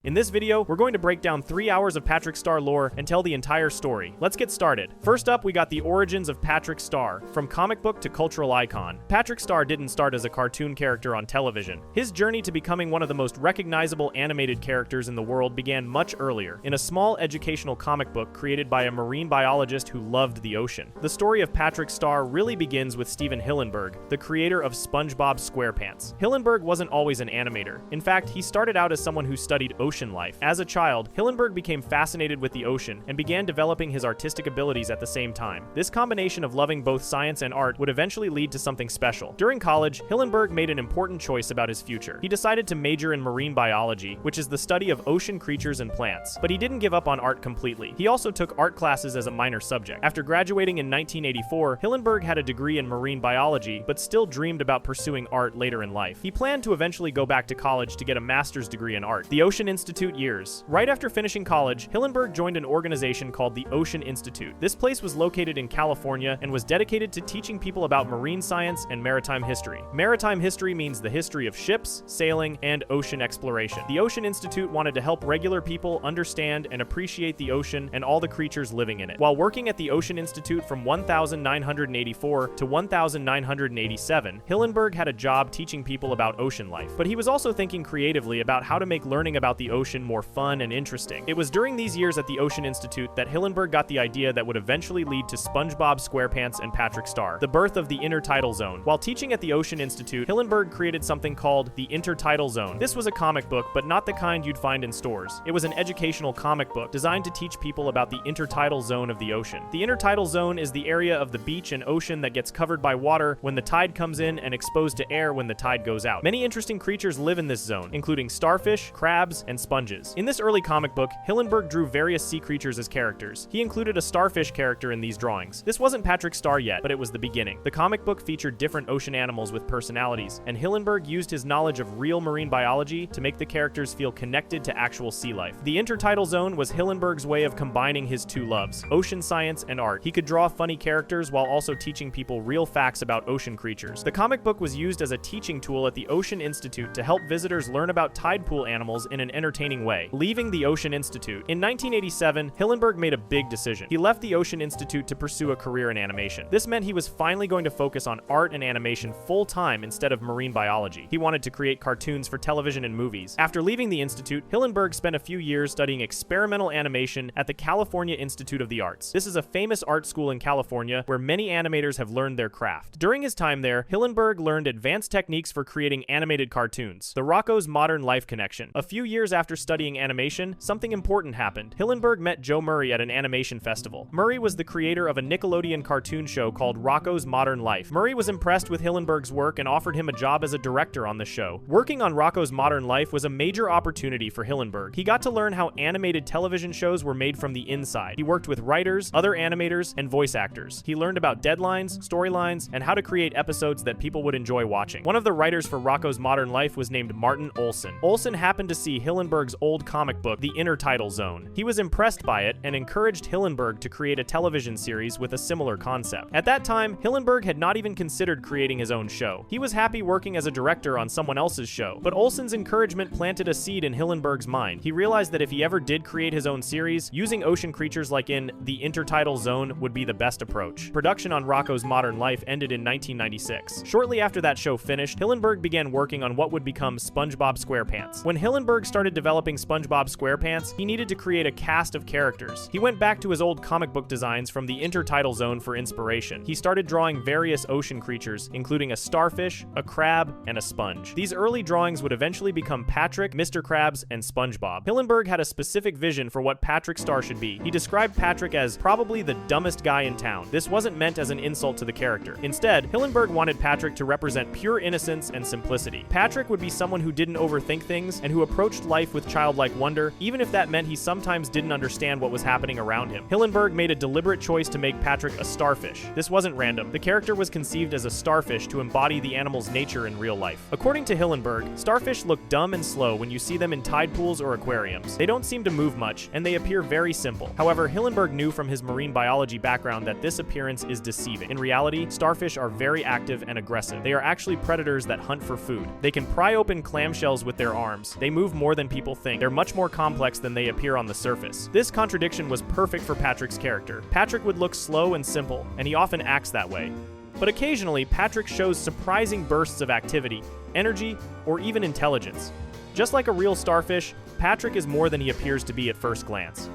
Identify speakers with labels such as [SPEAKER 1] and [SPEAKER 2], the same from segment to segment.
[SPEAKER 1] In this video, we're going to break down 3 hours of Patrick Star lore and tell the entire story. Let's get started. First up, we got the origins of Patrick Star, from comic book to cultural icon. Patrick Star didn't start as a cartoon character on television. His journey to becoming one of the most recognizable animated characters in the world began much earlier, in a small educational comic book created by a marine biologist who loved the ocean. The story of Patrick Star really begins with Stephen Hillenburg, the creator of SpongeBob SquarePants. Hillenburg wasn't always an animator. In fact, he started out as someone who studied ocean life. As a child, Hillenburg became fascinated with the ocean and began developing his artistic abilities at the same time. This combination of loving both science and art would eventually lead to something special. During college, Hillenburg made an important choice about his future. He decided to major in marine biology, which is the study of ocean creatures and plants. But he didn't give up on art completely. He also took art classes as a minor subject. After graduating in 1984, Hillenburg had a degree in marine biology, but still dreamed about pursuing art later in life. He planned to eventually go back to college to get a master's degree in art. The Ocean Institute years. Right after finishing college, Hillenburg joined an organization called the Ocean Institute. This place was located in California and was dedicated to teaching people about marine science and maritime history. Maritime history means the history of ships, sailing, and ocean exploration. The Ocean Institute wanted to help regular people understand and appreciate the ocean and all the creatures living in it. While working at the Ocean Institute from 1984 to 1987, Hillenburg had a job teaching people about ocean life. But he was also thinking creatively about how to make learning about the ocean more fun and interesting. It was during these years at the Ocean Institute that Hillenburg got the idea that would eventually lead to SpongeBob SquarePants and Patrick Star, the birth of the intertidal zone. While teaching at the Ocean Institute, Hillenburg created something called the intertidal zone. This was a comic book, but not the kind you'd find in stores. It was an educational comic book designed to teach people about the intertidal zone of the ocean. The intertidal zone is the area of the beach and ocean that gets covered by water when the tide comes in and exposed to air when the tide goes out. Many interesting creatures live in this zone, including starfish, crabs, and sponges. In this early comic book, Hillenburg drew various sea creatures as characters. He included a starfish character in these drawings. This wasn't Patrick Star yet, but it was the beginning. The comic book featured different ocean animals with personalities, and Hillenburg used his knowledge of real marine biology to make the characters feel connected to actual sea life. The intertidal zone was Hillenburg's way of combining his two loves, ocean science and art. He could draw funny characters while also teaching people real facts about ocean creatures. The comic book was used as a teaching tool at the Ocean Institute to help visitors learn about tide pool animals in an entertaining way. Leaving the Ocean Institute. In 1987, Hillenburg made a big decision. He left the Ocean Institute to pursue a career in animation. This meant he was finally going to focus on art and animation full-time instead of marine biology. He wanted to create cartoons for television and movies. After leaving the Institute, Hillenburg spent a few years studying experimental animation at the California Institute of the Arts. This is a famous art school in California where many animators have learned their craft. During his time there, Hillenburg learned advanced techniques for creating animated cartoons. The Rocko's Modern Life connection. A few years after studying animation, something important happened. Hillenburg met Joe Murray at an animation festival. Murray was the creator of a Nickelodeon cartoon show called Rocko's Modern Life. Murray was impressed with Hillenburg's work and offered him a job as a director on the show. Working on Rocko's Modern Life was a major opportunity for Hillenburg. He got to learn how animated television shows were made from the inside. He worked with writers, other animators, and voice actors. He learned about deadlines, storylines, and how to create episodes that people would enjoy watching. One of the writers for Rocko's Modern Life was named Martin Olson. Olson happened to see Hillenburg's old comic book, The Intertidal Zone. He was impressed by it and encouraged Hillenburg to create a television series with a similar concept. At that time, Hillenburg had not even considered creating his own show. He was happy working as a director on someone else's show, but Olson's encouragement planted a seed in Hillenburg's mind. He realized that if he ever did create his own series, using ocean creatures like in The Intertidal Zone would be the best approach. Production on Rocko's Modern Life ended in 1996. Shortly after that show finished, Hillenburg began working on what would become SpongeBob SquarePants. When Hillenburg started developing SpongeBob SquarePants, he needed to create a cast of characters. He went back to his old comic book designs from the Intertidal Zone for inspiration. He started drawing various ocean creatures, including a starfish, a crab, and a sponge. These early drawings would eventually become Patrick, Mr. Krabs, and SpongeBob. Hillenburg had a specific vision for what Patrick Star should be. He described Patrick as probably the dumbest guy in town. This wasn't meant as an insult to the character. Instead, Hillenburg wanted Patrick to represent pure innocence and simplicity. Patrick would be someone who didn't overthink things and who approached life with childlike wonder, even if that meant he sometimes didn't understand what was happening around him. Hillenburg made a deliberate choice to make Patrick a starfish. This wasn't random. The character was conceived as a starfish to embody the animal's nature in real life. According to Hillenburg, starfish look dumb and slow when you see them in tide pools or aquariums. They don't seem to move much, and they appear very simple. However, Hillenburg knew from his marine biology background that this appearance is deceiving. In reality, starfish are very active and aggressive. They are actually predators that hunt for food. They can pry open clamshells with their arms. They move more than people think. They're much more complex than they appear on the surface. This contradiction was perfect for Patrick's character. Patrick would look slow and simple, and he often acts that way. But occasionally, Patrick shows surprising bursts of activity, energy, or even intelligence. Just like a real starfish, Patrick is more than he appears to be at first glance.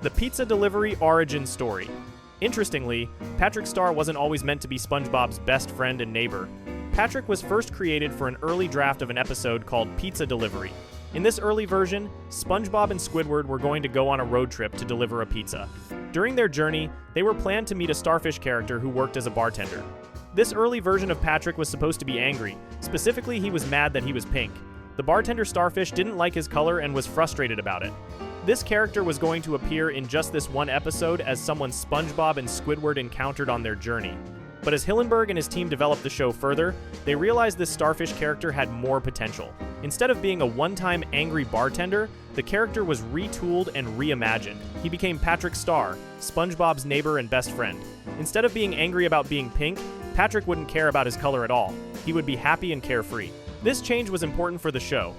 [SPEAKER 1] The pizza delivery origin story. Interestingly, Patrick Star wasn't always meant to be SpongeBob's best friend and neighbor. Patrick was first created for an early draft of an episode called Pizza Delivery. In this early version, SpongeBob and Squidward were going to go on a road trip to deliver a pizza. During their journey, they were planned to meet a starfish character who worked as a bartender. This early version of Patrick was supposed to be angry. Specifically, he was mad that he was pink. The bartender starfish didn't like his color and was frustrated about it. This character was going to appear in just this one episode as someone SpongeBob and Squidward encountered on their journey. But as Hillenburg and his team developed the show further, they realized this starfish character had more potential. Instead of being a one-time angry bartender, the character was retooled and reimagined. He became Patrick Star, SpongeBob's neighbor and best friend. Instead of being angry about being pink, Patrick wouldn't care about his color at all. He would be happy and carefree. This change was important for the show.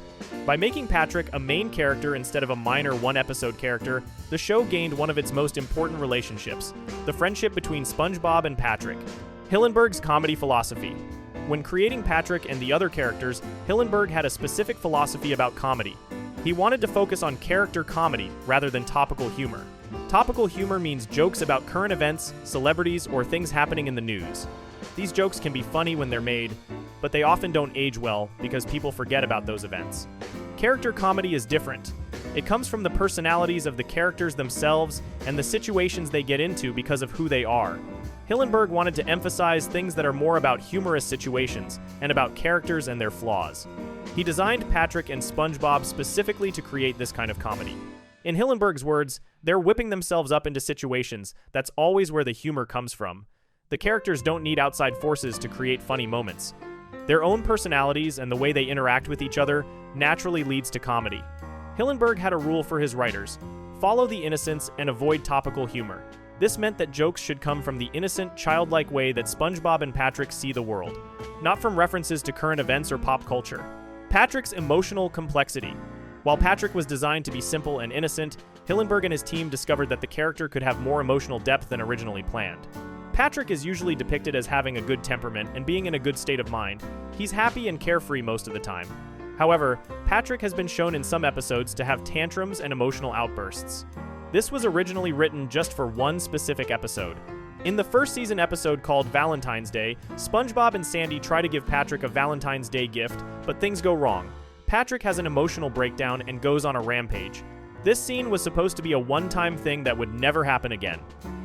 [SPEAKER 1] By making Patrick a main character instead of a minor one-episode character, the show gained one of its most important relationships, the friendship between SpongeBob and Patrick. Hillenburg's comedy philosophy. When creating Patrick and the other characters, Hillenburg had a specific philosophy about comedy. He wanted to focus on character comedy rather than topical humor. Topical humor means jokes about current events, celebrities, or things happening in the news. These jokes can be funny when they're made, but they often don't age well because people forget about those events. Character comedy is different. It comes from the personalities of the characters themselves and the situations they get into because of who they are. Hillenburg wanted to emphasize things that are more about humorous situations and about characters and their flaws. He designed Patrick and SpongeBob specifically to create this kind of comedy. In Hillenburg's words, they're whipping themselves up into situations. That's always where the humor comes from. The characters don't need outside forces to create funny moments. Their own personalities and the way they interact with each other naturally leads to comedy. Hillenburg had a rule for his writers: follow the innocence and avoid topical humor. This meant that jokes should come from the innocent, childlike way that SpongeBob and Patrick see the world, not from references to current events or pop culture. Patrick's emotional complexity. While Patrick was designed to be simple and innocent, Hillenburg and his team discovered that the character could have more emotional depth than originally planned. Patrick is usually depicted as having a good temperament and being in a good state of mind. He's happy and carefree most of the time. However, Patrick has been shown in some episodes to have tantrums and emotional outbursts. This was originally written just for one specific episode. In the first season episode called Valentine's Day, SpongeBob and Sandy try to give Patrick a Valentine's Day gift, but things go wrong. Patrick has an emotional breakdown and goes on a rampage. This scene was supposed to be a one-time thing that would never happen again.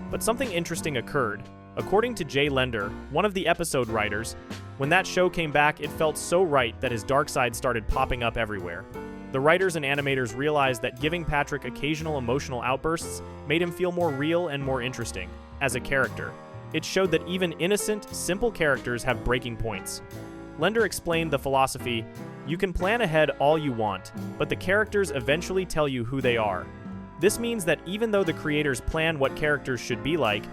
[SPEAKER 1] But something interesting occurred. According to Jay Lender, one of the episode writers, when that show came back, it felt so right that his dark side started popping up everywhere. The writers and animators realized that giving Patrick occasional emotional outbursts made him feel more real and more interesting as a character. It showed that even innocent, simple characters have breaking points. Lender explained the philosophy: you can plan ahead all you want, but the characters eventually tell you who they are. This means that even though the creators plan what characters should be like,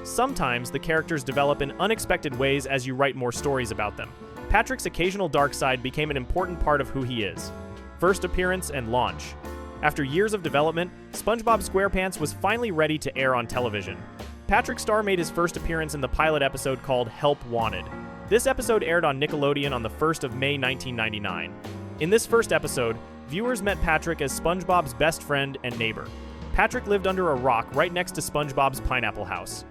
[SPEAKER 1] sometimes the characters develop in unexpected ways as you write more stories about them. Patrick's occasional dark side became an important part of who he is. First appearance and launch. After years of development, SpongeBob SquarePants was finally ready to air on television. Patrick Star made his first appearance in the pilot episode called Help Wanted. This episode aired on Nickelodeon on the 1st of May 1999. In this first episode, viewers met Patrick as SpongeBob's best friend and neighbor. Patrick lived under a rock right next to SpongeBob's pineapple house.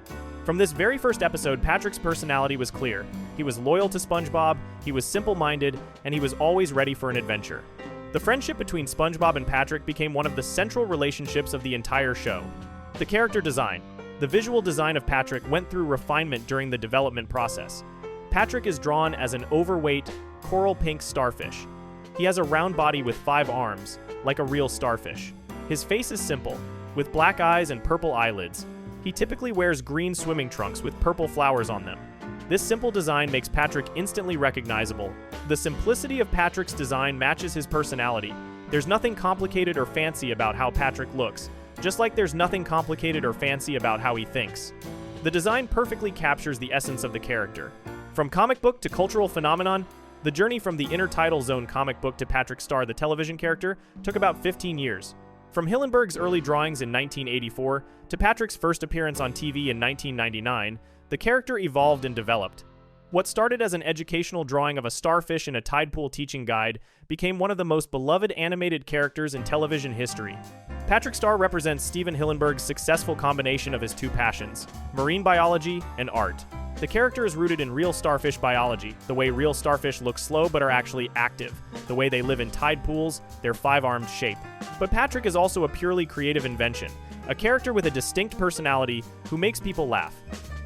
[SPEAKER 1] From this very first episode, Patrick's personality was clear. He was loyal to SpongeBob, he was simple-minded, and he was always ready for an adventure. The friendship between SpongeBob and Patrick became one of the central relationships of the entire show. The character design. The visual design of Patrick went through refinement during the development process. Patrick is drawn as an overweight, coral pink starfish. He has a round body with 5 arms, like a real starfish. His face is simple, with black eyes and purple eyelids. He typically wears green swimming trunks with purple flowers on them. This simple design makes Patrick instantly recognizable. The simplicity of Patrick's design matches his personality. There's nothing complicated or fancy about how Patrick looks, just like there's nothing complicated or fancy about how he thinks. The design perfectly captures the essence of the character. From comic book to cultural phenomenon, The journey from the intertidal zone comic book to Patrick Star, the television character, took about 15 years. From Hillenburg's early drawings in 1984 to Patrick's first appearance on TV in 1999, the character evolved and developed. What started as an educational drawing of a starfish in a tide pool teaching guide became one of the most beloved animated characters in television history. Patrick Star represents Stephen Hillenburg's successful combination of his two passions, marine biology and art. The character is rooted in real starfish biology, the way real starfish look slow but are actually active, the way they live in tide pools, their five-armed shape. But Patrick is also a purely creative invention, a character with a distinct personality who makes people laugh.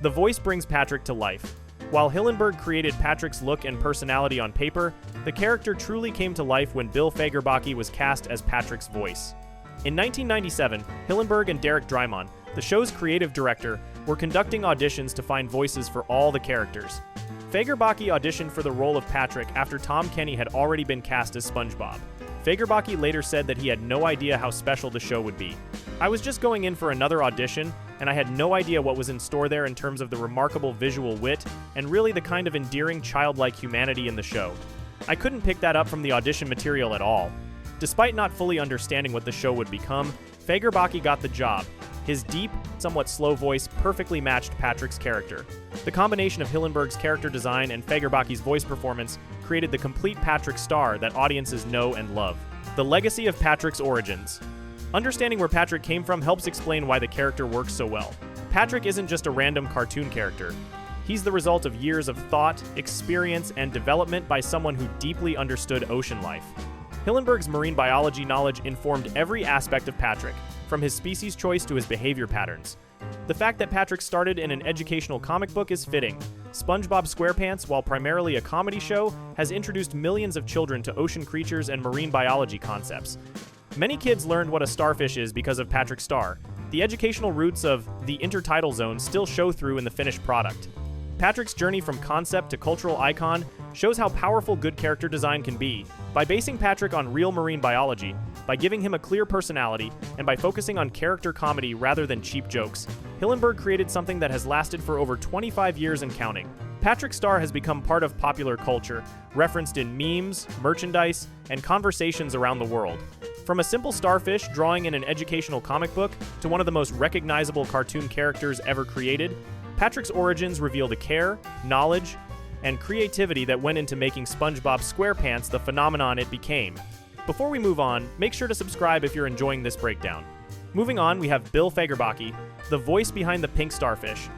[SPEAKER 1] The voice brings Patrick to life. While Hillenburg created Patrick's look and personality on paper, the character truly came to life when Bill Fagerbakke was cast as Patrick's voice. In 1997, Hillenburg and Derek Drymon, the show's creative director, were conducting auditions to find voices for all the characters. Fagerbakke auditioned for the role of Patrick after Tom Kenny had already been cast as SpongeBob. Fagerbakke later said that he had no idea how special the show would be. "I was just going in for another audition, and I had no idea what was in store there in terms of the remarkable visual wit and really the kind of endearing childlike humanity in the show. I couldn't pick that up from the audition material at all." Despite not fully understanding what the show would become, Fagerbakke got the job. His deep, somewhat slow voice perfectly matched Patrick's character. The combination of Hillenburg's character design and Fagerbakke's voice performance created the complete Patrick Star that audiences know and love. The legacy of Patrick's origins. Understanding where Patrick came from helps explain why the character works so well. Patrick isn't just a random cartoon character. He's the result of years of thought, experience, and development by someone who deeply understood ocean life. Hillenburg's marine biology knowledge informed every aspect of Patrick, from his species choice to his behavior patterns. The fact that Patrick started in an educational comic book is fitting. SpongeBob SquarePants, while primarily a comedy show, has introduced millions of children to ocean creatures and marine biology concepts. Many kids learned what a starfish is because of Patrick Star. The educational roots of the intertidal zone still show through in the finished product. Patrick's journey from concept to cultural icon shows how powerful good character design can be. By basing Patrick on real marine biology, by giving him a clear personality, and by focusing on character comedy rather than cheap jokes, Hillenburg created something that has lasted for over 25 years and counting. Patrick Star has become part of popular culture, referenced in memes, merchandise, and conversations around the world. From a simple starfish drawing in an educational comic book to one of the most recognizable cartoon characters ever created, Patrick's origins reveal the care, knowledge, and creativity that went into making SpongeBob SquarePants the phenomenon it became. Before we move on, make sure to subscribe if you're enjoying this breakdown. Moving on, we have Bill Fagerbakke, the voice behind the pink starfish.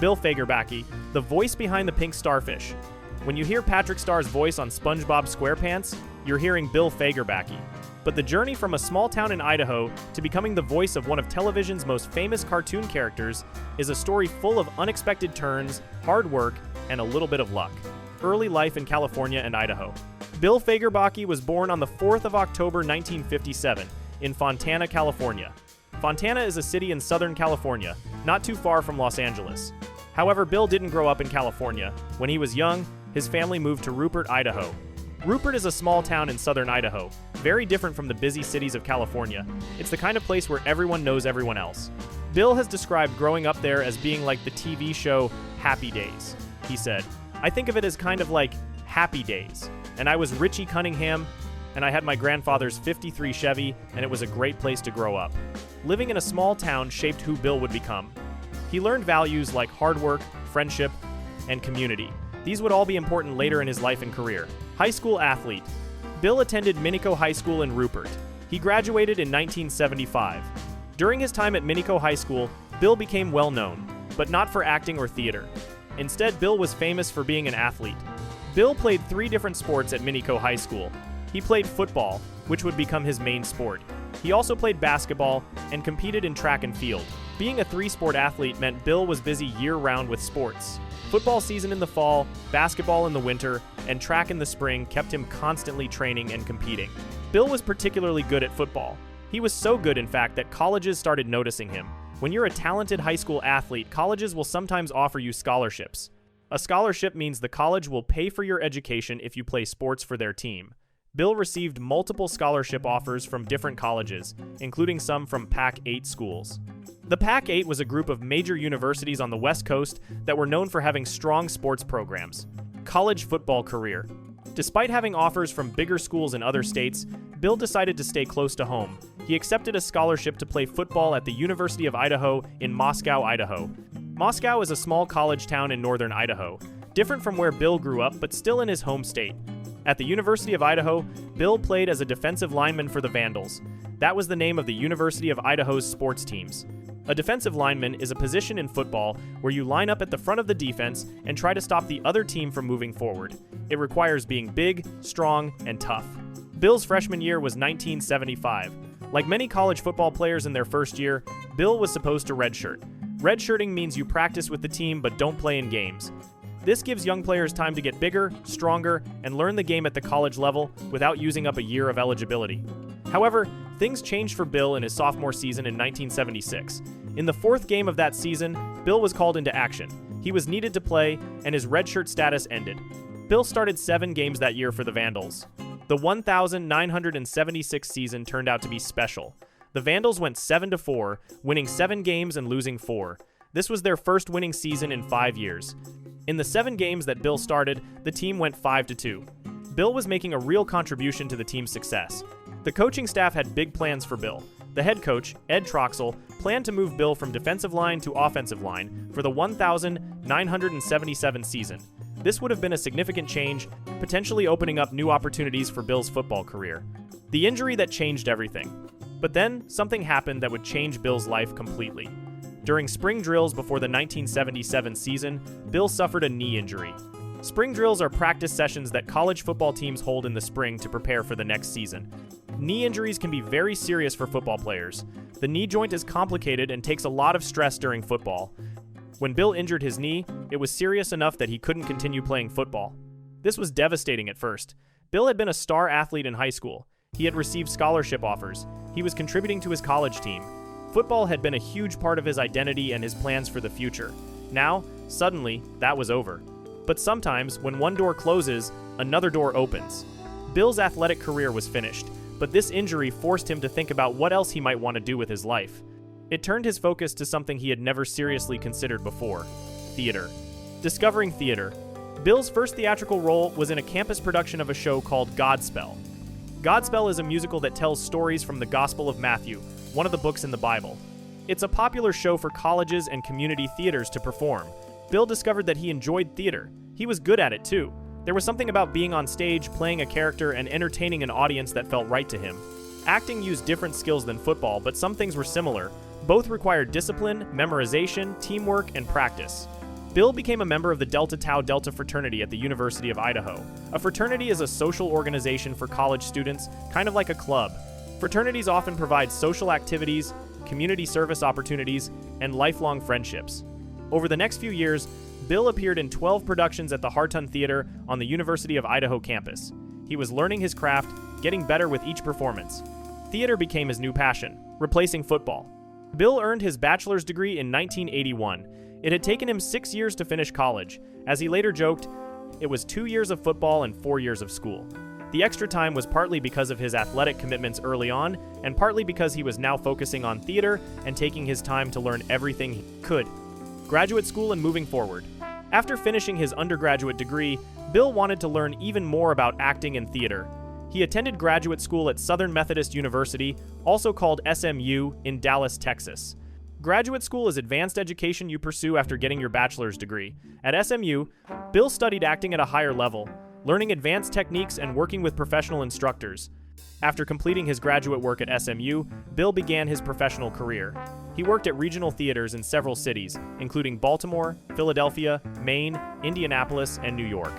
[SPEAKER 1] Bill Fagerbakke, the voice behind the pink starfish. When you hear Patrick Star's voice on SpongeBob SquarePants, you're hearing Bill Fagerbakke. But the journey from a small town in Idaho to becoming the voice of one of television's most famous cartoon characters is a story full of unexpected turns, hard work, and a little bit of luck. Early life in California and Idaho. Bill Fagerbakke was born on the 4th of October 1957 in Fontana, California. Fontana is a city in Southern California, not too far from Los Angeles. However, Bill didn't grow up in California. When he was young, his family moved to Rupert, Idaho. Rupert is a small town in southern Idaho, very different from the busy cities of California. It's the kind of place where everyone knows everyone else. Bill has described growing up there as being like the TV show Happy Days. He said, "I think of it as kind of like Happy Days. And I was Richie Cunningham, and I had my grandfather's '53 Chevy, and it was a great place to grow up." Living in a small town shaped who Bill would become. He learned values like hard work, friendship, and community. These would all be important later in his life and career. High school athlete. Bill attended Minico High School in Rupert. He graduated in 1975. During his time at Minico High School, Bill became well known, but not for acting or theater. Instead, Bill was famous for being an athlete. Bill played 3 different sports at Minico High School. He played football, which would become his main sport. He also played basketball and competed in track and field. Being a 3-sport athlete meant Bill was busy year-round with sports. Football season in the fall, basketball in the winter, and track in the spring kept him constantly training and competing. Bill was particularly good at football. He was so good, in fact, that colleges started noticing him. When you're a talented high school athlete, colleges will sometimes offer you scholarships. A scholarship means the college will pay for your education if you play sports for their team. Bill received multiple scholarship offers from different colleges, including some from Pac-8 schools. The Pac-8 was a group of major universities on the West Coast that were known for having strong sports programs. College football career. Despite having offers from bigger schools in other states, Bill decided to stay close to home. He accepted a scholarship to play football at the University of Idaho in Moscow, Idaho. Moscow is a small college town in northern Idaho, different from where Bill grew up, but still in his home state. At the University of Idaho, Bill played as a defensive lineman for the Vandals. That was the name of the University of Idaho's sports teams. A defensive lineman is a position in football where you line up at the front of the defense and try to stop the other team from moving forward. It requires being big, strong, and tough. Bill's freshman year was 1975. Like many college football players in their first year, Bill was supposed to redshirt. Redshirting means you practice with the team but don't play in games. This gives young players time to get bigger, stronger, and learn the game at the college level without using up a year of eligibility. However, things changed for Bill in his sophomore season in 1976. In the fourth game of that season, Bill was called into action. He was needed to play, and his redshirt status ended. Bill started 7 games that year for the Vandals. The 1976 season turned out to be special. The Vandals went 7-4, winning 7 games and losing 4. This was their first winning season in 5 years. In the 7 games that Bill started, the team went 5-2. Bill was making a real contribution to the team's success. The coaching staff had big plans for Bill. The head coach, Ed Troxel, planned to move Bill from defensive line to offensive line for the 1977 season. This would have been a significant change, potentially opening up new opportunities for Bill's football career. The injury that changed everything. But then, something happened that would change Bill's life completely. During spring drills before the 1977 season, Bill suffered a knee injury. Spring drills are practice sessions that college football teams hold in the spring to prepare for the next season. Knee injuries can be very serious for football players. The knee joint is complicated and takes a lot of stress during football. When Bill injured his knee, it was serious enough that he couldn't continue playing football. This was devastating at first. Bill had been a star athlete in high school. He had received scholarship offers. He was contributing to his college team. Football had been a huge part of his identity and his plans for the future. Now, suddenly, that was over. But sometimes, when one door closes, another door opens. Bill's athletic career was finished, but this injury forced him to think about what else he might want to do with his life. It turned his focus to something he had never seriously considered before: theater. Discovering theater. Bill's first theatrical role was in a campus production of a show called Godspell. Godspell is a musical that tells stories from the Gospel of Matthew, one of the books in the Bible. It's a popular show for colleges and community theaters to perform. Bill discovered that he enjoyed theater. He was good at it too. There was something about being on stage, playing a character, and entertaining an audience that felt right to him. Acting used different skills than football, but some things were similar. Both required discipline, memorization, teamwork, and practice. Bill became a member of the Delta Tau Delta fraternity at the University of Idaho. A fraternity is a social organization for college students, kind of like a club. Fraternities often provide social activities, community service opportunities, and lifelong friendships. Over the next few years, Bill appeared in 12 productions at the Hartun Theater on the University of Idaho campus. He was learning his craft, getting better with each performance. Theater became his new passion, replacing football. Bill earned his bachelor's degree in 1981. It had taken him 6 years to finish college. As he later joked, it was 2 years of football and 4 years of school. The extra time was partly because of his athletic commitments early on, and partly because he was now focusing on theater and taking his time to learn everything he could. Graduate school and moving forward. After finishing his undergraduate degree, Bill wanted to learn even more about acting and theater. He attended graduate school at Southern Methodist University, also called SMU, in Dallas, Texas. Graduate school is advanced education you pursue after getting your bachelor's degree. At SMU, Bill studied acting at a higher level, learning advanced techniques and working with professional instructors. After completing his graduate work at SMU, Bill began his professional career. He worked at regional theaters in several cities, including Baltimore, Philadelphia, Maine, Indianapolis, and New York.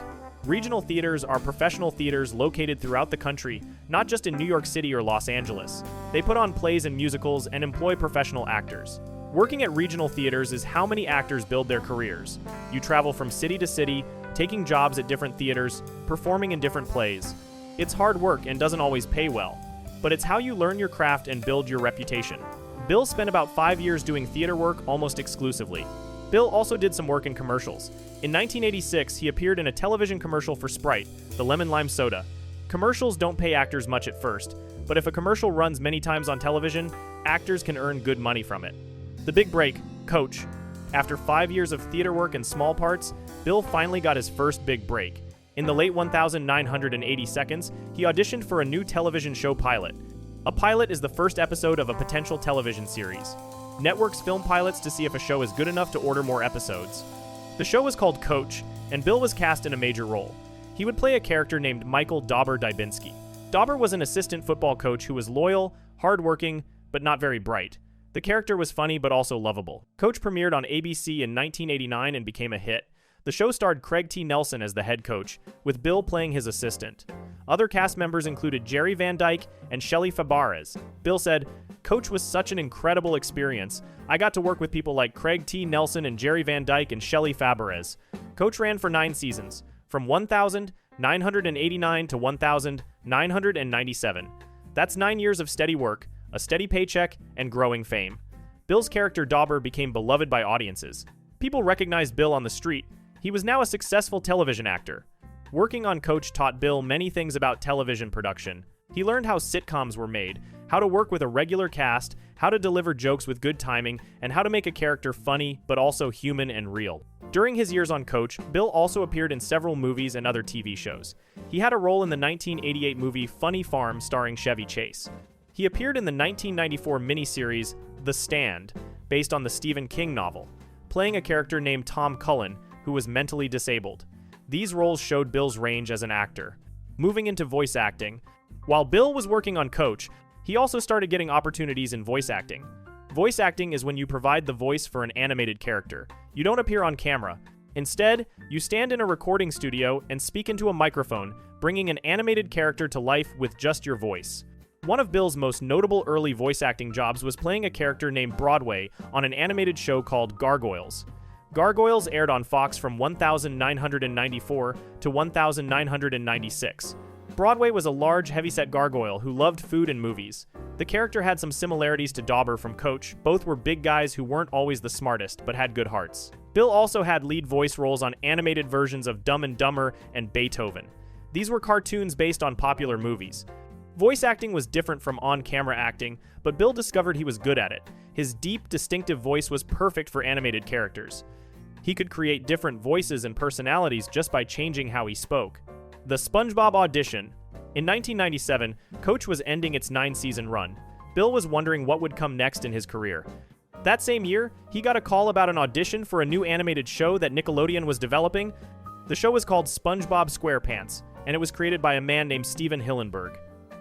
[SPEAKER 1] Regional theaters are professional theaters located throughout the country, not just in New York City or Los Angeles. They put on plays and musicals and employ professional actors. Working at regional theaters is how many actors build their careers. You travel from city to city, taking jobs at different theaters, performing in different plays. It's hard work and doesn't always pay well, but it's how you learn your craft and build your reputation. Bill spent about 5 years doing theater work almost exclusively. Bill also did some work in commercials. In 1986, he appeared in a television commercial for Sprite, the lemon lime soda. Commercials don't pay actors much at first, but if a commercial runs many times on television, actors can earn good money from it. The big break, Coach. After 5 years of theater work and small parts, Bill finally got his first big break. In the late 1980 seconds, he auditioned for a new television show pilot. A pilot is the first episode of a potential television series. Networks film pilots to see if a show is good enough to order more episodes. The show was called Coach, and Bill was cast in a major role. He would play a character named Michael Dauber Dybinski. Dauber was an assistant football coach who was loyal, hardworking, but not very bright. The character was funny but also lovable. Coach premiered on ABC in 1989 and became a hit. The show starred Craig T. Nelson as the head coach, with Bill playing his assistant. Other cast members included Jerry Van Dyke and Shelley Fabares. Bill said, "Coach was such an incredible experience. I got to work with people like Craig T. Nelson and Jerry Van Dyke and Shelley Fabares." Coach ran for 9 seasons, from 1,989 to 1,997. That's 9 years of steady work, a steady paycheck, and growing fame. Bill's character Dauber became beloved by audiences. People recognized Bill on the street. He was now a successful television actor. Working on Coach taught Bill many things about television production. He learned how sitcoms were made, how to work with a regular cast, how to deliver jokes with good timing, and how to make a character funny but also human and real. During his years on Coach, Bill also appeared in several movies and other TV shows. He had a role in the 1988 movie Funny Farm starring Chevy Chase. He appeared in the 1994 miniseries The Stand, based on the Stephen King novel, playing a character named Tom Cullen, who was mentally disabled. These roles showed Bill's range as an actor. Moving into voice acting, while Bill was working on Coach, he also started getting opportunities in voice acting. Voice acting is when you provide the voice for an animated character. You don't appear on camera. Instead, you stand in a recording studio and speak into a microphone, bringing an animated character to life with just your voice. One of Bill's most notable early voice acting jobs was playing a character named Broadway on an animated show called Gargoyles. Gargoyles aired on Fox from 1994 to 1996. Broadway was a large, heavyset gargoyle who loved food and movies. The character had some similarities to Dauber from Coach. Both were big guys who weren't always the smartest, but had good hearts. Bill also had lead voice roles on animated versions of Dumb and Dumber and Beethoven. These were cartoons based on popular movies. Voice acting was different from on-camera acting, but Bill discovered he was good at it. His deep, distinctive voice was perfect for animated characters. He could create different voices and personalities just by changing how he spoke. The SpongeBob audition. In 1997, Coach was ending its 9-season run. Bill was wondering what would come next in his career. That same year, he got a call about an audition for a new animated show that Nickelodeon was developing. The show was called SpongeBob SquarePants, and it was created by a man named Steven Hillenburg.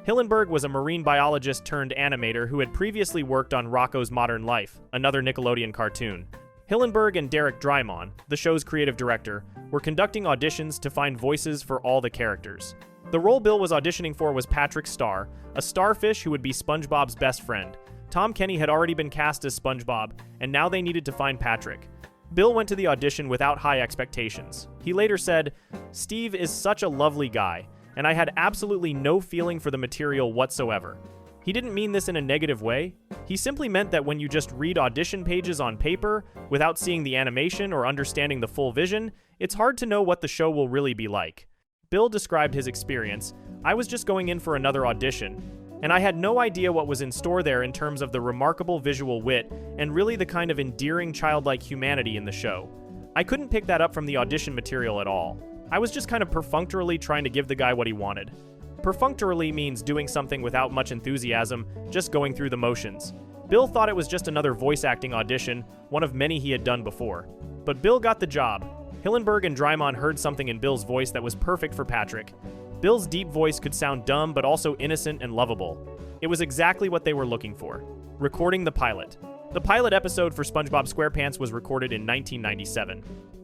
[SPEAKER 1] Hillenburg was a marine biologist turned animator who had previously worked on Rocko's Modern Life, another Nickelodeon cartoon. Hillenburg and Derek Drymon, the show's creative director, were conducting auditions to find voices for all the characters. The role Bill was auditioning for was Patrick Star, a starfish who would be SpongeBob's best friend. Tom Kenny had already been cast as SpongeBob, and now they needed to find Patrick. Bill went to the audition without high expectations. He later said, "Steve is such a lovely guy, and I had absolutely no feeling for the material whatsoever." He didn't mean this in a negative way. He simply meant that when you just read audition pages on paper, without seeing the animation or understanding the full vision, it's hard to know what the show will really be like. Bill described his experience. "I was just going in for another audition, and I had no idea what was in store there in terms of the remarkable visual wit and really the kind of endearing childlike humanity in the show. I couldn't pick that up from the audition material at all. I was just kind of perfunctorily trying to give the guy what he wanted." Perfunctorily means doing something without much enthusiasm, just going through the motions. Bill thought it was just another voice acting audition, one of many he had done before. But Bill got the job. Hillenburg and Drymon heard something in Bill's voice that was perfect for Patrick. Bill's deep voice could sound dumb but also innocent and lovable. It was exactly what they were looking for. Recording the pilot. The pilot episode for SpongeBob SquarePants was recorded in 1997.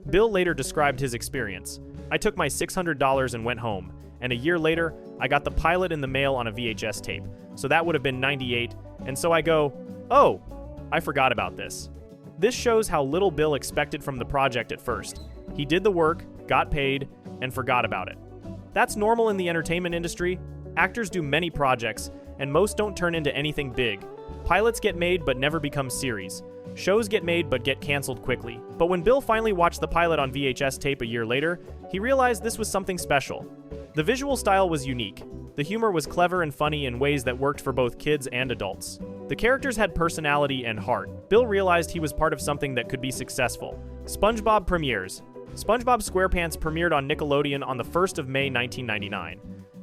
[SPEAKER 1] Bill later described his experience. "I took my $600 and went home, and a year later, I got the pilot in the mail on a VHS tape, so that would have been 98, and so I go, oh, I forgot about this." This shows how little Bill expected from the project at first. He did the work, got paid, and forgot about it. That's normal in the entertainment industry. Actors do many projects, and most don't turn into anything big. Pilots get made but never become series. Shows get made but get canceled quickly. But when Bill finally watched the pilot on VHS tape a year later, he realized this was something special. The visual style was unique. The humor was clever and funny in ways that worked for both kids and adults. The characters had personality and heart. Bill realized he was part of something that could be successful. SpongeBob premieres. SpongeBob SquarePants premiered on Nickelodeon on the 1st of May 1999.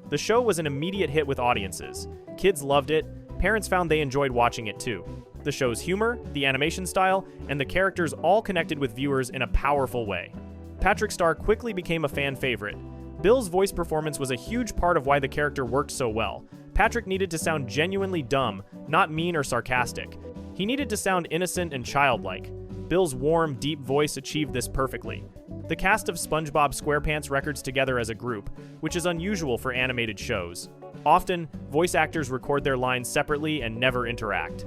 [SPEAKER 1] The show was an immediate hit with audiences. Kids loved it, parents found they enjoyed watching it too. The show's humor, the animation style, and the characters all connected with viewers in a powerful way. Patrick Star quickly became a fan favorite. Bill's voice performance was a huge part of why the character worked so well. Patrick needed to sound genuinely dumb, not mean or sarcastic. He needed to sound innocent and childlike. Bill's warm, deep voice achieved this perfectly. The cast of SpongeBob SquarePants records together as a group, which is unusual for animated shows. Often, voice actors record their lines separately and never interact.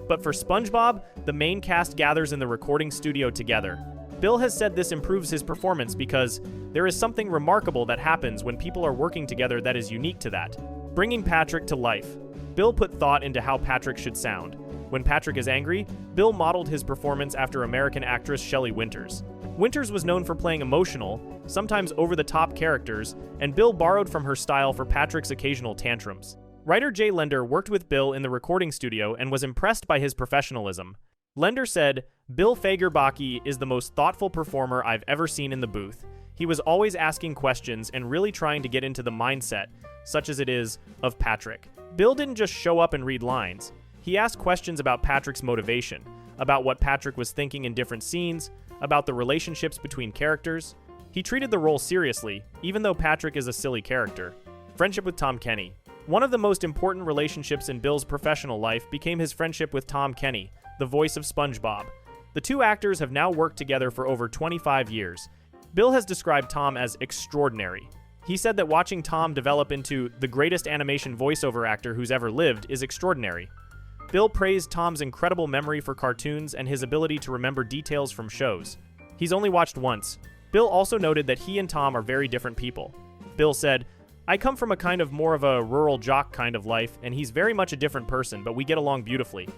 [SPEAKER 1] But for SpongeBob, the main cast gathers in the recording studio together. Bill has said this improves his performance because there is something remarkable that happens when people are working together that is unique to that, bringing Patrick to life. Bill put thought into how Patrick should sound. When Patrick is angry, Bill modeled his performance after American actress Shelley Winters. Winters was known for playing emotional, sometimes over-the-top characters, and Bill borrowed from her style for Patrick's occasional tantrums. Writer Jay Lender worked with Bill in the recording studio and was impressed by his professionalism. Lender said, "Bill Fagerbakke is the most thoughtful performer I've ever seen in the booth. He was always asking questions and really trying to get into the mindset, such as it is, of Patrick. Bill didn't just show up and read lines. He asked questions about Patrick's motivation, about what Patrick was thinking in different scenes, about the relationships between characters. He treated the role seriously, even though Patrick is a silly character." Friendship with Tom Kenny. One of the most important relationships in Bill's professional life became his friendship with Tom Kenny, the voice of SpongeBob. The two actors have now worked together for over 25 years. Bill has described Tom as extraordinary. He said that watching Tom develop into the greatest animation voiceover actor who's ever lived is extraordinary. Bill praised Tom's incredible memory for cartoons and his ability to remember details from shows. He's only watched once. Bill also noted that he and Tom are very different people. Bill said, "I come from a kind of more of a rural jock kind of life, and he's very much a different person, but we get along beautifully.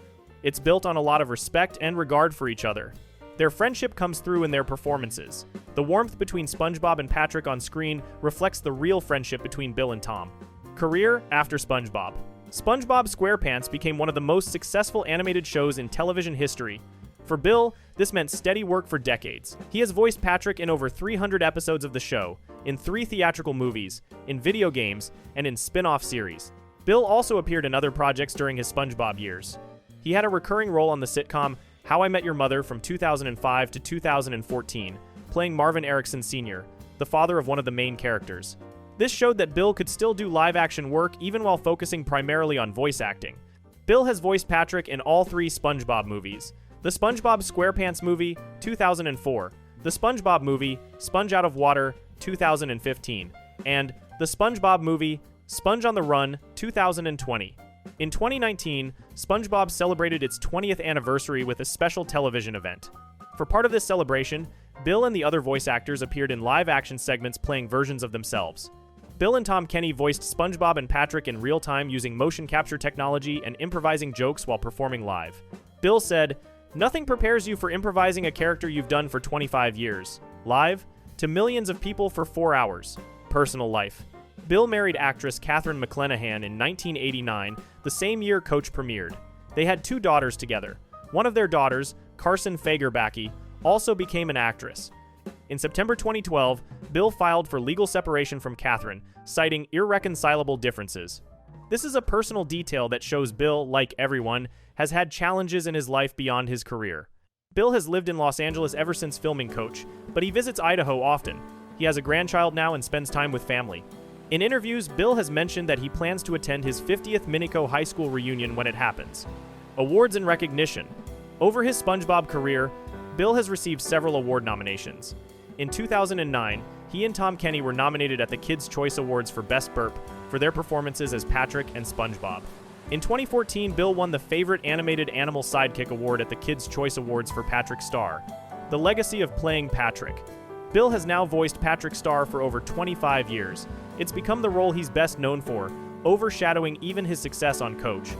[SPEAKER 1] It's built on a lot of respect and regard for each other. Their friendship comes through in their performances. The warmth between SpongeBob and Patrick on screen reflects the real friendship between Bill and Tom." Career after SpongeBob. SpongeBob SquarePants became one of the most successful animated shows in television history. For Bill, this meant steady work for decades. He has voiced Patrick in over 300 episodes of the show, in 3 theatrical movies, in video games, and in spin-off series. Bill also appeared in other projects during his SpongeBob years. He had a recurring role on the sitcom How I Met Your Mother from 2005 to 2014, playing Marvin Erickson Sr., the father of one of the main characters. This showed that Bill could still do live-action work even while focusing primarily on voice acting. Bill has voiced Patrick in all 3 SpongeBob movies: the SpongeBob SquarePants movie, 2004, the SpongeBob movie, Sponge Out of Water, 2015, and the SpongeBob movie, Sponge on the Run, 2020. In 2019, SpongeBob celebrated its 20th anniversary with a special television event. For part of this celebration, Bill and the other voice actors appeared in live-action segments playing versions of themselves. Bill and Tom Kenny voiced SpongeBob and Patrick in real time using motion capture technology and improvising jokes while performing live. Bill said, "Nothing prepares you for improvising a character you've done for 25 years, live, to millions of people for 4 hours. Personal life." Bill married actress Catherine McClenahan in 1989, the same year Coach premiered. They had 2 daughters together. One of their daughters, Carson Fagerbakke, also became an actress. In September 2012, Bill filed for legal separation from Catherine, citing irreconcilable differences. This is a personal detail that shows Bill, like everyone, has had challenges in his life beyond his career. Bill has lived in Los Angeles ever since filming Coach, but he visits Idaho often. He has a grandchild now and spends time with family. In interviews, Bill has mentioned that he plans to attend his 50th Minico High School reunion when it happens. Awards and recognition. Over his SpongeBob career, Bill has received several award nominations. In 2009, he and Tom Kenny were nominated at the Kids' Choice Awards for Best Burp for their performances as Patrick and SpongeBob. In 2014, Bill won the Favorite Animated Animal Sidekick Award at the Kids' Choice Awards for Patrick Star. The legacy of playing Patrick. Bill has now voiced Patrick Star for over 25 years. It's become the role he's best known for, overshadowing even his success on Coach.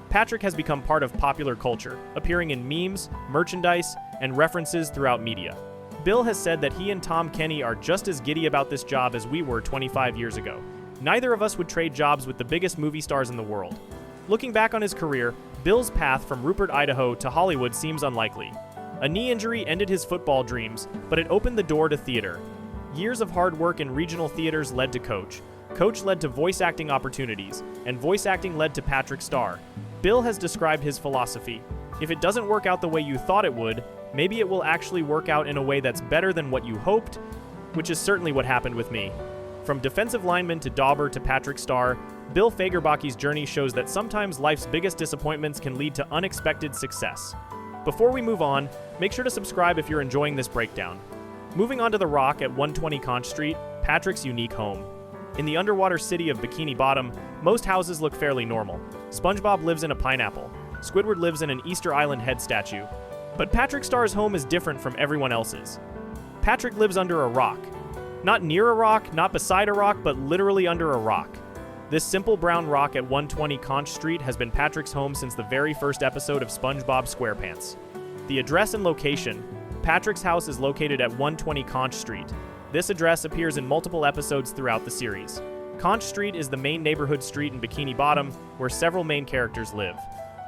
[SPEAKER 1] Patrick has become part of popular culture, appearing in memes, merchandise, and references throughout media. Bill has said that he and Tom Kenny are just as giddy about this job as we were 25 years ago. Neither of us would trade jobs with the biggest movie stars in the world. Looking back on his career, Bill's path from Rupert, Idaho to Hollywood seems unlikely. A knee injury ended his football dreams, but it opened the door to theater. Years of hard work in regional theaters led to Coach. Coach led to voice acting opportunities, and voice acting led to Patrick Star. Bill has described his philosophy. If it doesn't work out the way you thought it would, maybe it will actually work out in a way that's better than what you hoped, which is certainly what happened with me. From defensive lineman to dauber to Patrick Star, Bill Fagerbakke's journey shows that sometimes life's biggest disappointments can lead to unexpected success. Before we move on, make sure to subscribe if you're enjoying this breakdown. Moving on to the Rock at 120 Conch Street, Patrick's unique home. In the underwater city of Bikini Bottom, most houses look fairly normal. SpongeBob lives in a pineapple. Squidward lives in an Easter Island head statue. But Patrick Star's home is different from everyone else's. Patrick lives under a rock. Not near a rock, not beside a rock, but literally under a rock. This simple brown rock at 120 Conch Street has been Patrick's home since the very first episode of SpongeBob SquarePants. The address and location: Patrick's house is located at 120 Conch Street. This address appears in multiple episodes throughout the series. Conch Street is the main neighborhood street in Bikini Bottom, where several main characters live.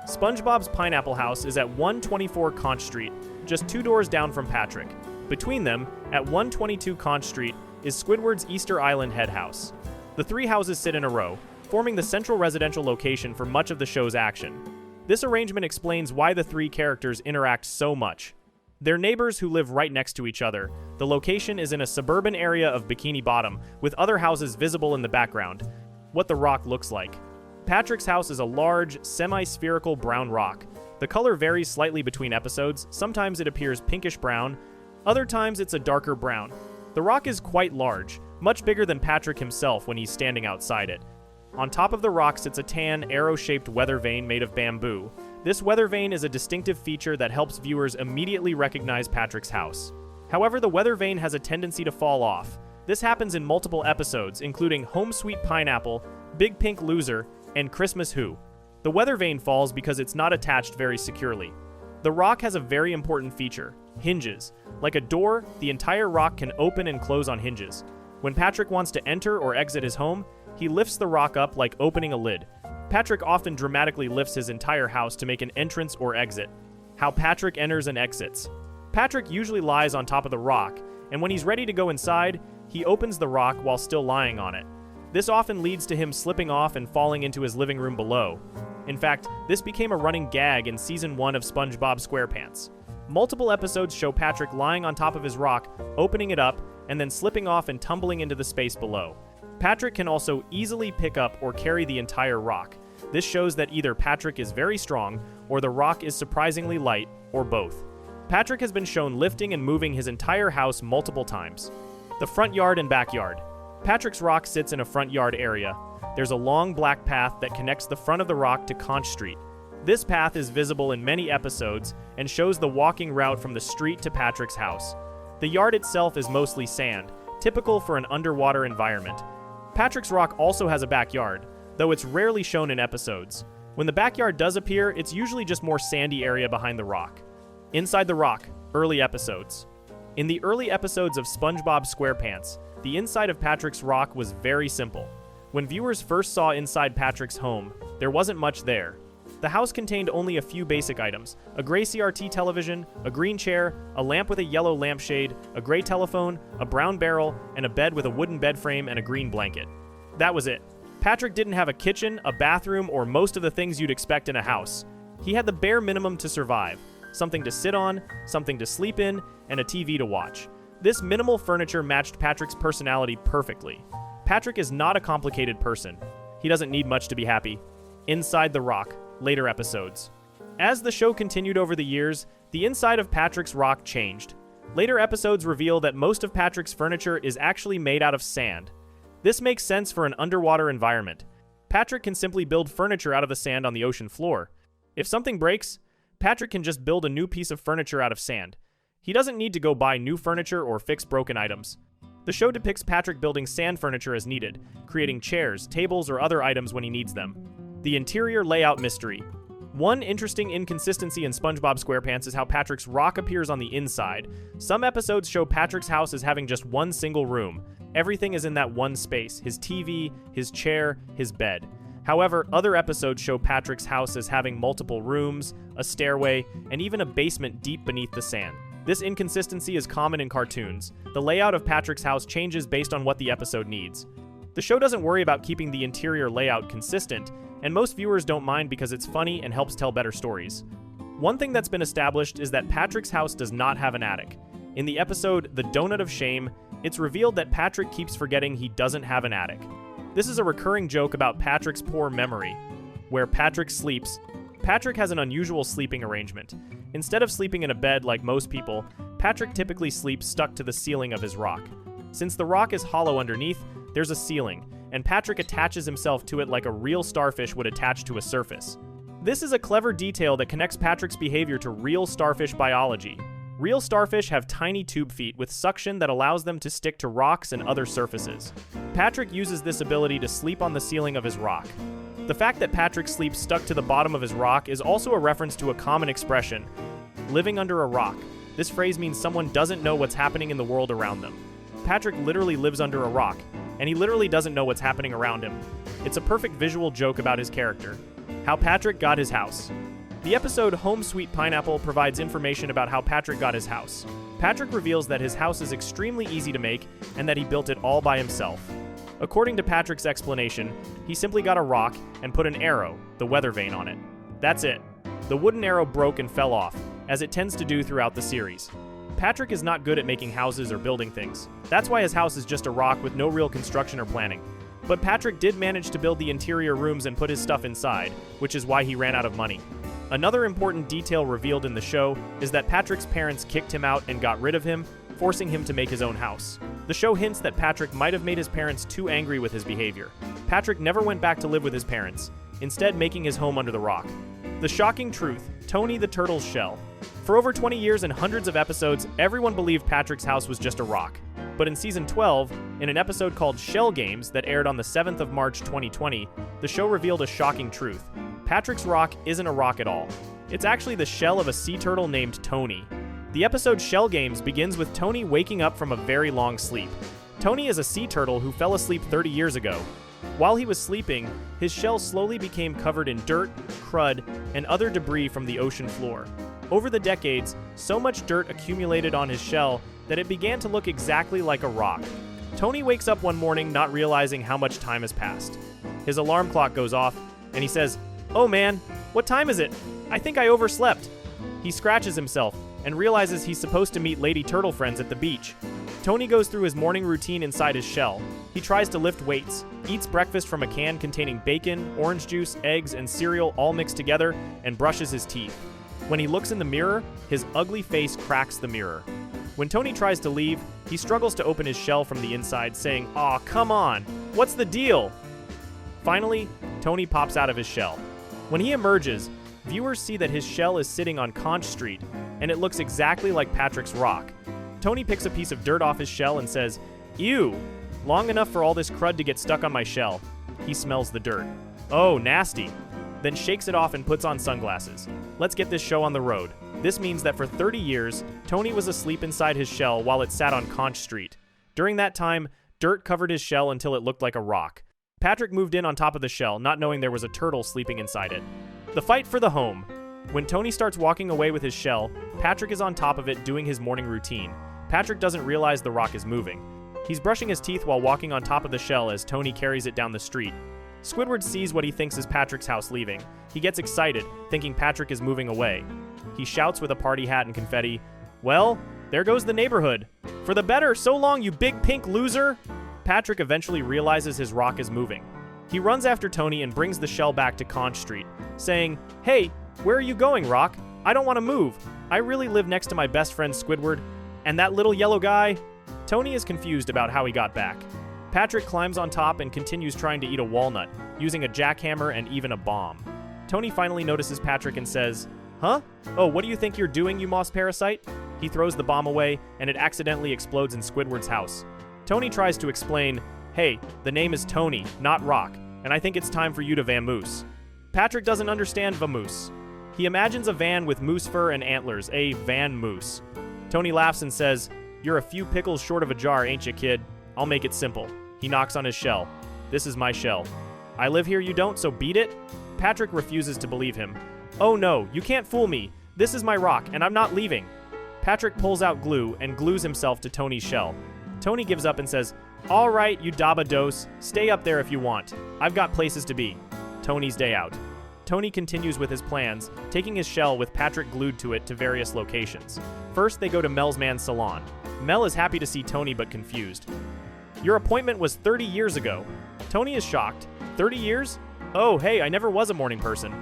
[SPEAKER 1] SpongeBob's Pineapple House is at 124 Conch Street, just 2 doors down from Patrick. Between them, at 122 Conch Street, is Squidward's Easter Island head house. The 3 houses sit in a row, forming the central residential location for much of the show's action. This arrangement explains why the 3 characters interact so much. They're neighbors who live right next to each other. The location is in a suburban area of Bikini Bottom, with other houses visible in the background. What the rock looks like. Patrick's house is a large, semi-spherical brown rock. The color varies slightly between episodes. Sometimes it appears pinkish brown, other times it's a darker brown. The rock is quite large, much bigger than Patrick himself when he's standing outside it. On top of the rock sits a tan, arrow-shaped weather vane made of bamboo. This weather vane is a distinctive feature that helps viewers immediately recognize Patrick's house. However, the weather vane has a tendency to fall off. This happens in multiple episodes, including Home Sweet Pineapple, Big Pink Loser, and Christmas Who. The weather vane falls because it's not attached very securely. The rock has a very important feature: hinges. Like a door, the entire rock can open and close on hinges. When Patrick wants to enter or exit his home, he lifts the rock up like opening a lid. Patrick often dramatically lifts his entire house to make an entrance or exit. How Patrick enters and exits. Patrick usually lies on top of the rock, and when he's ready to go inside, he opens the rock while still lying on it. This often leads to him slipping off and falling into his living room below. In fact, this became a running gag in Season 1 of SpongeBob SquarePants. Multiple episodes show Patrick lying on top of his rock, opening it up, and then slipping off and tumbling into the space below. Patrick can also easily pick up or carry the entire rock. This shows that either Patrick is very strong, or the rock is surprisingly light, or both. Patrick has been shown lifting and moving his entire house multiple times. The front yard and backyard. Patrick's rock sits in a front yard area. There's a long black path that connects the front of the rock to Conch Street. This path is visible in many episodes and shows the walking route from the street to Patrick's house. The yard itself is mostly sand, typical for an underwater environment. Patrick's rock also has a backyard, though it's rarely shown in episodes. When the backyard does appear, it's usually just more sandy area behind the rock. Inside the rock, early episodes. In the early episodes of SpongeBob SquarePants, the inside of Patrick's rock was very simple. When viewers first saw inside Patrick's home, there wasn't much there. The house contained only a few basic items: a gray CRT television, a green chair, a lamp with a yellow lampshade, a gray telephone, a brown barrel, and a bed with a wooden bed frame and a green blanket. That was it. Patrick didn't have a kitchen, a bathroom, or most of the things you'd expect in a house. He had the bare minimum to survive: something to sit on, something to sleep in, and a TV to watch. This minimal furniture matched Patrick's personality perfectly. Patrick is not a complicated person. He doesn't need much to be happy. Inside the rock, later episodes. As the show continued over the years, the inside of Patrick's rock changed. Later episodes reveal that most of Patrick's furniture is actually made out of sand. This makes sense for an underwater environment. Patrick can simply build furniture out of the sand on the ocean floor. If something breaks, Patrick can just build a new piece of furniture out of sand. He doesn't need to go buy new furniture or fix broken items. The show depicts Patrick building sand furniture as needed, creating chairs, tables, or other items when he needs them. The interior layout mystery. One interesting inconsistency in SpongeBob SquarePants is how Patrick's rock appears on the inside. Some episodes show Patrick's house as having just one single room. Everything is in that one space: his TV, his chair, his bed. However, other episodes show Patrick's house as having multiple rooms, a stairway, and even a basement deep beneath the sand. This inconsistency is common in cartoons. The layout of Patrick's house changes based on what the episode needs. The show doesn't worry about keeping the interior layout consistent, and most viewers don't mind because it's funny and helps tell better stories. One thing that's been established is that Patrick's house does not have an attic. In the episode The Donut of Shame, it's revealed that Patrick keeps forgetting he doesn't have an attic. This is a recurring joke about Patrick's poor memory. Where Patrick sleeps, Patrick has an unusual sleeping arrangement. Instead of sleeping in a bed like most people, Patrick typically sleeps stuck to the ceiling of his rock. Since the rock is hollow underneath, there's a ceiling, and Patrick attaches himself to it like a real starfish would attach to a surface. This is a clever detail that connects Patrick's behavior to real starfish biology. Real starfish have tiny tube feet with suction that allows them to stick to rocks and other surfaces. Patrick uses this ability to sleep on the ceiling of his rock. The fact that Patrick sleeps stuck to the bottom of his rock is also a reference to a common expression, living under a rock. This phrase means someone doesn't know what's happening in the world around them. Patrick literally lives under a rock, and he literally doesn't know what's happening around him. It's a perfect visual joke about his character. How Patrick got his house. The episode Home Sweet Pineapple provides information about how Patrick got his house. Patrick reveals that his house is extremely easy to make and that he built it all by himself. According to Patrick's explanation, he simply got a rock and put an arrow, the weather vane, on it. That's it. The wooden arrow broke and fell off, as it tends to do throughout the series. Patrick is not good at making houses or building things. That's why his house is just a rock with no real construction or planning. But Patrick did manage to build the interior rooms and put his stuff inside, which is why he ran out of money. Another important detail revealed in the show is that Patrick's parents kicked him out and got rid of him, forcing him to make his own house. The show hints that Patrick might have made his parents too angry with his behavior. Patrick never went back to live with his parents, instead making his home under the rock. The shocking truth, Tony the Turtle's shell. For over 20 years and hundreds of episodes, everyone believed Patrick's house was just a rock. But in season 12, in an episode called Shell Games that aired on the 7th of March 2020, the show revealed a shocking truth. Patrick's rock isn't a rock at all. It's actually the shell of a sea turtle named Tony. The episode Shell Games begins with Tony waking up from a very long sleep. Tony is a sea turtle who fell asleep 30 years ago. While he was sleeping, his shell slowly became covered in dirt, crud, and other debris from the ocean floor. Over the decades, so much dirt accumulated on his shell that it began to look exactly like a rock. Tony wakes up one morning not realizing how much time has passed. His alarm clock goes off, and he says, "Oh man, what time is it? I think I overslept." He scratches himself and realizes he's supposed to meet Lady Turtle friends at the beach. Tony goes through his morning routine inside his shell. He tries to lift weights, eats breakfast from a can containing bacon, orange juice, eggs, and cereal all mixed together, and brushes his teeth. When he looks in the mirror, his ugly face cracks the mirror. When Tony tries to leave, he struggles to open his shell from the inside, saying, "Aw, come on, what's the deal?" Finally, Tony pops out of his shell. When he emerges, viewers see that his shell is sitting on Conch Street, and it looks exactly like Patrick's rock. Tony picks a piece of dirt off his shell and says, "Ew, long enough for all this crud to get stuck on my shell." He smells the dirt. "Oh, nasty." Then shakes it off and puts on sunglasses. Let's get this show on the road. This means that for 30 years, Tony was asleep inside his shell while it sat on Conch Street. During that time, dirt covered his shell until it looked like a rock. Patrick moved in on top of the shell, not knowing there was a turtle sleeping inside it. The fight for the home. When Tony starts walking away with his shell, Patrick is on top of it doing his morning routine. Patrick doesn't realize the rock is moving. He's brushing his teeth while walking on top of the shell as Tony carries it down the street. Squidward sees what he thinks is Patrick's house leaving. He gets excited, thinking Patrick is moving away. He shouts with a party hat and confetti, "Well, there goes the neighborhood. For the better, so long, you big pink loser!" Patrick eventually realizes his rock is moving. He runs after Tony and brings the shell back to Conch Street, saying, "Hey, where are you going, Rock? I don't want to move. I really live next to my best friend Squidward. And that little yellow guy?" Tony is confused about how he got back. Patrick climbs on top and continues trying to eat a walnut, using a jackhammer and even a bomb. Tony finally notices Patrick and says, "Huh? Oh, what do you think you're doing, you moss parasite?" He throws the bomb away, and it accidentally explodes in Squidward's house. Tony tries to explain, "Hey, the name is Tony, not Rock, and I think it's time for you to vamoose." Patrick doesn't understand vamoose. He imagines a van with moose fur and antlers, a van moose. Tony laughs and says, "You're a few pickles short of a jar, ain't you, kid? I'll make it simple." He knocks on his shell. "This is my shell." I live here, you don't, so beat it? Patrick refuses to believe him. Oh no, you can't fool me. This is my rock, and I'm not leaving. Patrick pulls out glue and glues himself to Tony's shell. Tony gives up and says, all right, you daba-dose, stay up there if you want. I've got places to be. Tony's day out. Tony continues with his plans, taking his shell with Patrick glued to it to various locations. First, they go to Mel's man's salon. Mel is happy to see Tony but confused. Your appointment was 30 years ago. Tony is shocked. 30 years? Oh, hey, I never was a morning person.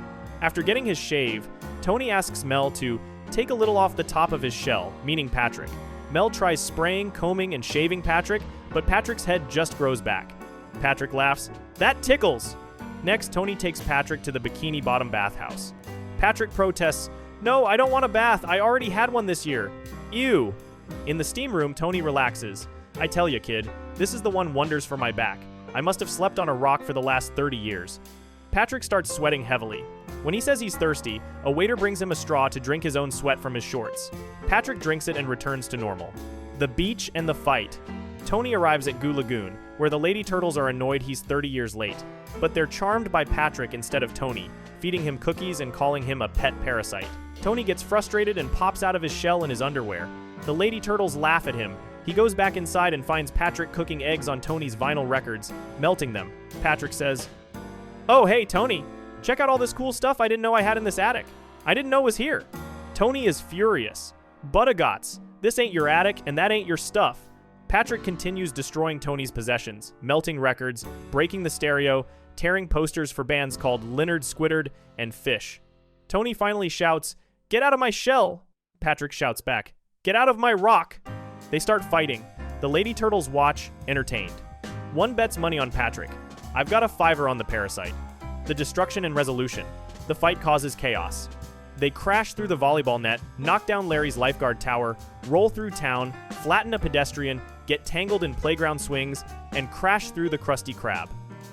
[SPEAKER 1] After getting his shave, Tony asks Mel to take a little off the top of his shell, meaning Patrick. Mel tries spraying, combing, and shaving Patrick, but Patrick's head just grows back. Patrick laughs. That tickles! Next, Tony takes Patrick to the Bikini Bottom bathhouse. Patrick protests, no, I don't want a bath. I already had one this year. Ew. In the steam room, Tony relaxes. I tell you, kid, this is the one wonders for my back. I must have slept on a rock for the last 30 years. Patrick starts sweating heavily. When he says he's thirsty, a waiter brings him a straw to drink his own sweat from his shorts. Patrick drinks it and returns to normal. The beach and the fight. Tony arrives at Goo Lagoon, where the lady turtles are annoyed he's 30 years late. But they're charmed by Patrick instead of Tony, feeding him cookies and calling him a pet parasite. Tony gets frustrated and pops out of his shell in his underwear. The lady turtles laugh at him. He goes back inside and finds Patrick cooking eggs on Tony's vinyl records, melting them. Patrick says, oh, hey, Tony. Check out all this cool stuff I didn't know I had in this attic. I didn't know was here. Tony is furious. Buttagots, this ain't your attic and that ain't your stuff. Patrick continues destroying Tony's possessions, melting records, breaking the stereo, tearing posters for bands called Leonard Squidward and Fish. Tony finally shouts, get out of my shell. Patrick shouts back, get out of my rock. They start fighting. The lady turtles watch, entertained. One bets money on Patrick. I've got a $5 on the parasite. The destruction and resolution. The fight causes chaos. They crash through the volleyball net, knock down Larry's lifeguard tower, roll through town, flatten a pedestrian, get tangled in playground swings, and crash through the Krusty Krab.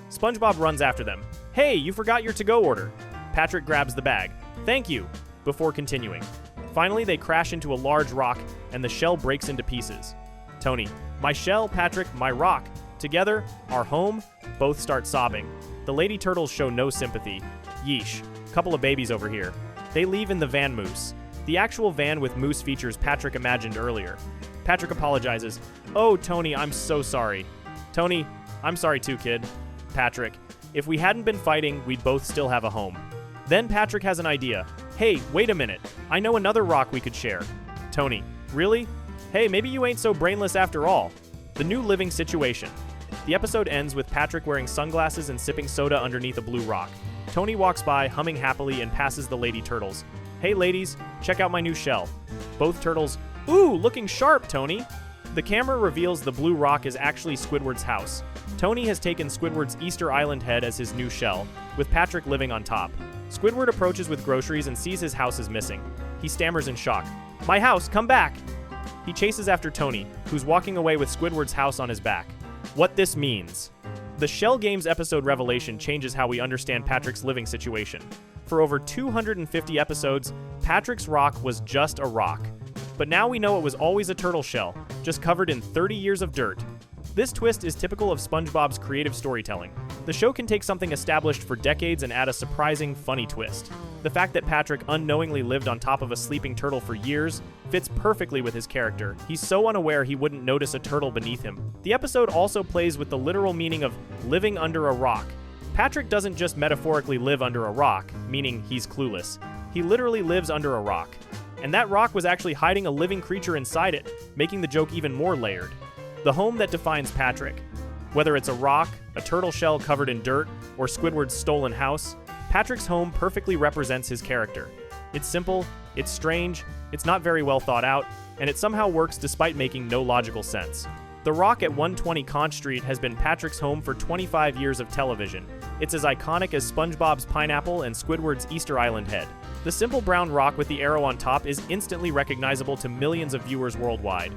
[SPEAKER 1] SpongeBob runs after them. Hey, you forgot your to-go order. Patrick grabs the bag. Thank you, before continuing. Finally, they crash into a large rock, and the shell breaks into pieces. Tony, my shell, Patrick, my rock. Together, our home, both start sobbing. The lady turtles show no sympathy. Yeesh, couple of babies over here. They leave in the van Moose. The actual van with Moose features Patrick imagined earlier. Patrick apologizes. Oh, Tony, I'm so sorry. Tony, I'm sorry too, kid. Patrick, if we hadn't been fighting, we'd both still have a home. Then Patrick has an idea. Hey, wait a minute. I know another rock we could share. Tony, really? Hey, maybe you ain't so brainless after all. The new living situation. The episode ends with Patrick wearing sunglasses and sipping soda underneath a blue rock. Tony walks by, humming happily, and passes the lady turtles. Hey ladies, check out my new shell. Both turtles, ooh, looking sharp, Tony. The camera reveals the blue rock is actually Squidward's house. Tony has taken Squidward's Easter Island head as his new shell, with Patrick living on top. Squidward approaches with groceries and sees his house is missing. He stammers in shock. My house, come back! He chases after Tony, who's walking away with Squidward's house on his back. What this means. The Shell Games episode revelation changes how we understand Patrick's living situation. For over 250 episodes, Patrick's rock was just a rock. But now we know it was always a turtle shell, just covered in 30 years of dirt. This twist is typical of SpongeBob's creative storytelling. The show can take something established for decades and add a surprising, funny twist. The fact that Patrick unknowingly lived on top of a sleeping turtle for years fits perfectly with his character. He's so unaware he wouldn't notice a turtle beneath him. The episode also plays with the literal meaning of living under a rock. Patrick doesn't just metaphorically live under a rock, meaning he's clueless. He literally lives under a rock. And that rock was actually hiding a living creature inside it, making the joke even more layered. The home that defines Patrick. Whether it's a rock, a turtle shell covered in dirt, or Squidward's stolen house, Patrick's home perfectly represents his character. It's simple, it's strange, it's not very well thought out, and it somehow works despite making no logical sense. The rock at 120 Conch Street has been Patrick's home for 25 years of television. It's as iconic as SpongeBob's pineapple and Squidward's Easter Island head. The simple brown rock with the arrow on top is instantly recognizable to millions of viewers worldwide.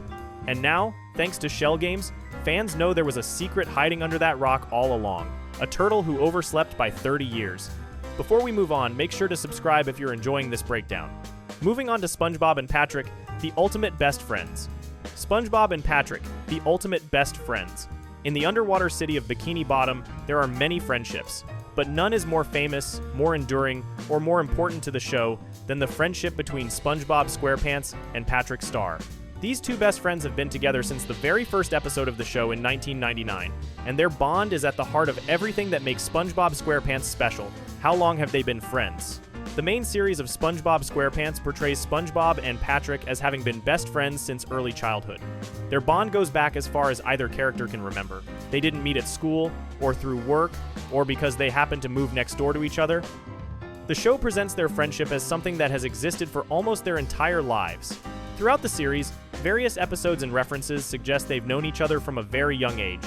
[SPEAKER 1] And now, thanks to Shell Games, fans know there was a secret hiding under that rock all along. A turtle who overslept by 30 years. Before we move on, make sure to subscribe if you're enjoying this breakdown. Moving on to SpongeBob and Patrick, the ultimate best friends. SpongeBob and Patrick, the ultimate best friends. In the underwater city of Bikini Bottom, there are many friendships, but none is more famous, more enduring, or more important to the show than the friendship between SpongeBob SquarePants and Patrick Star. These two best friends have been together since the very first episode of the show in 1999, and their bond is at the heart of everything that makes SpongeBob SquarePants special. How long have they been friends? The main series of SpongeBob SquarePants portrays SpongeBob and Patrick as having been best friends since early childhood. Their bond goes back as far as either character can remember. They didn't meet at school, or through work, or because they happened to move next door to each other. The show presents their friendship as something that has existed for almost their entire lives. Throughout the series, various episodes and references suggest they've known each other from a very young age.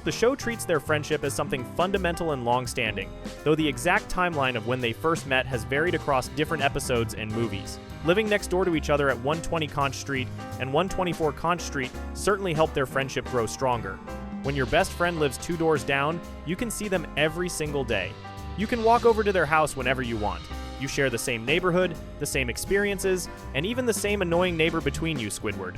[SPEAKER 1] The show treats their friendship as something fundamental and long-standing, though the exact timeline of when they first met has varied across different episodes and movies. Living next door to each other at 120 Conch Street and 124 Conch Street certainly helped their friendship grow stronger. When your best friend lives 2 doors down, you can see them every single day. You can walk over to their house whenever you want. You share the same neighborhood, the same experiences, and even the same annoying neighbor between you, Squidward.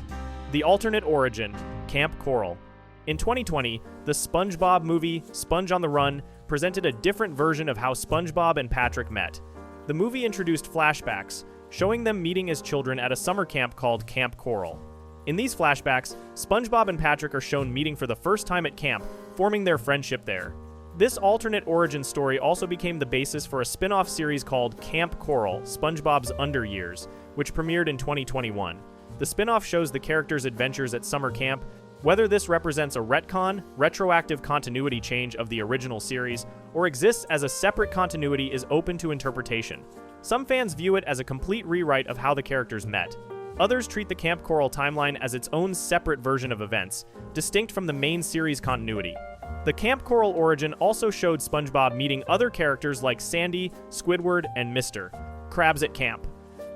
[SPEAKER 1] The alternate origin, Camp Coral. In 2020, the SpongeBob movie, Sponge on the Run, presented a different version of how SpongeBob and Patrick met. The movie introduced flashbacks, showing them meeting as children at a summer camp called Camp Coral. In these flashbacks, SpongeBob and Patrick are shown meeting for the first time at camp, forming their friendship there. This alternate origin story also became the basis for a spin-off series called Camp Coral, SpongeBob's Under Years, which premiered in 2021. The spin-off shows the characters' adventures at summer camp. Whether this represents a retcon, retroactive continuity change of the original series, or exists as a separate continuity is open to interpretation. Some fans view it as a complete rewrite of how the characters met. Others treat the Camp Coral timeline as its own separate version of events, distinct from the main series continuity. The Camp Coral origin also showed SpongeBob meeting other characters like Sandy, Squidward, and Mr. Krabs at camp.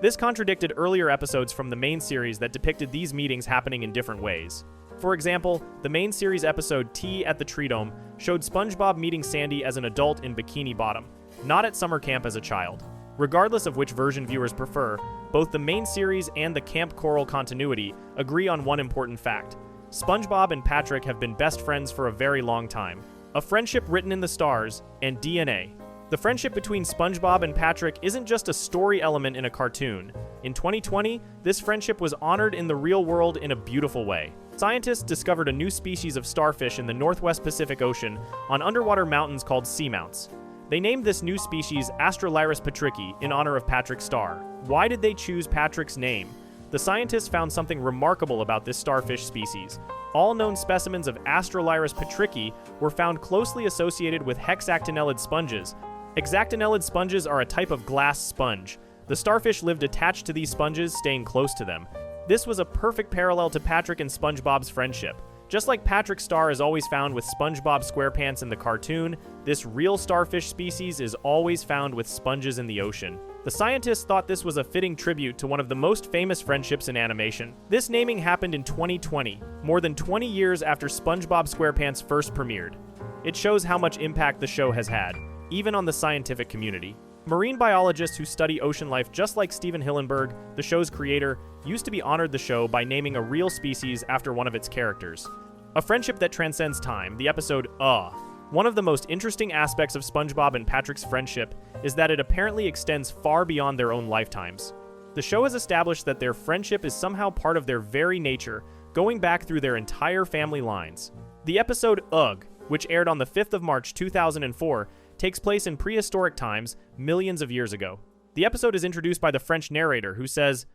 [SPEAKER 1] This contradicted earlier episodes from the main series that depicted these meetings happening in different ways. For example, the main series episode Tea at the Treedome showed SpongeBob meeting Sandy as an adult in Bikini Bottom, not at summer camp as a child. Regardless of which version viewers prefer, both the main series and the Camp Coral continuity agree on one important fact. SpongeBob and Patrick have been best friends for a very long time. A friendship written in the stars and DNA. The friendship between SpongeBob and Patrick isn't just a story element in a cartoon. In 2020, this friendship was honored in the real world in a beautiful way. Scientists discovered a new species of starfish in the Northwest Pacific Ocean on underwater mountains called seamounts. They named this new species Astrolyrus patricki in honor of Patrick Star. Why did they choose Patrick's name? The scientists found something remarkable about this starfish species. All known specimens of Astrolyrus patricki were found closely associated with hexactinellid sponges. Hexactinellid sponges are a type of glass sponge. The starfish lived attached to these sponges, staying close to them. This was a perfect parallel to Patrick and SpongeBob's friendship. Just like Patrick Star is always found with SpongeBob SquarePants in the cartoon, this real starfish species is always found with sponges in the ocean. The scientists thought this was a fitting tribute to one of the most famous friendships in animation. This naming happened in 2020, more than 20 years after SpongeBob SquarePants first premiered. It shows how much impact the show has had, even on the scientific community. Marine biologists who study ocean life, just like Steven Hillenburg, the show's creator, used to be honored the show by naming a real species after one of its characters. A friendship that transcends time, the episode One of the most interesting aspects of SpongeBob and Patrick's friendship is that it apparently extends far beyond their own lifetimes. The show has established that their friendship is somehow part of their very nature, going back through their entire family lines. The episode Ugh, which aired on the 5th of March 2004, takes place in prehistoric times, millions of years ago. The episode is introduced by the French narrator who says,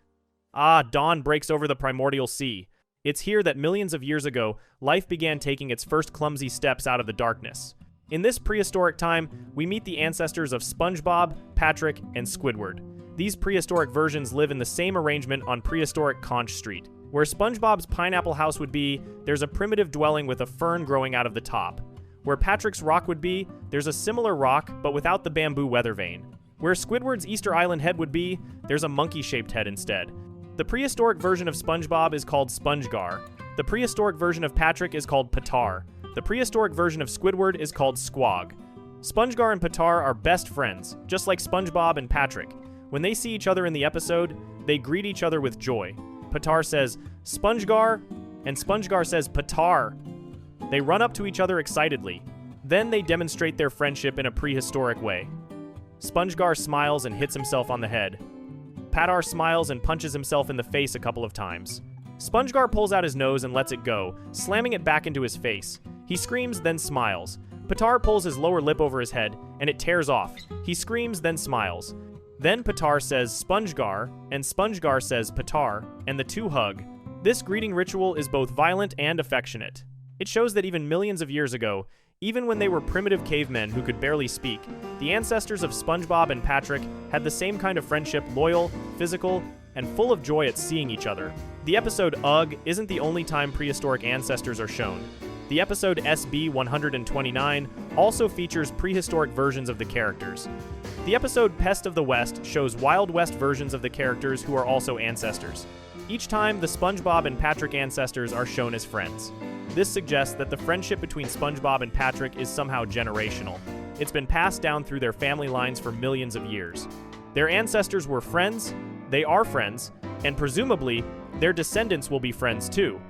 [SPEAKER 1] dawn breaks over the primordial sea. It's here that millions of years ago, life began taking its first clumsy steps out of the darkness. In this prehistoric time, we meet the ancestors of SpongeBob, Patrick, and Squidward. These prehistoric versions live in the same arrangement on prehistoric Conch Street. Where SpongeBob's pineapple house would be, there's a primitive dwelling with a fern growing out of the top. Where Patrick's rock would be, there's a similar rock, but without the bamboo weather vane. Where Squidward's Easter Island head would be, there's a monkey-shaped head instead. The prehistoric version of SpongeBob is called Spongegar. The prehistoric version of Patrick is called Patar. The prehistoric version of Squidward is called Squog. Spongegar and Patar are best friends, just like SpongeBob and Patrick. When they see each other in the episode, they greet each other with joy. Patar says, "Spongegar," and Spongegar says, "Patar." They run up to each other excitedly. Then they demonstrate their friendship in a prehistoric way. SpongeGar smiles and hits himself on the head. Patar smiles and punches himself in the face a couple of times. SpongeGar pulls out his nose and lets it go, slamming it back into his face. He screams, then smiles. Patar pulls his lower lip over his head, and it tears off. He screams, then smiles. Then Patar says SpongeGar, and SpongeGar says Patar, and the two hug. This greeting ritual is both violent and affectionate. It shows that even millions of years ago, even when they were primitive cavemen who could barely speak, the ancestors of SpongeBob and Patrick had the same kind of friendship, loyal, physical, and full of joy at seeing each other. The episode Ugh isn't the only time prehistoric ancestors are shown. The episode SB-129 also features prehistoric versions of the characters. The episode Pest of the West shows Wild West versions of the characters who are also ancestors. Each time, the SpongeBob and Patrick ancestors are shown as friends. This suggests that the friendship between SpongeBob and Patrick is somehow generational. It's been passed down through their family lines for millions of years. Their ancestors were friends, they are friends, and presumably, their descendants will be friends too.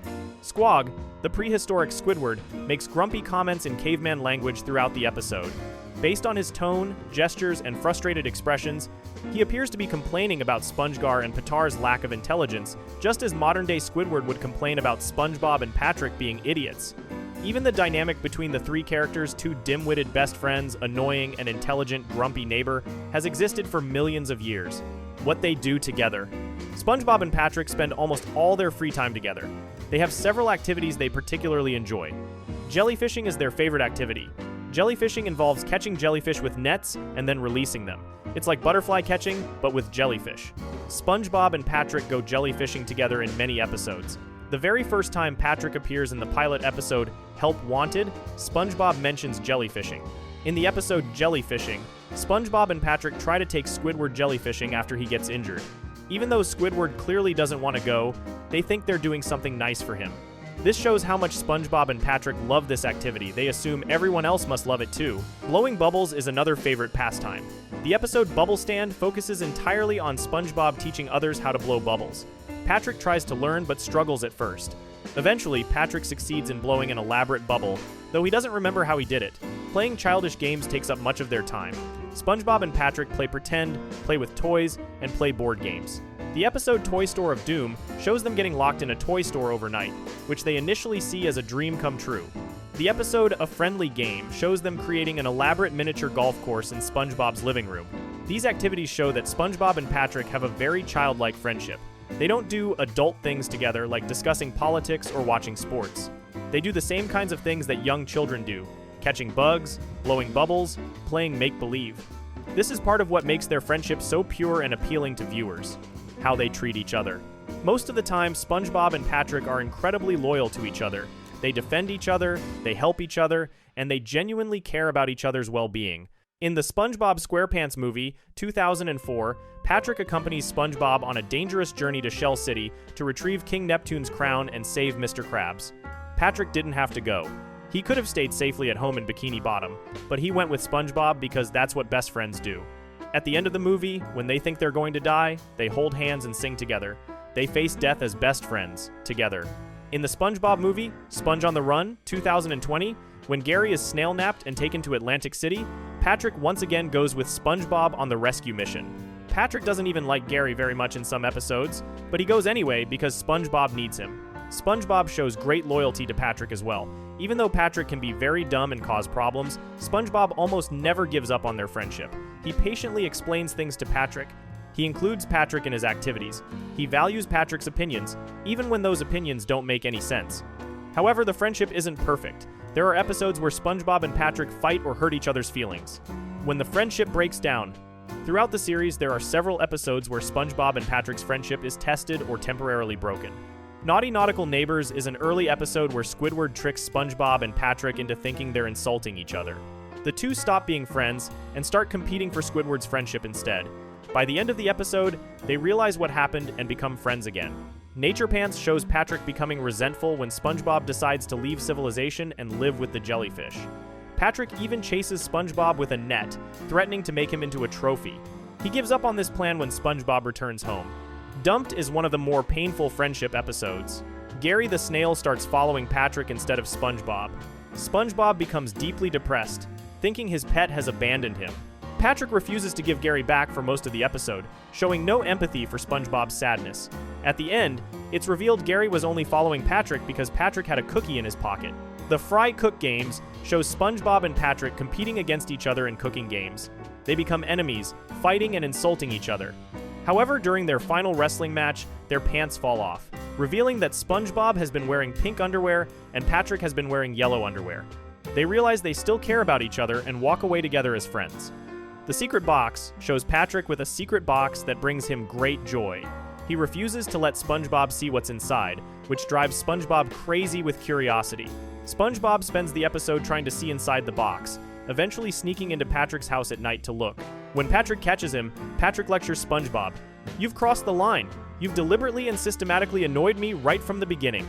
[SPEAKER 1] Squog, the prehistoric Squidward, makes grumpy comments in caveman language throughout the episode. Based on his tone, gestures, and frustrated expressions, he appears to be complaining about SpongeGar and Patar's lack of intelligence, just as modern-day Squidward would complain about SpongeBob and Patrick being idiots. Even the dynamic between the three characters, two dim-witted best friends, annoying and intelligent grumpy neighbor, has existed for millions of years. What they do together. SpongeBob and Patrick spend almost all their free time together. They have several activities they particularly enjoy. Jellyfishing is their favorite activity. Jellyfishing involves catching jellyfish with nets and then releasing them. It's like butterfly catching, but with jellyfish. SpongeBob and Patrick go jellyfishing together in many episodes. The very first time Patrick appears in the pilot episode, Help Wanted, SpongeBob mentions jellyfishing. In the episode Jellyfishing, SpongeBob and Patrick try to take Squidward jellyfishing after he gets injured. Even though Squidward clearly doesn't want to go, they think they're doing something nice for him. This shows how much SpongeBob and Patrick love this activity. They assume everyone else must love it too. Blowing bubbles is another favorite pastime. The episode Bubble Stand focuses entirely on SpongeBob teaching others how to blow bubbles. Patrick tries to learn but struggles at first. Eventually, Patrick succeeds in blowing an elaborate bubble, though he doesn't remember how he did it. Playing childish games takes up much of their time. SpongeBob and Patrick play pretend, play with toys, and play board games. The episode Toy Store of Doom shows them getting locked in a toy store overnight, which they initially see as a dream come true. The episode A Friendly Game shows them creating an elaborate miniature golf course in SpongeBob's living room. These activities show that SpongeBob and Patrick have a very childlike friendship. They don't do adult things together like discussing politics or watching sports. They do the same kinds of things that young children do: catching bugs, blowing bubbles, playing make-believe. This is part of what makes their friendship so pure and appealing to viewers: how they treat each other. Most of the time, SpongeBob and Patrick are incredibly loyal to each other. They defend each other, they help each other, and they genuinely care about each other's well-being. In the SpongeBob SquarePants movie, 2004, Patrick accompanies SpongeBob on a dangerous journey to Shell City to retrieve King Neptune's crown and save Mr. Krabs. Patrick didn't have to go. He could have stayed safely at home in Bikini Bottom, but he went with SpongeBob because that's what best friends do. At the end of the movie, when they think they're going to die, they hold hands and sing together. They face death as best friends, together. In the SpongeBob movie, Sponge on the Run, 2020, when Gary is snail-napped and taken to Atlantic City, Patrick once again goes with SpongeBob on the rescue mission. Patrick doesn't even like Gary very much in some episodes, but he goes anyway because SpongeBob needs him. SpongeBob shows great loyalty to Patrick as well. Even though Patrick can be very dumb and cause problems, SpongeBob almost never gives up on their friendship. He patiently explains things to Patrick. He includes Patrick in his activities. He values Patrick's opinions, even when those opinions don't make any sense. However, the friendship isn't perfect. There are episodes where SpongeBob and Patrick fight or hurt each other's feelings. When the friendship breaks down. Throughout the series, there are several episodes where SpongeBob and Patrick's friendship is tested or temporarily broken. Naughty Nautical Neighbors is an early episode where Squidward tricks SpongeBob and Patrick into thinking they're insulting each other. The two stop being friends and start competing for Squidward's friendship instead. By the end of the episode, they realize what happened and become friends again. Nature Pants shows Patrick becoming resentful when SpongeBob decides to leave civilization and live with the jellyfish. Patrick even chases SpongeBob with a net, threatening to make him into a trophy. He gives up on this plan when SpongeBob returns home. Dumped is one of the more painful friendship episodes. Gary the snail starts following Patrick instead of SpongeBob. SpongeBob becomes deeply depressed, thinking his pet has abandoned him. Patrick refuses to give Gary back for most of the episode, showing no empathy for SpongeBob's sadness. At the end, it's revealed Gary was only following Patrick because Patrick had a cookie in his pocket. The Fry Cook Games shows SpongeBob and Patrick competing against each other in cooking games. They become enemies, fighting and insulting each other. However, during their final wrestling match, their pants fall off, revealing that SpongeBob has been wearing pink underwear and Patrick has been wearing yellow underwear. They realize they still care about each other and walk away together as friends. The secret box shows Patrick with a secret box that brings him great joy. He refuses to let SpongeBob see what's inside, which drives SpongeBob crazy with curiosity. SpongeBob spends the episode trying to see inside the box, eventually sneaking into Patrick's house at night to look. When Patrick catches him, Patrick lectures SpongeBob. "You've crossed the line. You've deliberately and systematically annoyed me right from the beginning."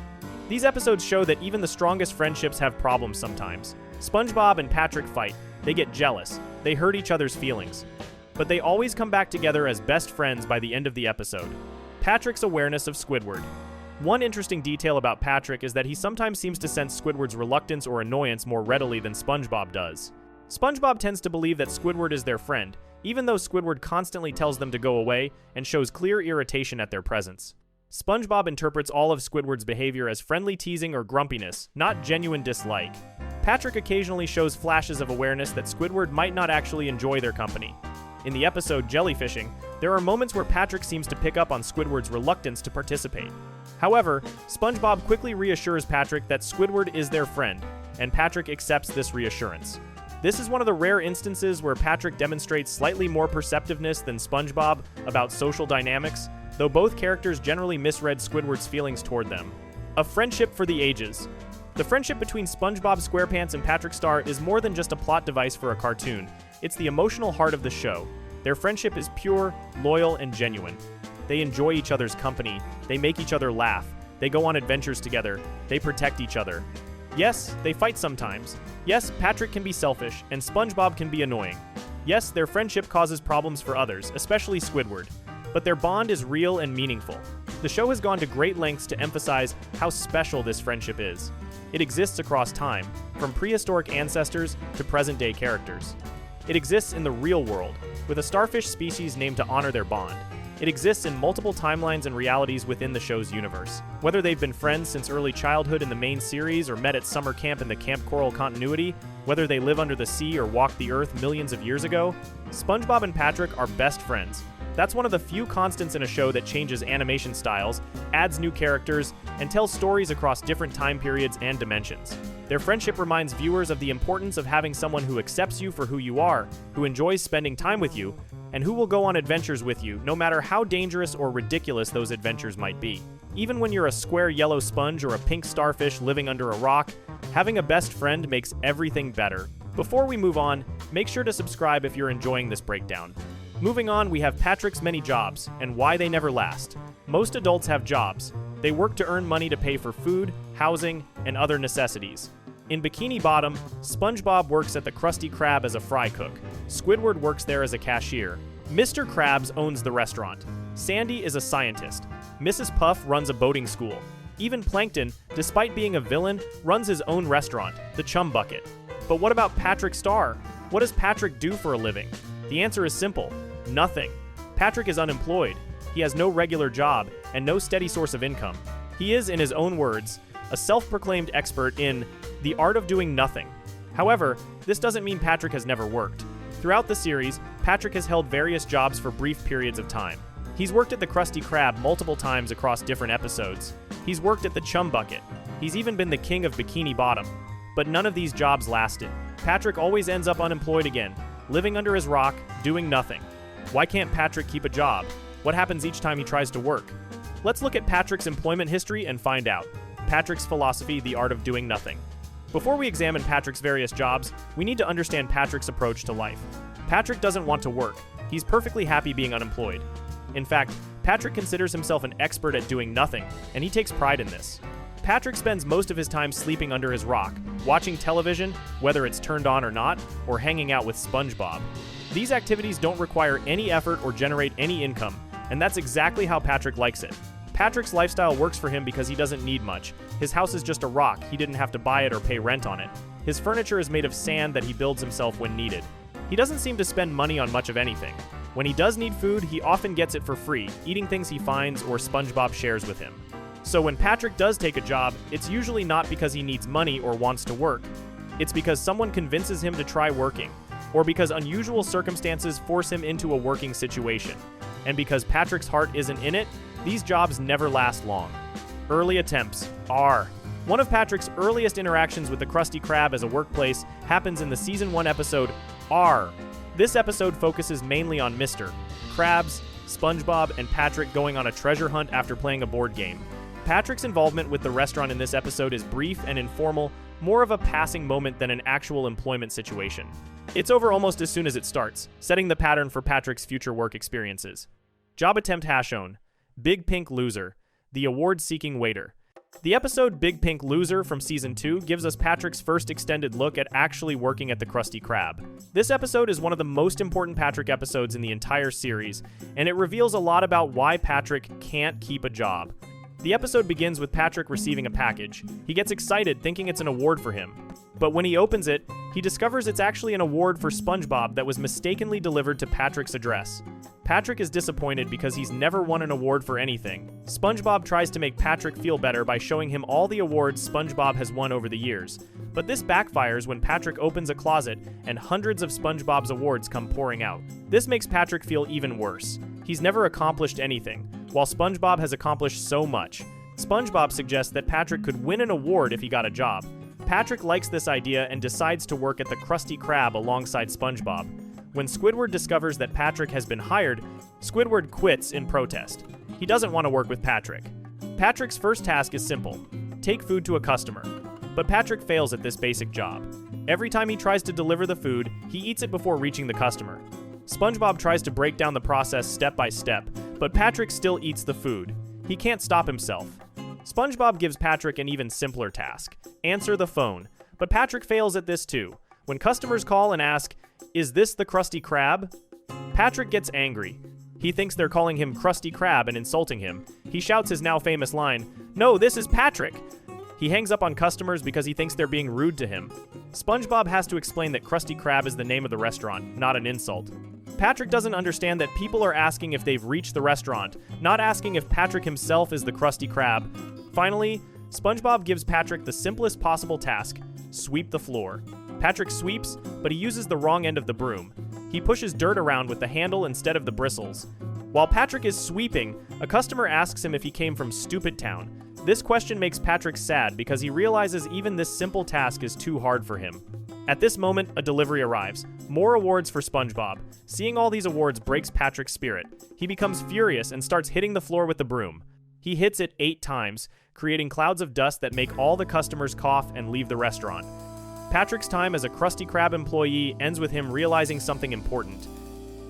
[SPEAKER 1] These episodes show that even the strongest friendships have problems sometimes. SpongeBob and Patrick fight. They get jealous. They hurt each other's feelings. But they always come back together as best friends by the end of the episode. Patrick's awareness of Squidward. One interesting detail about Patrick is that he sometimes seems to sense Squidward's reluctance or annoyance more readily than SpongeBob does. SpongeBob tends to believe that Squidward is their friend, even though Squidward constantly tells them to go away and shows clear irritation at their presence. SpongeBob interprets all of Squidward's behavior as friendly teasing or grumpiness, not genuine dislike. Patrick occasionally shows flashes of awareness that Squidward might not actually enjoy their company. In the episode Jellyfishing, there are moments where Patrick seems to pick up on Squidward's reluctance to participate. However, SpongeBob quickly reassures Patrick that Squidward is their friend, and Patrick accepts this reassurance. This is one of the rare instances where Patrick demonstrates slightly more perceptiveness than SpongeBob about social dynamics, though both characters generally misread Squidward's feelings toward them. A friendship for the ages. The friendship between SpongeBob SquarePants and Patrick Star is more than just a plot device for a cartoon. It's the emotional heart of the show. Their friendship is pure, loyal, and genuine. They enjoy each other's company. They make each other laugh. They go on adventures together. They protect each other. Yes, they fight sometimes. Yes, Patrick can be selfish, and SpongeBob can be annoying. Yes, their friendship causes problems for others, especially Squidward. But their bond is real and meaningful. The show has gone to great lengths to emphasize how special this friendship is. It exists across time, from prehistoric ancestors to present-day characters. It exists in the real world, with a starfish species named to honor their bond. It exists in multiple timelines and realities within the show's universe. Whether they've been friends since early childhood in the main series or met at summer camp in the Camp Coral continuity, whether they live under the sea or walked the earth millions of years ago, SpongeBob and Patrick are best friends. That's one of the few constants in a show that changes animation styles, adds new characters, and tells stories across different time periods and dimensions. Their friendship reminds viewers of the importance of having someone who accepts you for who you are, who enjoys spending time with you, and who will go on adventures with you, no matter how dangerous or ridiculous those adventures might be. Even when you're a square yellow sponge or a pink starfish living under a rock, having a best friend makes everything better. Before we move on, make sure to subscribe if you're enjoying this breakdown. Moving on, we have Patrick's many jobs, and why they never last. Most adults have jobs. They work to earn money to pay for food, housing, and other necessities. In Bikini Bottom, SpongeBob works at the Krusty Krab as a fry cook. Squidward works there as a cashier. Mr. Krabs owns the restaurant. Sandy is a scientist. Mrs. Puff runs a boating school. Even Plankton, despite being a villain, runs his own restaurant, the Chum Bucket. But what about Patrick Star? What does Patrick do for a living? The answer is simple: nothing. Patrick is unemployed. He has no regular job and no steady source of income. He is, in his own words, a self-proclaimed expert in the art of doing nothing. However, this doesn't mean Patrick has never worked. Throughout the series, Patrick has held various jobs for brief periods of time. He's worked at the Krusty Krab multiple times across different episodes. He's worked at the Chum Bucket. He's even been the king of Bikini Bottom. But none of these jobs lasted. Patrick always ends up unemployed again, living under his rock, doing nothing. Why can't Patrick keep a job? What happens each time he tries to work? Let's look at Patrick's employment history and find out. Patrick's philosophy, the art of doing nothing. Before we examine Patrick's various jobs, we need to understand Patrick's approach to life. Patrick doesn't want to work. He's perfectly happy being unemployed. In fact, Patrick considers himself an expert at doing nothing, and he takes pride in this. Patrick spends most of his time sleeping under his rock, watching television, whether it's turned on or not, or hanging out with SpongeBob. These activities don't require any effort or generate any income, and that's exactly how Patrick likes it. Patrick's lifestyle works for him because he doesn't need much. His house is just a rock, he didn't have to buy it or pay rent on it. His furniture is made of sand that he builds himself when needed. He doesn't seem to spend money on much of anything. When he does need food, he often gets it for free, eating things he finds or SpongeBob shares with him. So when Patrick does take a job, it's usually not because he needs money or wants to work. It's because someone convinces him to try working, or because unusual circumstances force him into a working situation. And because Patrick's heart isn't in it, these jobs never last long. Early attempts. R. One of Patrick's earliest interactions with the Krusty Krab as a workplace happens in the Season 1 episode, R. This episode focuses mainly on Mr. Krabs, SpongeBob, and Patrick going on a treasure hunt after playing a board game. Patrick's involvement with the restaurant in this episode is brief and informal, more of a passing moment than an actual employment situation. It's over almost as soon as it starts, setting the pattern for Patrick's future work experiences. Job attempt #. Big Pink Loser, the award-seeking waiter. The episode Big Pink Loser from Season 2 gives us Patrick's first extended look at actually working at the Krusty Krab. This episode is one of the most important Patrick episodes in the entire series, and it reveals a lot about why Patrick can't keep a job. The episode begins with Patrick receiving a package. He gets excited thinking it's an award for him. But when he opens it, he discovers it's actually an award for SpongeBob that was mistakenly delivered to Patrick's address. Patrick is disappointed because he's never won an award for anything. SpongeBob tries to make Patrick feel better by showing him all the awards SpongeBob has won over the years. But this backfires when Patrick opens a closet and hundreds of SpongeBob's awards come pouring out. This makes Patrick feel even worse. He's never accomplished anything, while SpongeBob has accomplished so much. SpongeBob suggests that Patrick could win an award if he got a job. Patrick likes this idea and decides to work at the Krusty Krab alongside SpongeBob. When Squidward discovers that Patrick has been hired, Squidward quits in protest. He doesn't want to work with Patrick. Patrick's first task is simple: take food to a customer. But Patrick fails at this basic job. Every time he tries to deliver the food, he eats it before reaching the customer. SpongeBob tries to break down the process step by step, but Patrick still eats the food. He can't stop himself. SpongeBob gives Patrick an even simpler task: answer the phone. But Patrick fails at this too. When customers call and ask, "Is this the Krusty Krab?" Patrick gets angry. He thinks they're calling him Krusty Krab and insulting him. He shouts his now famous line, "No, this is Patrick!" He hangs up on customers because he thinks they're being rude to him. SpongeBob has to explain that Krusty Krab is the name of the restaurant, not an insult. Patrick doesn't understand that people are asking if they've reached the restaurant, not asking if Patrick himself is the Krusty Krab. Finally, SpongeBob gives Patrick the simplest possible task: sweep the floor. Patrick sweeps, but he uses the wrong end of the broom. He pushes dirt around with the handle instead of the bristles. While Patrick is sweeping, a customer asks him if he came from Stupid Town. This question makes Patrick sad because he realizes even this simple task is too hard for him. At this moment, a delivery arrives. More awards for SpongeBob. Seeing all these awards breaks Patrick's spirit. He becomes furious and starts hitting the floor with the broom. He hits it 8 times, creating clouds of dust that make all the customers cough and leave the restaurant. Patrick's time as a Krusty Krab employee ends with him realizing something important.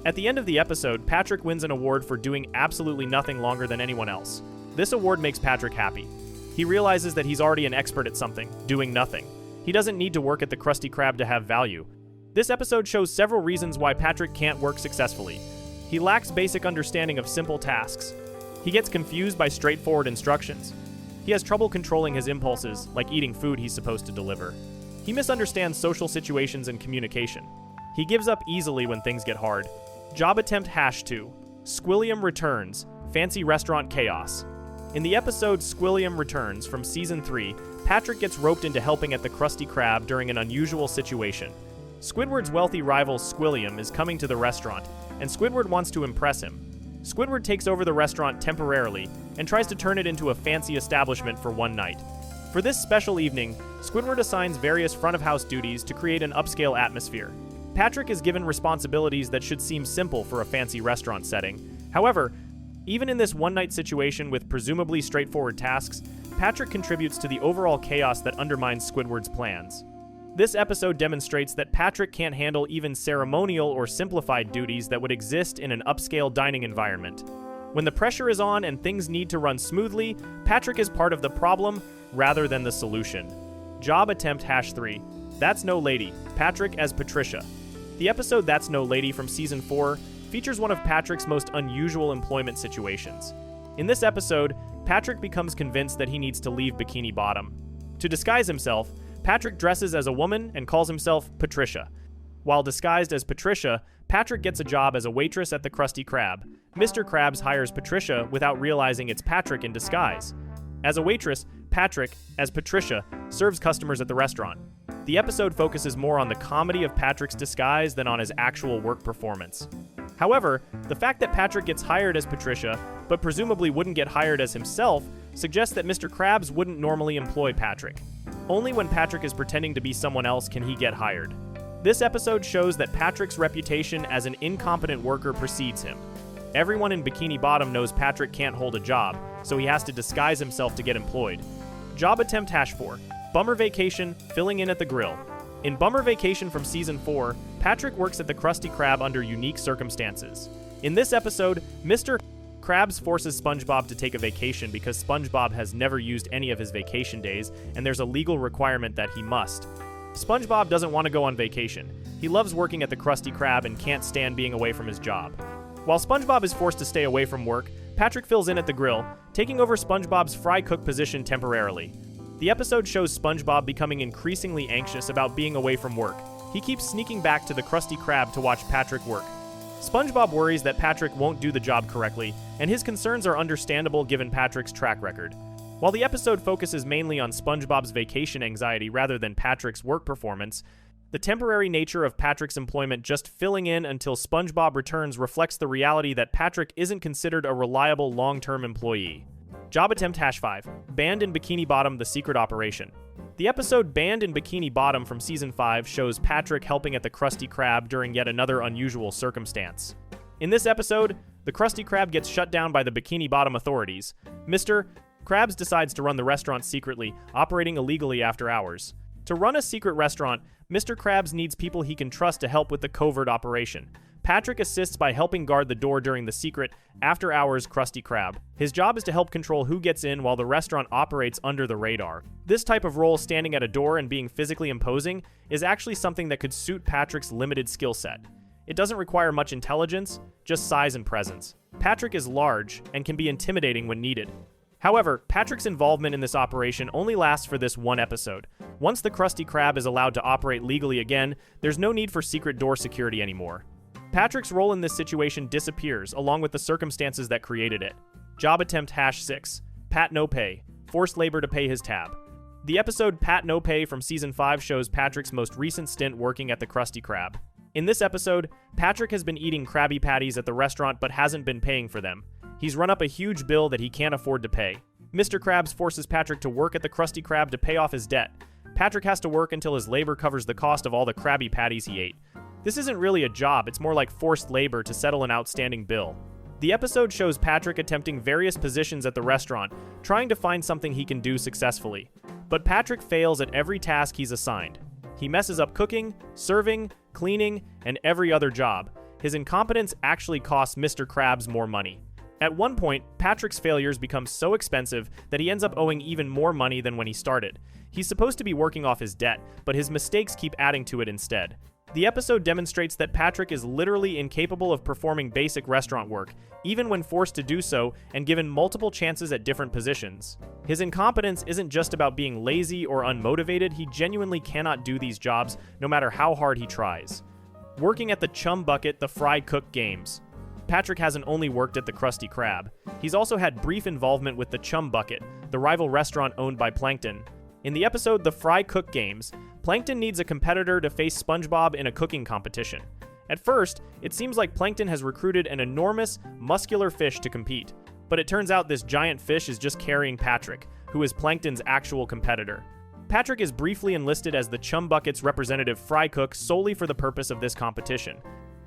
[SPEAKER 1] At the end of the episode, Patrick wins an award for doing absolutely nothing longer than anyone else. This award makes Patrick happy. He realizes that he's already an expert at something, doing nothing. He doesn't need to work at the Krusty Krab to have value. This episode shows several reasons why Patrick can't work successfully. He lacks basic understanding of simple tasks. He gets confused by straightforward instructions. He has trouble controlling his impulses, like eating food he's supposed to deliver. He misunderstands social situations and communication. He gives up easily when things get hard. Job attempt #2. Squilliam returns. Fancy restaurant chaos. In the episode Squilliam Returns from Season 3, Patrick gets roped into helping at the Krusty Krab during an unusual situation. Squidward's wealthy rival Squilliam is coming to the restaurant, and Squidward wants to impress him. Squidward takes over the restaurant temporarily and tries to turn it into a fancy establishment for one night. For this special evening, Squidward assigns various front-of-house duties to create an upscale atmosphere. Patrick is given responsibilities that should seem simple for a fancy restaurant setting. However, even in this one-night situation with presumably straightforward tasks, Patrick contributes to the overall chaos that undermines Squidward's plans. This episode demonstrates that Patrick can't handle even ceremonial or simplified duties that would exist in an upscale dining environment. When the pressure is on and things need to run smoothly, Patrick is part of the problem rather than the solution. Job attempt #3. That's No Lady. Patrick as Patricia. The episode That's No Lady from Season 4 features one of Patrick's most unusual employment situations. In this episode, Patrick becomes convinced that he needs to leave Bikini Bottom. To disguise himself, Patrick dresses as a woman and calls himself Patricia. While disguised as Patricia, Patrick gets a job as a waitress at the Krusty Krab. Mr. Krabs hires Patricia without realizing it's Patrick in disguise. As a waitress, Patrick, as Patricia, serves customers at the restaurant. The episode focuses more on the comedy of Patrick's disguise than on his actual work performance. However, the fact that Patrick gets hired as Patricia, but presumably wouldn't get hired as himself, suggests that Mr. Krabs wouldn't normally employ Patrick. Only when Patrick is pretending to be someone else can he get hired. This episode shows that Patrick's reputation as an incompetent worker precedes him. Everyone in Bikini Bottom knows Patrick can't hold a job, so he has to disguise himself to get employed. Job attempt #4. Bummer Vacation, filling in at the grill. In Bummer Vacation from Season 4, Patrick works at the Krusty Krab under unique circumstances. In this episode, Mr. Krabs forces SpongeBob to take a vacation because SpongeBob has never used any of his vacation days, and there's a legal requirement that he must. SpongeBob doesn't want to go on vacation. He loves working at the Krusty Krab and can't stand being away from his job. While SpongeBob is forced to stay away from work, Patrick fills in at the grill, taking over SpongeBob's fry cook position temporarily. The episode shows SpongeBob becoming increasingly anxious about being away from work. He keeps sneaking back to the Krusty Krab to watch Patrick work. SpongeBob worries that Patrick won't do the job correctly, and his concerns are understandable given Patrick's track record. While the episode focuses mainly on SpongeBob's vacation anxiety rather than Patrick's work performance, the temporary nature of Patrick's employment just filling in until SpongeBob returns reflects the reality that Patrick isn't considered a reliable long-term employee. Job attempt #5. Banned in Bikini Bottom, the secret operation. The episode Banned in Bikini Bottom from Season 5 shows Patrick helping at the Krusty Krab during yet another unusual circumstance. In this episode, the Krusty Krab gets shut down by the Bikini Bottom authorities. Mr. Krabs decides to run the restaurant secretly, operating illegally after hours. To run a secret restaurant, Mr. Krabs needs people he can trust to help with the covert operation. Patrick assists by helping guard the door during the secret, after-hours Krusty Krab. His job is to help control who gets in while the restaurant operates under the radar. This type of role, standing at a door and being physically imposing, is actually something that could suit Patrick's limited skill set. It doesn't require much intelligence, just size and presence. Patrick is large and can be intimidating when needed. However, Patrick's involvement in this operation only lasts for this one episode. Once the Krusty Krab is allowed to operate legally again, there's no need for secret door security anymore. Patrick's role in this situation disappears, along with the circumstances that created it. Job attempt #6. Pat No Pay. Forced labor to pay his tab. The episode Pat No Pay from Season 5 shows Patrick's most recent stint working at the Krusty Krab. In this episode, Patrick has been eating Krabby Patties at the restaurant but hasn't been paying for them. He's run up a huge bill that he can't afford to pay. Mr. Krabs forces Patrick to work at the Krusty Krab to pay off his debt. Patrick has to work until his labor covers the cost of all the Krabby Patties he ate. This isn't really a job, it's more like forced labor to settle an outstanding bill. The episode shows Patrick attempting various positions at the restaurant, trying to find something he can do successfully. But Patrick fails at every task he's assigned. He messes up cooking, serving, cleaning, and every other job. His incompetence actually costs Mr. Krabs more money. At one point, Patrick's failures become so expensive that he ends up owing even more money than when he started. He's supposed to be working off his debt, but his mistakes keep adding to it instead. The episode demonstrates that Patrick is literally incapable of performing basic restaurant work, even when forced to do so and given multiple chances at different positions. His incompetence isn't just about being lazy or unmotivated, he genuinely cannot do these jobs no matter how hard he tries. Working at the Chum Bucket, the Fry Cook Games. Patrick hasn't only worked at the Krusty Krab. He's also had brief involvement with the Chum Bucket, the rival restaurant owned by Plankton. In the episode The Fry Cook Games, Plankton needs a competitor to face SpongeBob in a cooking competition. At first, it seems like Plankton has recruited an enormous, muscular fish to compete, but it turns out this giant fish is just carrying Patrick, who is Plankton's actual competitor. Patrick is briefly enlisted as the Chum Bucket's representative fry cook solely for the purpose of this competition.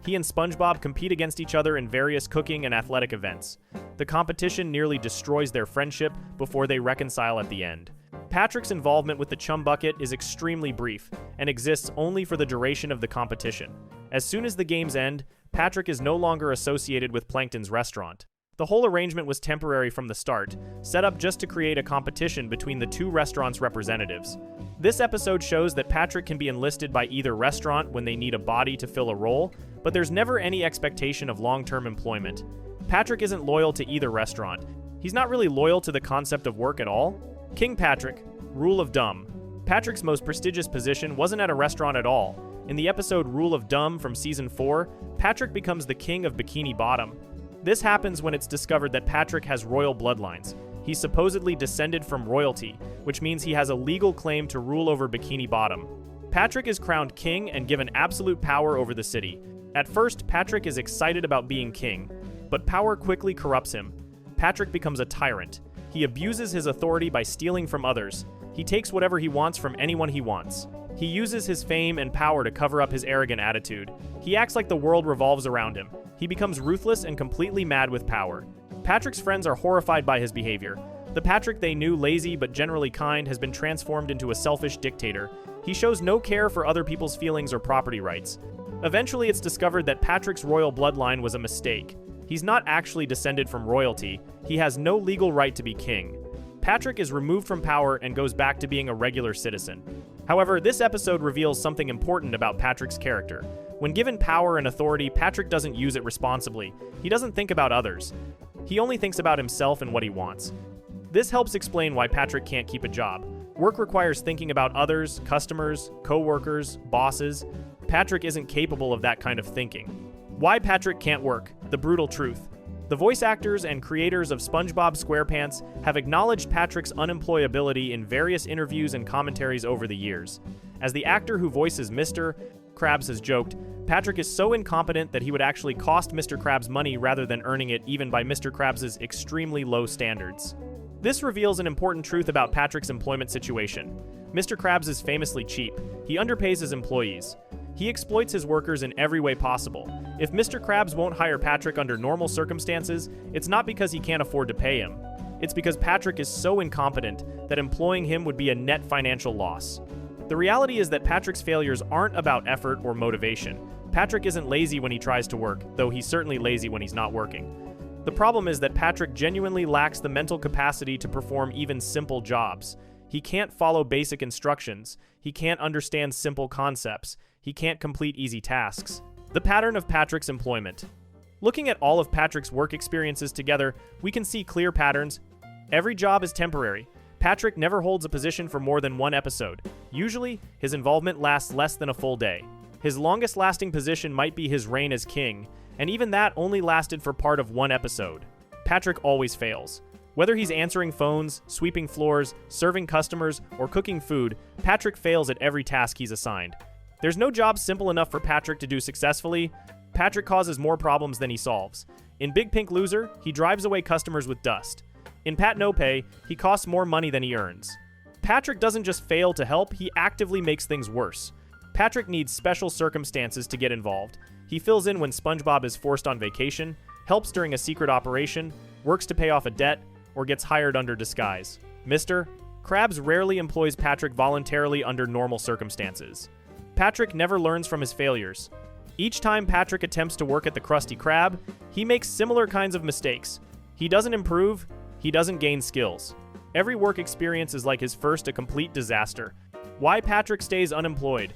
[SPEAKER 1] He and SpongeBob compete against each other in various cooking and athletic events. The competition nearly destroys their friendship before they reconcile at the end. Patrick's involvement with the Chum Bucket is extremely brief and exists only for the duration of the competition. As soon as the games end, Patrick is no longer associated with Plankton's restaurant. The whole arrangement was temporary from the start, set up just to create a competition between the two restaurants' representatives. This episode shows that Patrick can be enlisted by either restaurant when they need a body to fill a role, but there's never any expectation of long-term employment. Patrick isn't loyal to either restaurant. He's not really loyal to the concept of work at all. King Patrick, Rule of Dumb. Patrick's most prestigious position wasn't at a restaurant at all. In the episode Rule of Dumb from Season 4, Patrick becomes the king of Bikini Bottom. This happens when it's discovered that Patrick has royal bloodlines. He's supposedly descended from royalty, which means he has a legal claim to rule over Bikini Bottom. Patrick is crowned king and given absolute power over the city. At first, Patrick is excited about being king, but power quickly corrupts him. Patrick becomes a tyrant. He abuses his authority by stealing from others. He takes whatever he wants from anyone he wants. He uses his fame and power to cover up his arrogant attitude. He acts like the world revolves around him. He becomes ruthless and completely mad with power. Patrick's friends are horrified by his behavior. The Patrick they knew, lazy but generally kind, has been transformed into a selfish dictator. He shows no care for other people's feelings or property rights. Eventually, it's discovered that Patrick's royal bloodline was a mistake. He's not actually descended from royalty. He has no legal right to be king. Patrick is removed from power and goes back to being a regular citizen. However, this episode reveals something important about Patrick's character. When given power and authority, Patrick doesn't use it responsibly. He doesn't think about others. He only thinks about himself and what he wants. This helps explain why Patrick can't keep a job. Work requires thinking about others, customers, co-workers, bosses. Patrick isn't capable of that kind of thinking. Why Patrick can't work, the brutal truth. The voice actors and creators of SpongeBob SquarePants have acknowledged Patrick's unemployability in various interviews and commentaries over the years. As the actor who voices Mr. Krabs has joked, Patrick is so incompetent that he would actually cost Mr. Krabs money rather than earning it even by Mr. Krabs' extremely low standards. This reveals an important truth about Patrick's employment situation. Mr. Krabs is famously cheap. He underpays his employees. He exploits his workers in every way possible. If Mr. Krabs won't hire Patrick under normal circumstances, it's not because he can't afford to pay him. It's because Patrick is so incompetent that employing him would be a net financial loss. The reality is that Patrick's failures aren't about effort or motivation. Patrick isn't lazy when he tries to work, though he's certainly lazy when he's not working. The problem is that Patrick genuinely lacks the mental capacity to perform even simple jobs. He can't follow basic instructions. He can't understand simple concepts. He can't complete easy tasks. The pattern of Patrick's employment. Looking at all of Patrick's work experiences together, we can see clear patterns. Every job is temporary. Patrick never holds a position for more than one episode. Usually, his involvement lasts less than a full day. His longest-lasting position might be his reign as king, and even that only lasted for part of one episode. Patrick always fails. Whether he's answering phones, sweeping floors, serving customers, or cooking food, Patrick fails at every task he's assigned. There's no job simple enough for Patrick to do successfully. Patrick causes more problems than he solves. In Big Pink Loser, he drives away customers with dust. In Pat No Pay, he costs more money than he earns. Patrick doesn't just fail to help, he actively makes things worse. Patrick needs special circumstances to get involved. He fills in when SpongeBob is forced on vacation, helps during a secret operation, works to pay off a debt, or gets hired under disguise. Mr. Krabs rarely employs Patrick voluntarily under normal circumstances. Patrick never learns from his failures. Each time Patrick attempts to work at the Krusty Krab, he makes similar kinds of mistakes. He doesn't improve, he doesn't gain skills. Every work experience is like his first a complete disaster. Why Patrick stays unemployed?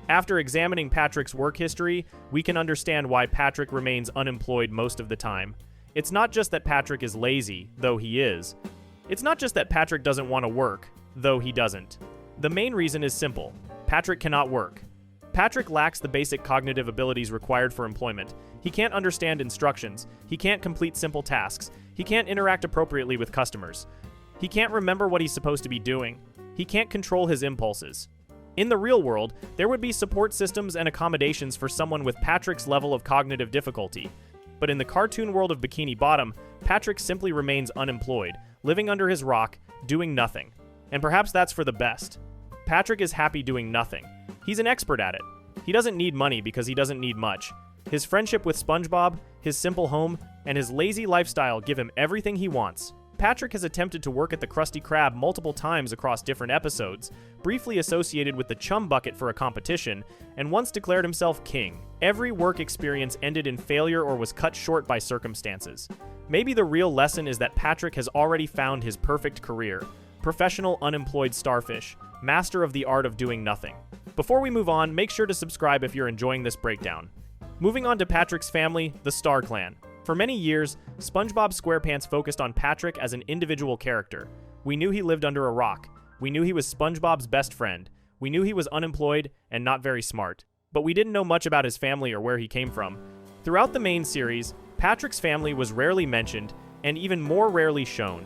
[SPEAKER 1] After examining Patrick's work history, we can understand why Patrick remains unemployed most of the time. It's not just that Patrick is lazy, though he is. It's not just that Patrick doesn't want to work, though he doesn't. The main reason is simple. Patrick cannot work. Patrick lacks the basic cognitive abilities required for employment. He can't understand instructions. He can't complete simple tasks. He can't interact appropriately with customers. He can't remember what he's supposed to be doing. He can't control his impulses. In the real world, there would be support systems and accommodations for someone with Patrick's level of cognitive difficulty. But in the cartoon world of Bikini Bottom, Patrick simply remains unemployed, living under his rock, doing nothing. And perhaps that's for the best. Patrick is happy doing nothing. He's an expert at it. He doesn't need money because he doesn't need much. His friendship with SpongeBob, his simple home, and his lazy lifestyle give him everything he wants. Patrick has attempted to work at the Krusty Krab multiple times across different episodes, briefly associated with the Chum Bucket for a competition, and once declared himself king. Every work experience ended in failure or was cut short by circumstances. Maybe the real lesson is that Patrick has already found his perfect career. Professional unemployed starfish, master of the art of doing nothing. Before we move on, make sure to subscribe if you're enjoying this breakdown. Moving on to Patrick's family, the Star Clan. For many years, SpongeBob SquarePants focused on Patrick as an individual character. We knew he lived under a rock. We knew he was SpongeBob's best friend. We knew he was unemployed and not very smart. But we didn't know much about his family or where he came from. Throughout the main series, Patrick's family was rarely mentioned and even more rarely shown.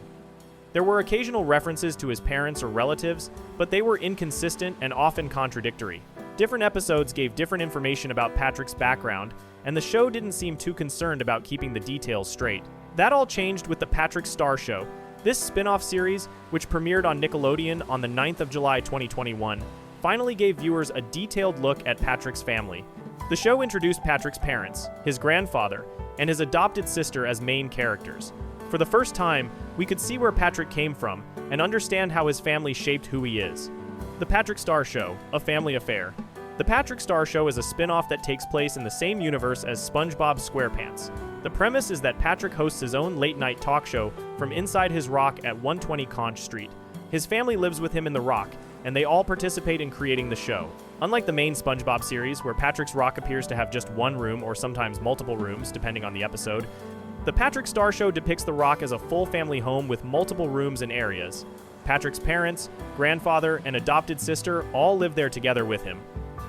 [SPEAKER 1] There were occasional references to his parents or relatives, but they were inconsistent and often contradictory. Different episodes gave different information about Patrick's background, and the show didn't seem too concerned about keeping the details straight. That all changed with the Patrick Star Show. This spin-off series, which premiered on Nickelodeon on the 9th of July 2021, finally gave viewers a detailed look at Patrick's family. The show introduced Patrick's parents, his grandfather, and his adopted sister as main characters. For the first time, we could see where Patrick came from and understand how his family shaped who he is. The Patrick Star Show, a family affair. The Patrick Star Show is a spin-off that takes place in the same universe as SpongeBob SquarePants. The premise is that Patrick hosts his own late-night talk show from inside his rock at 120 Conch Street. His family lives with him in the rock, and they all participate in creating the show. Unlike the main SpongeBob series, where Patrick's rock appears to have just one room or sometimes multiple rooms, depending on the episode, the Patrick Star Show depicts the rock as a full family home with multiple rooms and areas. Patrick's parents, grandfather, and adopted sister all live there together with him.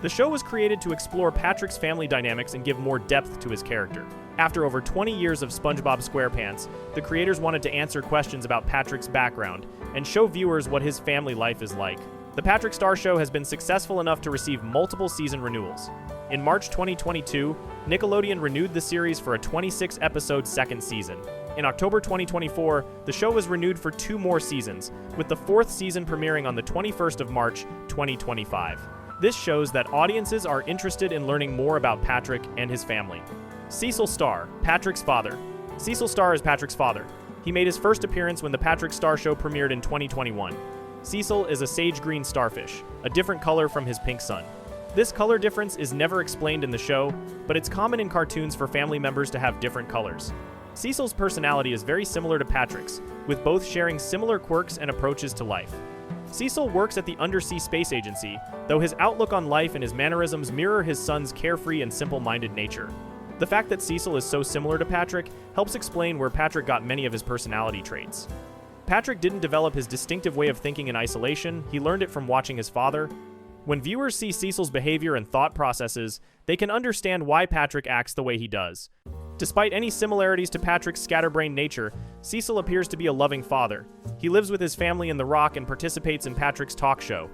[SPEAKER 1] The show was created to explore Patrick's family dynamics and give more depth to his character. After over 20 years of SpongeBob SquarePants, the creators wanted to answer questions about Patrick's background and show viewers what his family life is like. The Patrick Star Show has been successful enough to receive multiple season renewals. In March 2022, Nickelodeon renewed the series for a 26-episode second season. In October 2024, the show was renewed for 2 more seasons, with the 4th season premiering on the 21st of March, 2025. This shows that audiences are interested in learning more about Patrick and his family. Cecil Star, Patrick's father. Cecil Star is Patrick's father. He made his first appearance when the Patrick Star Show premiered in 2021. Cecil is a sage green starfish, a different color from his pink son. This color difference is never explained in the show, but it's common in cartoons for family members to have different colors. Cecil's personality is very similar to Patrick's, with both sharing similar quirks and approaches to life. Cecil works at the Undersea Space Agency, though his outlook on life and his mannerisms mirror his son's carefree and simple-minded nature. The fact that Cecil is so similar to Patrick helps explain where Patrick got many of his personality traits. Patrick didn't develop his distinctive way of thinking in isolation, he learned it from watching his father. When viewers see Cecil's behavior and thought processes, they can understand why Patrick acts the way he does. Despite any similarities to Patrick's scatterbrained nature, Cecil appears to be a loving father. He lives with his family in the rock and participates in Patrick's talk show.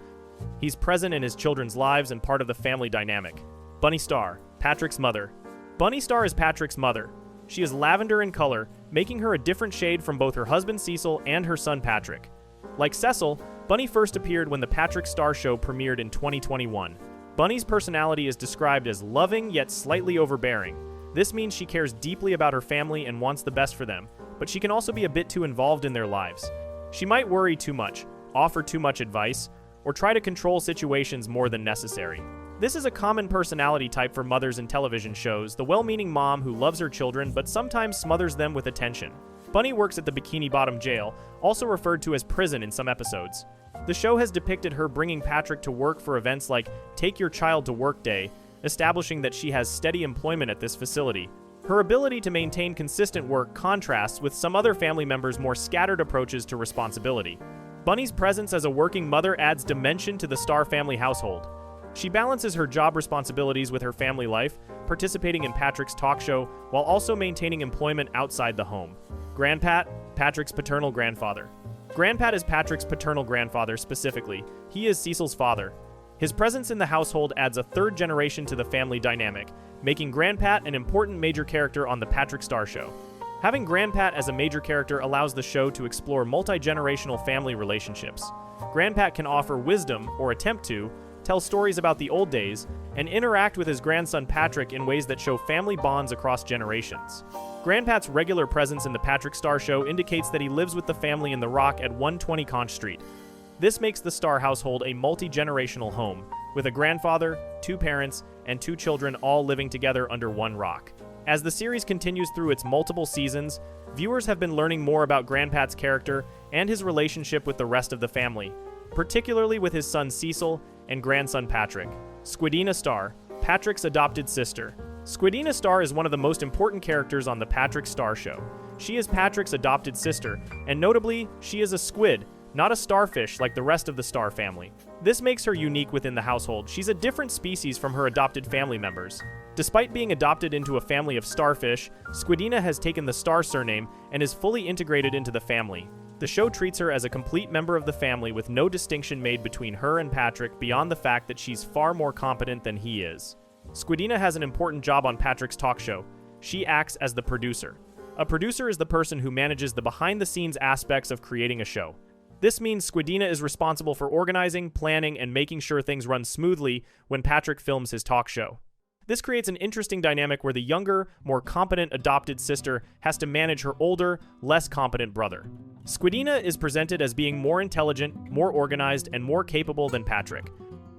[SPEAKER 1] He's present in his children's lives and part of the family dynamic. Bunny Star, Patrick's mother. Bunny Star is Patrick's mother. She is lavender in color, making her a different shade from both her husband Cecil and her son Patrick. Like Cecil, Bunny first appeared when the Patrick Star Show premiered in 2021. Bunny's personality is described as loving yet slightly overbearing. This means she cares deeply about her family and wants the best for them, but she can also be a bit too involved in their lives. She might worry too much, offer too much advice, or try to control situations more than necessary. This is a common personality type for mothers in television shows, the well-meaning mom who loves her children but sometimes smothers them with attention. Bunny works at the Bikini Bottom jail, also referred to as prison in some episodes. The show has depicted her bringing Patrick to work for events like Take Your Child to Work Day, establishing that she has steady employment at this facility. Her ability to maintain consistent work contrasts with some other family members' more scattered approaches to responsibility. Bunny's presence as a working mother adds dimension to the Star family household. She balances her job responsibilities with her family life, participating in Patrick's talk show while also maintaining employment outside the home. Grandpat, Patrick's paternal grandfather. Grandpat is Patrick's paternal grandfather specifically. He is Cecil's father. His presence in the household adds a third generation to the family dynamic, making Grandpat an important major character on the Patrick Star Show. Having Grandpat as a major character allows the show to explore multi-generational family relationships. Grandpat can offer wisdom, or attempt to, tell stories about the old days, and interact with his grandson Patrick in ways that show family bonds across generations. Grandpat's regular presence in the Patrick Star Show indicates that he lives with the family in the rock at 120 Conch Street. This makes the Star household a multi-generational home, with a grandfather, 2 parents, and 2 children all living together under one rock. As the series continues through its multiple seasons, viewers have been learning more about Grandpat's character and his relationship with the rest of the family, particularly with his son Cecil and grandson Patrick. Squidina Star, Patrick's adopted sister. Squidina Star is one of the most important characters on the Patrick Star Show. She is Patrick's adopted sister, and notably, she is a squid, not a starfish like the rest of the Star family. This makes her unique within the household. She's a different species from her adopted family members. Despite being adopted into a family of starfish, Squidina has taken the Star surname and is fully integrated into the family. The show treats her as a complete member of the family with no distinction made between her and Patrick beyond the fact that she's far more competent than he is. Squidina has an important job on Patrick's talk show. She acts as the producer. A producer is the person who manages the behind-the-scenes aspects of creating a show. This means Squidina is responsible for organizing, planning, and making sure things run smoothly when Patrick films his talk show. This creates an interesting dynamic where the younger, more competent adopted sister has to manage her older, less competent brother. Squidina is presented as being more intelligent, more organized, and more capable than Patrick.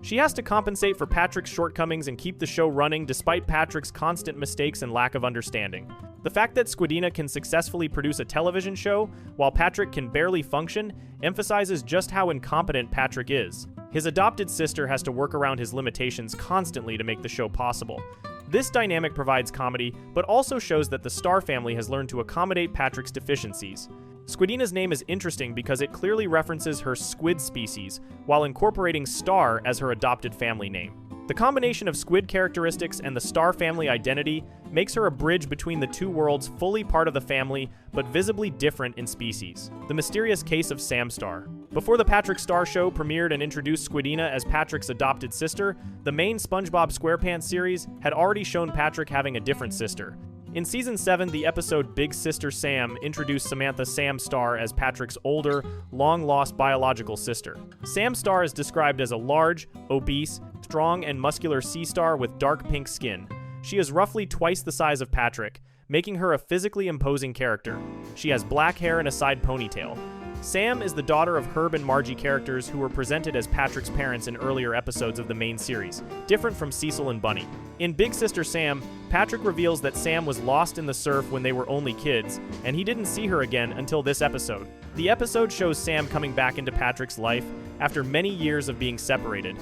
[SPEAKER 1] She has to compensate for Patrick's shortcomings and keep the show running despite Patrick's constant mistakes and lack of understanding. The fact that Squidina can successfully produce a television show while Patrick can barely function emphasizes just how incompetent Patrick is. His adopted sister has to work around his limitations constantly to make the show possible. This dynamic provides comedy, but also shows that the Star family has learned to accommodate Patrick's deficiencies. Squidina's name is interesting because it clearly references her squid species, while incorporating Star as her adopted family name. The combination of squid characteristics and the Star family identity makes her a bridge between the two worlds, fully part of the family, but visibly different in species. The mysterious case of Sam Star. Before the Patrick Star Show premiered and introduced Squidina as Patrick's adopted sister, the main SpongeBob SquarePants series had already shown Patrick having a different sister. In Season 7, the episode Big Sister Sam introduced Samantha Sam Star as Patrick's older, long-lost biological sister. Sam Star is described as a large, obese, strong, and muscular sea star with dark pink skin. She is roughly twice the size of Patrick, making her a physically imposing character. She has black hair and a side ponytail. Sam is the daughter of Herb and Margie characters who were presented as Patrick's parents in earlier episodes of the main series, different from Cecil and Bunny. In Big Sister Sam, Patrick reveals that Sam was lost in the surf when they were only kids, and he didn't see her again until this episode. The episode shows Sam coming back into Patrick's life after many years of being separated.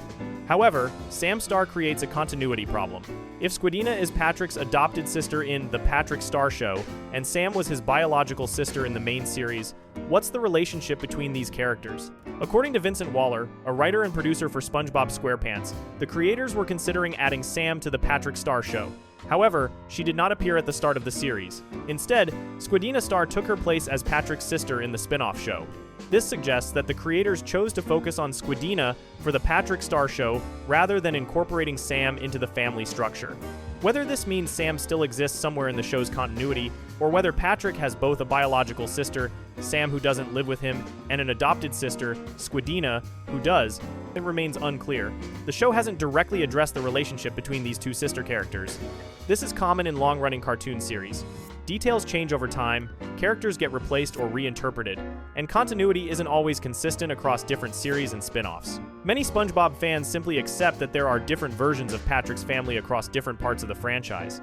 [SPEAKER 1] However, Sam Star creates a continuity problem. If Squidina is Patrick's adopted sister in The Patrick Star Show, and Sam was his biological sister in the main series, what's the relationship between these characters? According to Vincent Waller, a writer and producer for SpongeBob SquarePants, the creators were considering adding Sam to The Patrick Star Show. However, she did not appear at the start of the series. Instead, Squidina Star took her place as Patrick's sister in the spin-off show. This suggests that the creators chose to focus on Squidina for the Patrick Star Show rather than incorporating Sam into the family structure. Whether this means Sam still exists somewhere in the show's continuity, or whether Patrick has both a biological sister, Sam who doesn't live with him, and an adopted sister, Squidina, who does, it remains unclear. The show hasn't directly addressed the relationship between these two sister characters. This is common in long-running cartoon series. Details change over time, characters get replaced or reinterpreted, and continuity isn't always consistent across different series and spin-offs. Many SpongeBob fans simply accept that there are different versions of Patrick's family across different parts of the franchise.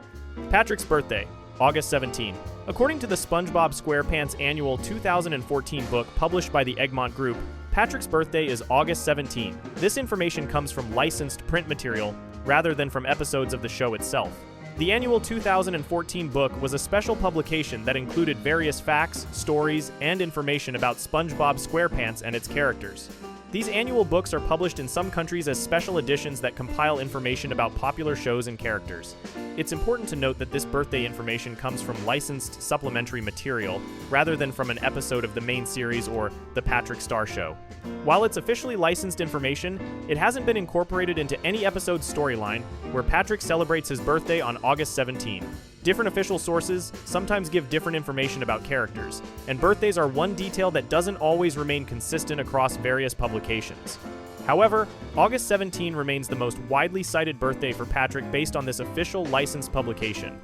[SPEAKER 1] Patrick's birthday, August 17. According to the SpongeBob SquarePants annual 2014 book published by the Egmont Group, Patrick's birthday is August 17. This information comes from licensed print material rather than from episodes of the show itself. The annual 2014 book was a special publication that included various facts, stories, and information about SpongeBob SquarePants and its characters. These annual books are published in some countries as special editions that compile information about popular shows and characters. It's important to note that this birthday information comes from licensed supplementary material, rather than from an episode of the main series or The Patrick Star Show. While it's officially licensed information, it hasn't been incorporated into any episode's storyline, where Patrick celebrates his birthday on August 17. Different official sources sometimes give different information about characters, and birthdays are one detail that doesn't always remain consistent across various publications. However, August 17 remains the most widely cited birthday for Patrick based on this official licensed publication.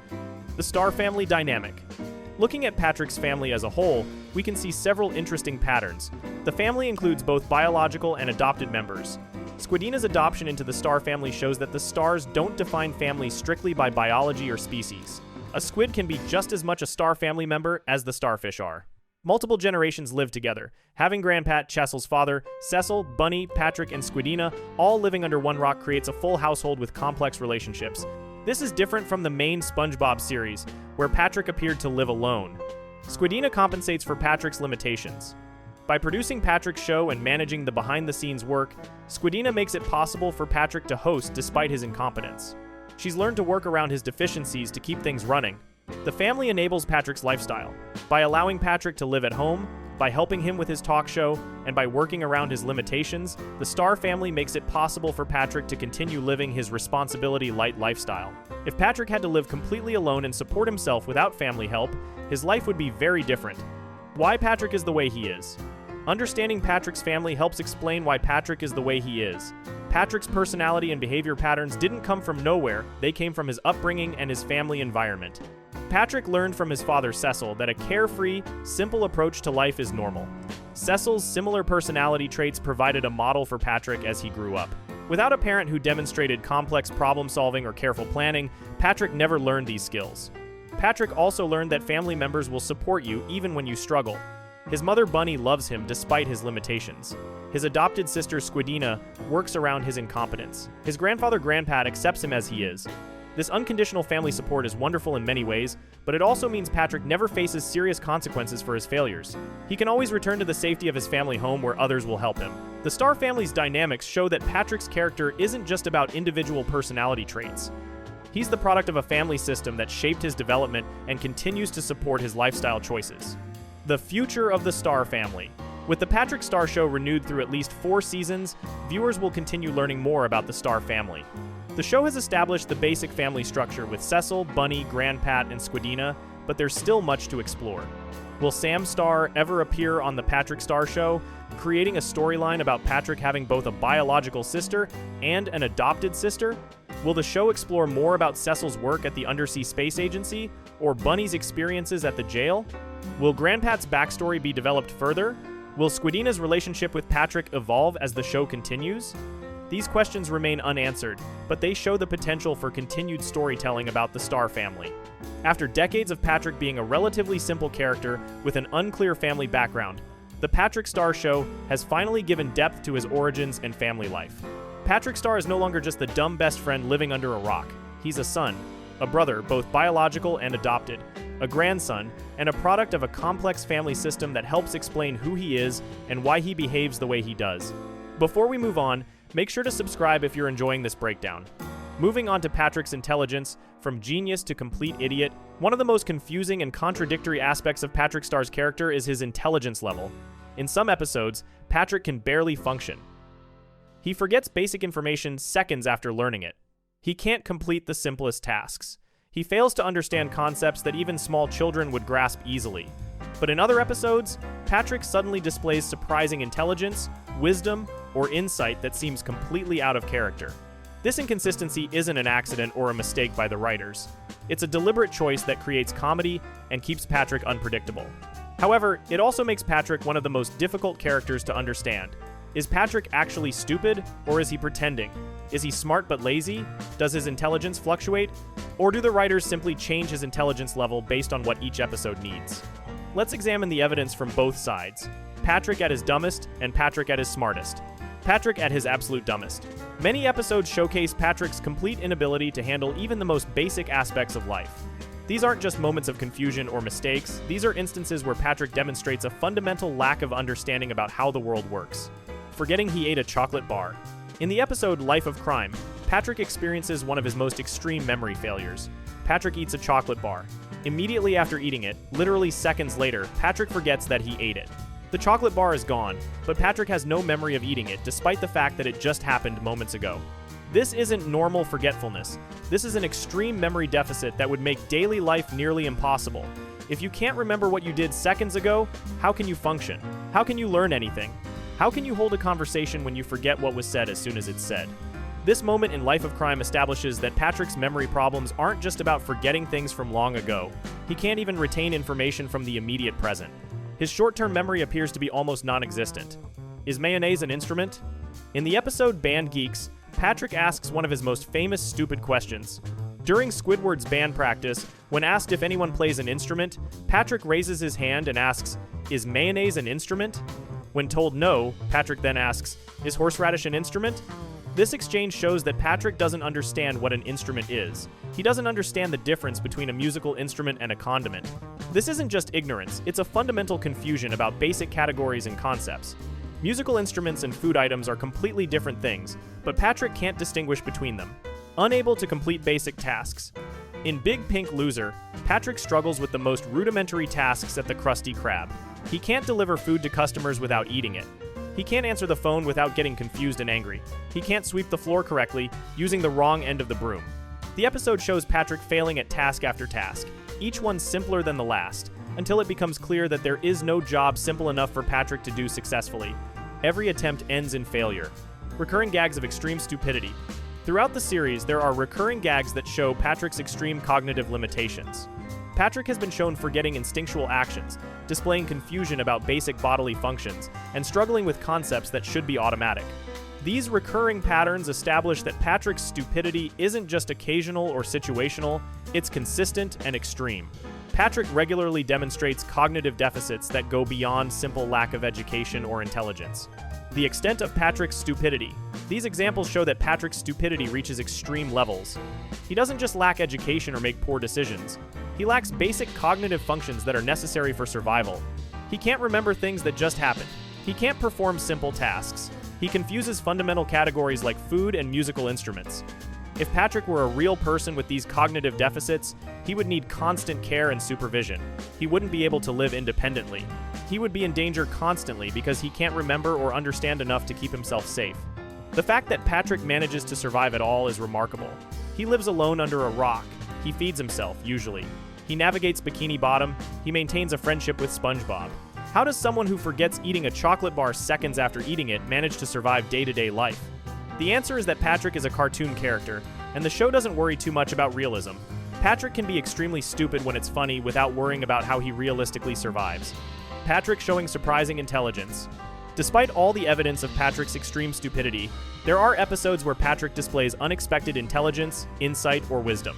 [SPEAKER 1] The Star family dynamic. Looking at Patrick's family as a whole, we can see several interesting patterns. The family includes both biological and adopted members. Squidina's adoption into the Star family shows that the Stars don't define families strictly by biology or species. A squid can be just as much a Star family member as the starfish are. Multiple generations live together, having Grandpat, Chessel's father, Cecil, Bunny, Patrick, and Squidina all living under one rock creates a full household with complex relationships. This is different from the main SpongeBob series, where Patrick appeared to live alone. Squidina compensates for Patrick's limitations. By producing Patrick's show and managing the behind-the-scenes work, Squidina makes it possible for Patrick to host despite his incompetence. She's learned to work around his deficiencies to keep things running. The family enables Patrick's lifestyle by allowing Patrick to live at home, by helping him with his talk show, and by working around his limitations. The Star family makes it possible for Patrick to continue living his responsibility-light lifestyle. If Patrick had to live completely alone and support himself without family help, his life would be very different. Why Patrick is the way he is. Understanding Patrick's family helps explain why Patrick is the way he is. Patrick's personality and behavior patterns didn't come from nowhere, they came from his upbringing and his family environment. Patrick learned from his father Cecil that a carefree, simple approach to life is normal. Cecil's similar personality traits provided a model for Patrick as he grew up. Without a parent who demonstrated complex problem-solving or careful planning, Patrick never learned these skills. Patrick also learned that family members will support you even when you struggle. His mother Bunny loves him despite his limitations. His adopted sister Squidina works around his incompetence. His grandfather Grandpat accepts him as he is. This unconditional family support is wonderful in many ways, but it also means Patrick never faces serious consequences for his failures. He can always return to the safety of his family home where others will help him. The Star family's dynamics show that Patrick's character isn't just about individual personality traits. He's the product of a family system that shaped his development and continues to support his lifestyle choices. The future of the Star family. With the Patrick Star Show renewed through at least 4 seasons, viewers will continue learning more about the Star family. The show has established the basic family structure with Cecil, Bunny, Grandpat, and Squidina, but there's still much to explore. Will Sam Star ever appear on the Patrick Star Show, creating a storyline about Patrick having both a biological sister and an adopted sister? Will the show explore more about Cecil's work at the Undersea Space Agency, or Bunny's experiences at the jail? Will Grandpat's backstory be developed further? Will Squidina's relationship with Patrick evolve as the show continues? These questions remain unanswered, but they show the potential for continued storytelling about the Star family. After decades of Patrick being a relatively simple character with an unclear family background, the Patrick Star Show has finally given depth to his origins and family life. Patrick Star is no longer just the dumb best friend living under a rock. He's a son, a brother, both biological and adopted, a grandson, and a product of a complex family system that helps explain who he is and why he behaves the way he does. Before we move on, make sure to subscribe if you're enjoying this breakdown. Moving on to Patrick's intelligence, from genius to complete idiot, one of the most confusing and contradictory aspects of Patrick Star's character is his intelligence level. In some episodes, Patrick can barely function. He forgets basic information seconds after learning it. He can't complete the simplest tasks. He fails to understand concepts that even small children would grasp easily. But in other episodes, Patrick suddenly displays surprising intelligence, wisdom, or insight that seems completely out of character. This inconsistency isn't an accident or a mistake by the writers. It's a deliberate choice that creates comedy and keeps Patrick unpredictable. However, it also makes Patrick one of the most difficult characters to understand. Is Patrick actually stupid, or is he pretending? Is he smart but lazy? Does his intelligence fluctuate? Or do the writers simply change his intelligence level based on what each episode needs? Let's examine the evidence from both sides. Patrick at his dumbest and Patrick at his smartest. Patrick at his absolute dumbest. Many episodes showcase Patrick's complete inability to handle even the most basic aspects of life. These aren't just moments of confusion or mistakes, these are instances where Patrick demonstrates a fundamental lack of understanding about how the world works. Forgetting he ate a chocolate bar. In the episode Life of Crime, Patrick experiences one of his most extreme memory failures. Patrick eats a chocolate bar. Immediately after eating it, literally seconds later, Patrick forgets that he ate it. The chocolate bar is gone, but Patrick has no memory of eating it despite the fact that it just happened moments ago. This isn't normal forgetfulness. This is an extreme memory deficit that would make daily life nearly impossible. If you can't remember what you did seconds ago, how can you function? How can you learn anything? How can you hold a conversation when you forget what was said as soon as it's said? This moment in Life of Crime establishes that Patrick's memory problems aren't just about forgetting things from long ago. He can't even retain information from the immediate present. His short-term memory appears to be almost non-existent. Is mayonnaise an instrument? In the episode Band Geeks, Patrick asks one of his most famous stupid questions. During Squidward's band practice, when asked if anyone plays an instrument, Patrick raises his hand and asks, "Is mayonnaise an instrument?" When told no, Patrick then asks, "Is horseradish an instrument?" This exchange shows that Patrick doesn't understand what an instrument is. He doesn't understand the difference between a musical instrument and a condiment. This isn't just ignorance, it's a fundamental confusion about basic categories and concepts. Musical instruments and food items are completely different things, but Patrick can't distinguish between them. Unable to complete basic tasks. In Big Pink Loser, Patrick struggles with the most rudimentary tasks at the Krusty Krab. He can't deliver food to customers without eating it. He can't answer the phone without getting confused and angry. He can't sweep the floor correctly, using the wrong end of the broom. The episode shows Patrick failing at task after task, each one simpler than the last, until it becomes clear that there is no job simple enough for Patrick to do successfully. Every attempt ends in failure. Recurring gags of extreme stupidity. Throughout the series, there are recurring gags that show Patrick's extreme cognitive limitations. Patrick has been shown forgetting instinctual actions, displaying confusion about basic bodily functions, and struggling with concepts that should be automatic. These recurring patterns establish that Patrick's stupidity isn't just occasional or situational, it's consistent and extreme. Patrick regularly demonstrates cognitive deficits that go beyond simple lack of education or intelligence. The extent of Patrick's stupidity. These examples show that Patrick's stupidity reaches extreme levels. He doesn't just lack education or make poor decisions. He lacks basic cognitive functions that are necessary for survival. He can't remember things that just happened. He can't perform simple tasks. He confuses fundamental categories like food and musical instruments. If Patrick were a real person with these cognitive deficits, he would need constant care and supervision. He wouldn't be able to live independently. He would be in danger constantly because he can't remember or understand enough to keep himself safe. The fact that Patrick manages to survive at all is remarkable. He lives alone under a rock. He feeds himself, usually. He navigates Bikini Bottom. He maintains a friendship with SpongeBob. How does someone who forgets eating a chocolate bar seconds after eating it manage to survive day-to-day life? The answer is that Patrick is a cartoon character, and the show doesn't worry too much about realism. Patrick can be extremely stupid when it's funny without worrying about how he realistically survives. Patrick showing surprising intelligence. Despite all the evidence of Patrick's extreme stupidity, there are episodes where Patrick displays unexpected intelligence, insight, or wisdom.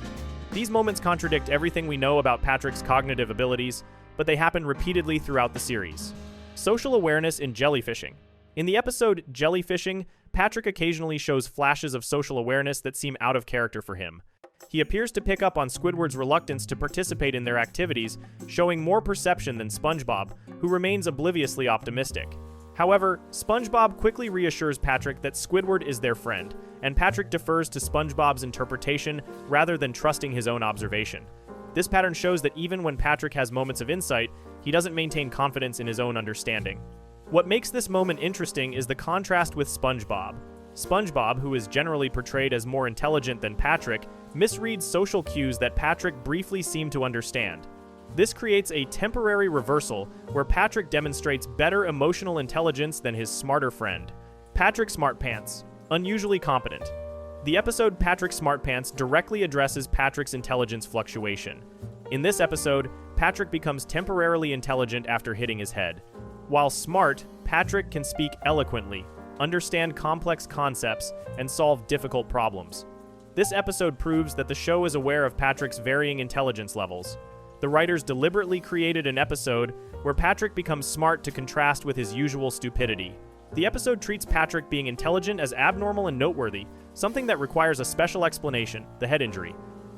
[SPEAKER 1] These moments contradict everything we know about Patrick's cognitive abilities, but they happen repeatedly throughout the series. Social awareness in jellyfishing. In the episode Jellyfishing, Patrick occasionally shows flashes of social awareness that seem out of character for him. He appears to pick up on Squidward's reluctance to participate in their activities, showing more perception than SpongeBob, who remains obliviously optimistic. However, SpongeBob quickly reassures Patrick that Squidward is their friend, and Patrick defers to SpongeBob's interpretation rather than trusting his own observation. This pattern shows that even when Patrick has moments of insight, he doesn't maintain confidence in his own understanding. What makes this moment interesting is the contrast with SpongeBob. SpongeBob, who is generally portrayed as more intelligent than Patrick, misreads social cues that Patrick briefly seemed to understand. This creates a temporary reversal where Patrick demonstrates better emotional intelligence than his smarter friend. Patrick Smartpants, unusually competent. The episode Patrick Smartpants directly addresses Patrick's intelligence fluctuation. In this episode, Patrick becomes temporarily intelligent after hitting his head. While smart, Patrick can speak eloquently, understand complex concepts, and solve difficult problems. This episode proves that the show is aware of Patrick's varying intelligence levels. The writers deliberately created an episode where Patrick becomes smart to contrast with his usual stupidity. The episode treats Patrick being intelligent as abnormal and noteworthy, something that requires a special explanation, the head injury.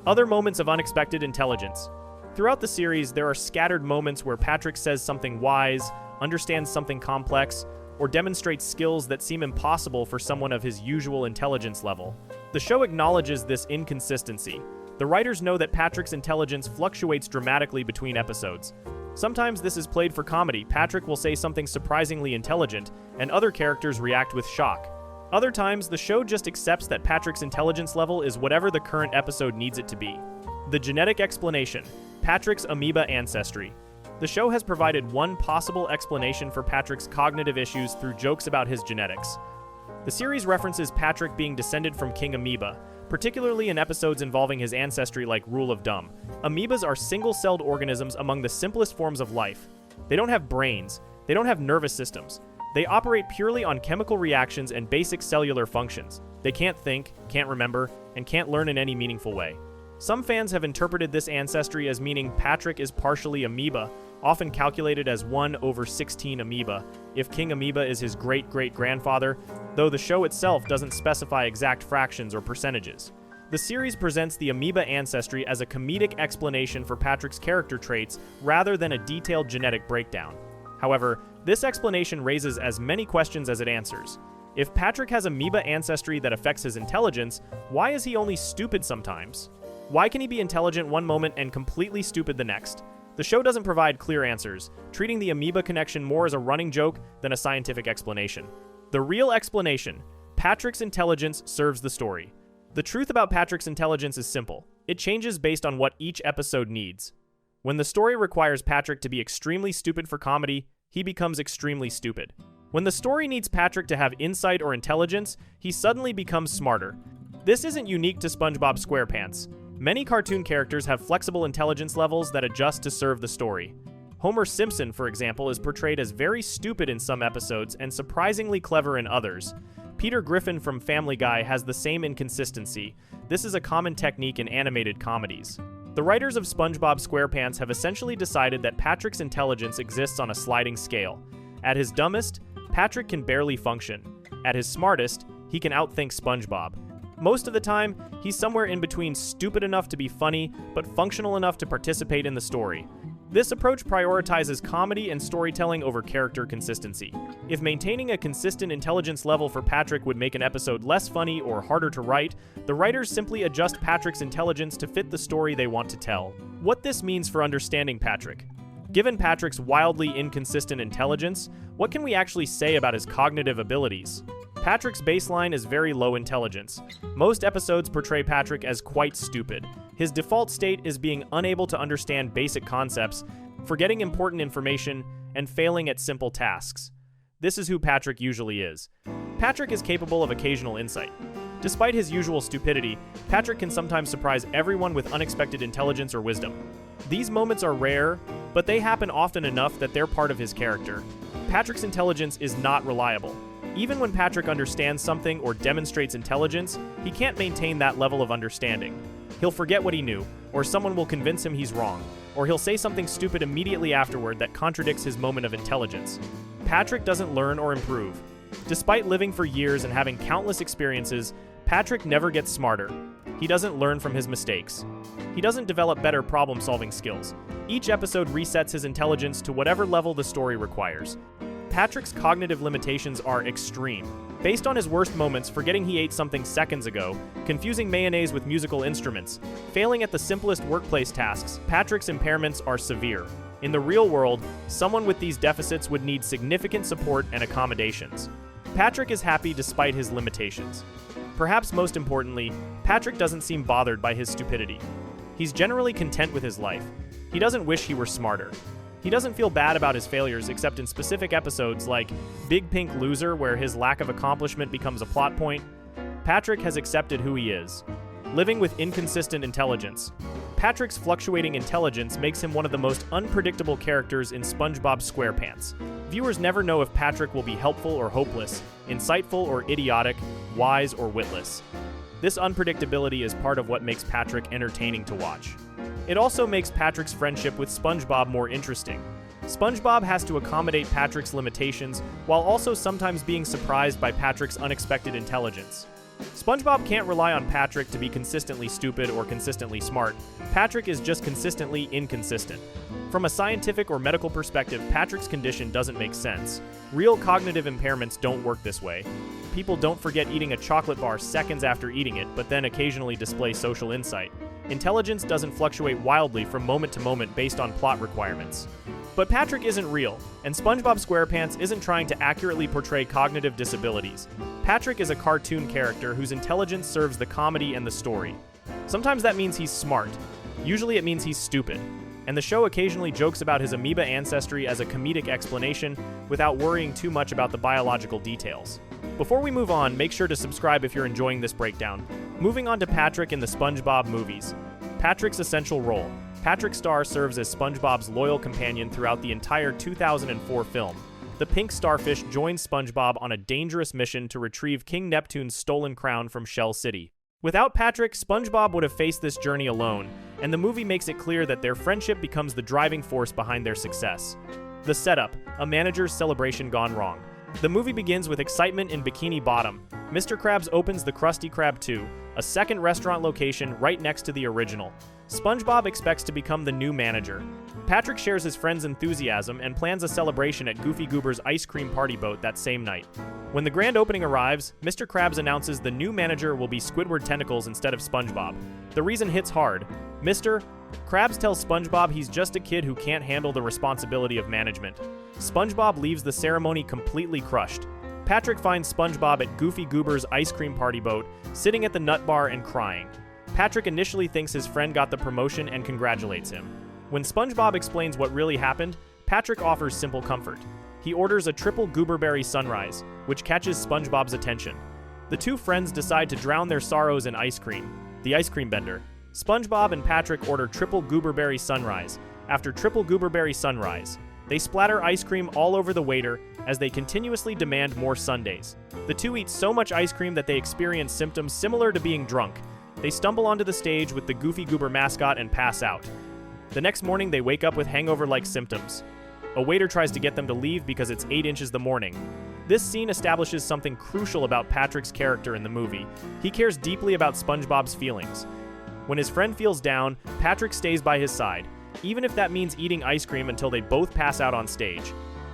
[SPEAKER 1] Other moments of unexpected intelligence. Throughout the series, there are scattered moments where Patrick says something wise, understands something complex, or demonstrates skills that seem impossible for someone of his usual intelligence level. The show acknowledges this inconsistency. The writers know that Patrick's intelligence fluctuates dramatically between episodes. Sometimes this is played for comedy. Patrick will say something surprisingly intelligent, and other characters react with shock. Other times, the show just accepts that Patrick's intelligence level is whatever the current episode needs it to be. The genetic explanation: Patrick's amoeba ancestry. The show has provided one possible explanation for Patrick's cognitive issues through jokes about his genetics. The series references Patrick being descended from King Amoeba, particularly in episodes involving his ancestry like Rule of Dumb. Amoebas are single-celled organisms among the simplest forms of life. They don't have brains. They don't have nervous systems. They operate purely on chemical reactions and basic cellular functions. They can't think, can't remember, and can't learn in any meaningful way. Some fans have interpreted this ancestry as meaning Patrick is partially amoeba, often calculated as 1/16 amoeba. If King Amoeba is his great-great-grandfather, though the show itself doesn't specify exact fractions or percentages. The series presents the amoeba ancestry as a comedic explanation for Patrick's character traits rather than a detailed genetic breakdown. However, this explanation raises as many questions as it answers. If Patrick has amoeba ancestry that affects his intelligence, why is he only stupid sometimes? Why can he be intelligent one moment and completely stupid the next? The show doesn't provide clear answers, treating the amoeba connection more as a running joke than a scientific explanation. The real explanation: Patrick's intelligence serves the story. The truth about Patrick's intelligence is simple. It changes based on what each episode needs. When the story requires Patrick to be extremely stupid for comedy, he becomes extremely stupid. When the story needs Patrick to have insight or intelligence, he suddenly becomes smarter. This isn't unique to SpongeBob SquarePants. Many cartoon characters have flexible intelligence levels that adjust to serve the story. Homer Simpson, for example, is portrayed as very stupid in some episodes and surprisingly clever in others. Peter Griffin from Family Guy has the same inconsistency. This is a common technique in animated comedies. The writers of SpongeBob SquarePants have essentially decided that Patrick's intelligence exists on a sliding scale. At his dumbest, Patrick can barely function. At his smartest, he can outthink SpongeBob. Most of the time, he's somewhere in between stupid enough to be funny, but functional enough to participate in the story. This approach prioritizes comedy and storytelling over character consistency. If maintaining a consistent intelligence level for Patrick would make an episode less funny or harder to write, the writers simply adjust Patrick's intelligence to fit the story they want to tell. What this means for understanding Patrick. Given Patrick's wildly inconsistent intelligence, what can we actually say about his cognitive abilities? Patrick's baseline is very low intelligence. Most episodes portray Patrick as quite stupid. His default state is being unable to understand basic concepts, forgetting important information, and failing at simple tasks. This is who Patrick usually is. Patrick is capable of occasional insight. Despite his usual stupidity, Patrick can sometimes surprise everyone with unexpected intelligence or wisdom. These moments are rare, but they happen often enough that they're part of his character. Patrick's intelligence is not reliable. Even when Patrick understands something or demonstrates intelligence, he can't maintain that level of understanding. He'll forget what he knew, or someone will convince him he's wrong, or he'll say something stupid immediately afterward that contradicts his moment of intelligence. Patrick doesn't learn or improve. Despite living for years and having countless experiences, Patrick never gets smarter. He doesn't learn from his mistakes. He doesn't develop better problem-solving skills. Each episode resets his intelligence to whatever level the story requires. Patrick's cognitive limitations are extreme. Based on his worst moments, forgetting he ate something seconds ago, confusing mayonnaise with musical instruments, failing at the simplest workplace tasks, Patrick's impairments are severe. In the real world, someone with these deficits would need significant support and accommodations. Patrick is happy despite his limitations. Perhaps most importantly, Patrick doesn't seem bothered by his stupidity. He's generally content with his life. He doesn't wish he were smarter. He doesn't feel bad about his failures except in specific episodes like Big Pink Loser, where his lack of accomplishment becomes a plot point. Patrick has accepted who he is, living with inconsistent intelligence. Patrick's fluctuating intelligence makes him one of the most unpredictable characters in SpongeBob SquarePants. Viewers never know if Patrick will be helpful or hopeless, insightful or idiotic, wise or witless. This unpredictability is part of what makes Patrick entertaining to watch. It also makes Patrick's friendship with SpongeBob more interesting. SpongeBob has to accommodate Patrick's limitations while also sometimes being surprised by Patrick's unexpected intelligence. SpongeBob can't rely on Patrick to be consistently stupid or consistently smart. Patrick is just consistently inconsistent. From a scientific or medical perspective, Patrick's condition doesn't make sense. Real cognitive impairments don't work this way. People don't forget eating a chocolate bar seconds after eating it, but then occasionally display social insight. Intelligence doesn't fluctuate wildly from moment to moment based on plot requirements. But Patrick isn't real, and SpongeBob SquarePants isn't trying to accurately portray cognitive disabilities. Patrick is a cartoon character whose intelligence serves the comedy and the story. Sometimes that means he's smart. Usually it means he's stupid. And the show occasionally jokes about his amoeba ancestry as a comedic explanation without worrying too much about the biological details. Before we move on, make sure to subscribe if you're enjoying this breakdown. Moving on to Patrick in the SpongeBob movies. Patrick's essential role. Patrick Star serves as SpongeBob's loyal companion throughout the entire 2004 film. The pink starfish joins SpongeBob on a dangerous mission to retrieve King Neptune's stolen crown from Shell City. Without Patrick, SpongeBob would have faced this journey alone, and the movie makes it clear that their friendship becomes the driving force behind their success. The setup: a manager's celebration gone wrong. The movie begins with excitement in Bikini Bottom. Mr. Krabs opens the Krusty Krab 2, a second restaurant location right next to the original. SpongeBob expects to become the new manager. Patrick shares his friend's enthusiasm and plans a celebration at Goofy Goober's ice cream party boat that same night. When the grand opening arrives, Mr. Krabs announces the new manager will be Squidward Tentacles instead of SpongeBob. The reason hits hard. Mr. Krabs tells SpongeBob he's just a kid who can't handle the responsibility of management. SpongeBob leaves the ceremony completely crushed. Patrick finds SpongeBob at Goofy Goober's ice cream party boat, sitting at the nut bar and crying. Patrick initially thinks his friend got the promotion and congratulates him. When SpongeBob explains what really happened, Patrick offers simple comfort. He orders a triple gooberberry sunrise, which catches SpongeBob's attention. The two friends decide to drown their sorrows in ice cream. The ice cream bender. SpongeBob and Patrick order triple gooberberry sunrise. After triple gooberberry sunrise, they splatter ice cream all over the waiter as they continuously demand more sundaes. The two eat so much ice cream that they experience symptoms similar to being drunk. They stumble onto the stage with the Goofy Goober mascot and pass out. The next morning, they wake up with hangover-like symptoms. A waiter tries to get them to leave because it's 8 inches the morning. This scene establishes something crucial about Patrick's character in the movie. He cares deeply about SpongeBob's feelings. When his friend feels down, Patrick stays by his side, even if that means eating ice cream until they both pass out on stage.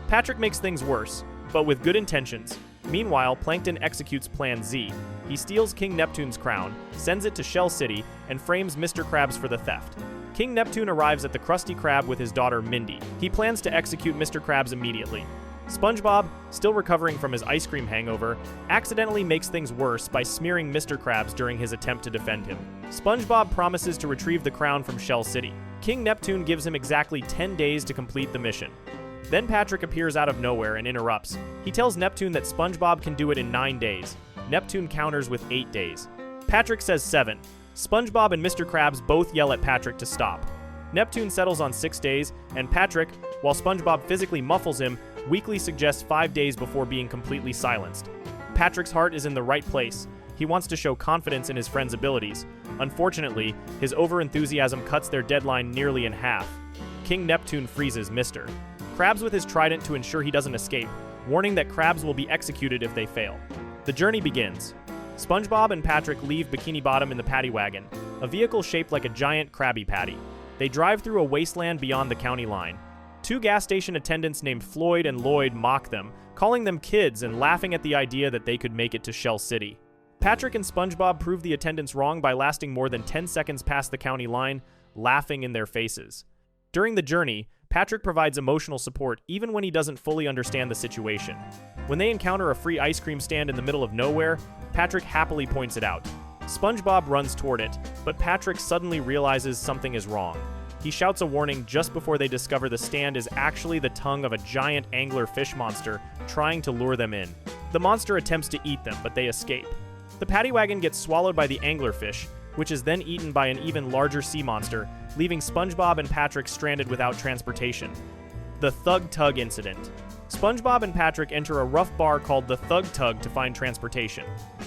[SPEAKER 1] Patrick makes things worse, but with good intentions. Meanwhile, Plankton executes Plan Z. He steals King Neptune's crown, sends it to Shell City, and frames Mr. Krabs for the theft. King Neptune arrives at the Krusty Krab with his daughter Mindy. He plans to execute Mr. Krabs immediately. SpongeBob, still recovering from his ice cream hangover, accidentally makes things worse by smearing Mr. Krabs during his attempt to defend him. SpongeBob promises to retrieve the crown from Shell City. King Neptune gives him exactly 10 days to complete the mission. Then Patrick appears out of nowhere and interrupts. He tells Neptune that SpongeBob can do it in 9 days. Neptune counters with 8 days. Patrick says 7. SpongeBob and Mr. Krabs both yell at Patrick to stop. Neptune settles on 6 days, and Patrick, while SpongeBob physically muffles him, weakly suggests 5 days before being completely silenced. Patrick's heart is in the right place. He wants to show confidence in his friend's abilities. Unfortunately, his overenthusiasm cuts their deadline nearly in half. King Neptune freezes Mr. Krabs with his trident to ensure he doesn't escape, warning that Krabs will be executed if they fail. The journey begins. SpongeBob and Patrick leave Bikini Bottom in the paddy wagon, a vehicle shaped like a giant Krabby Patty. They drive through a wasteland beyond the county line. 2 gas station attendants named Floyd and Lloyd mock them, calling them kids and laughing at the idea that they could make it to Shell City. Patrick and SpongeBob prove the attendants wrong by lasting more than 10 seconds past the county line, laughing in their faces. During the journey, Patrick provides emotional support even when he doesn't fully understand the situation. When they encounter a free ice cream stand in the middle of nowhere, Patrick happily points it out. SpongeBob runs toward it, but Patrick suddenly realizes something is wrong. He shouts a warning just before they discover the stand is actually the tongue of a giant angler fish monster trying to lure them in. The monster attempts to eat them, but they escape. The paddy wagon gets swallowed by the anglerfish, which is then eaten by an even larger sea monster, leaving SpongeBob and Patrick stranded without transportation. The Thug Tug Incident. SpongeBob and Patrick enter a rough bar called the Thug Tug to find transportation.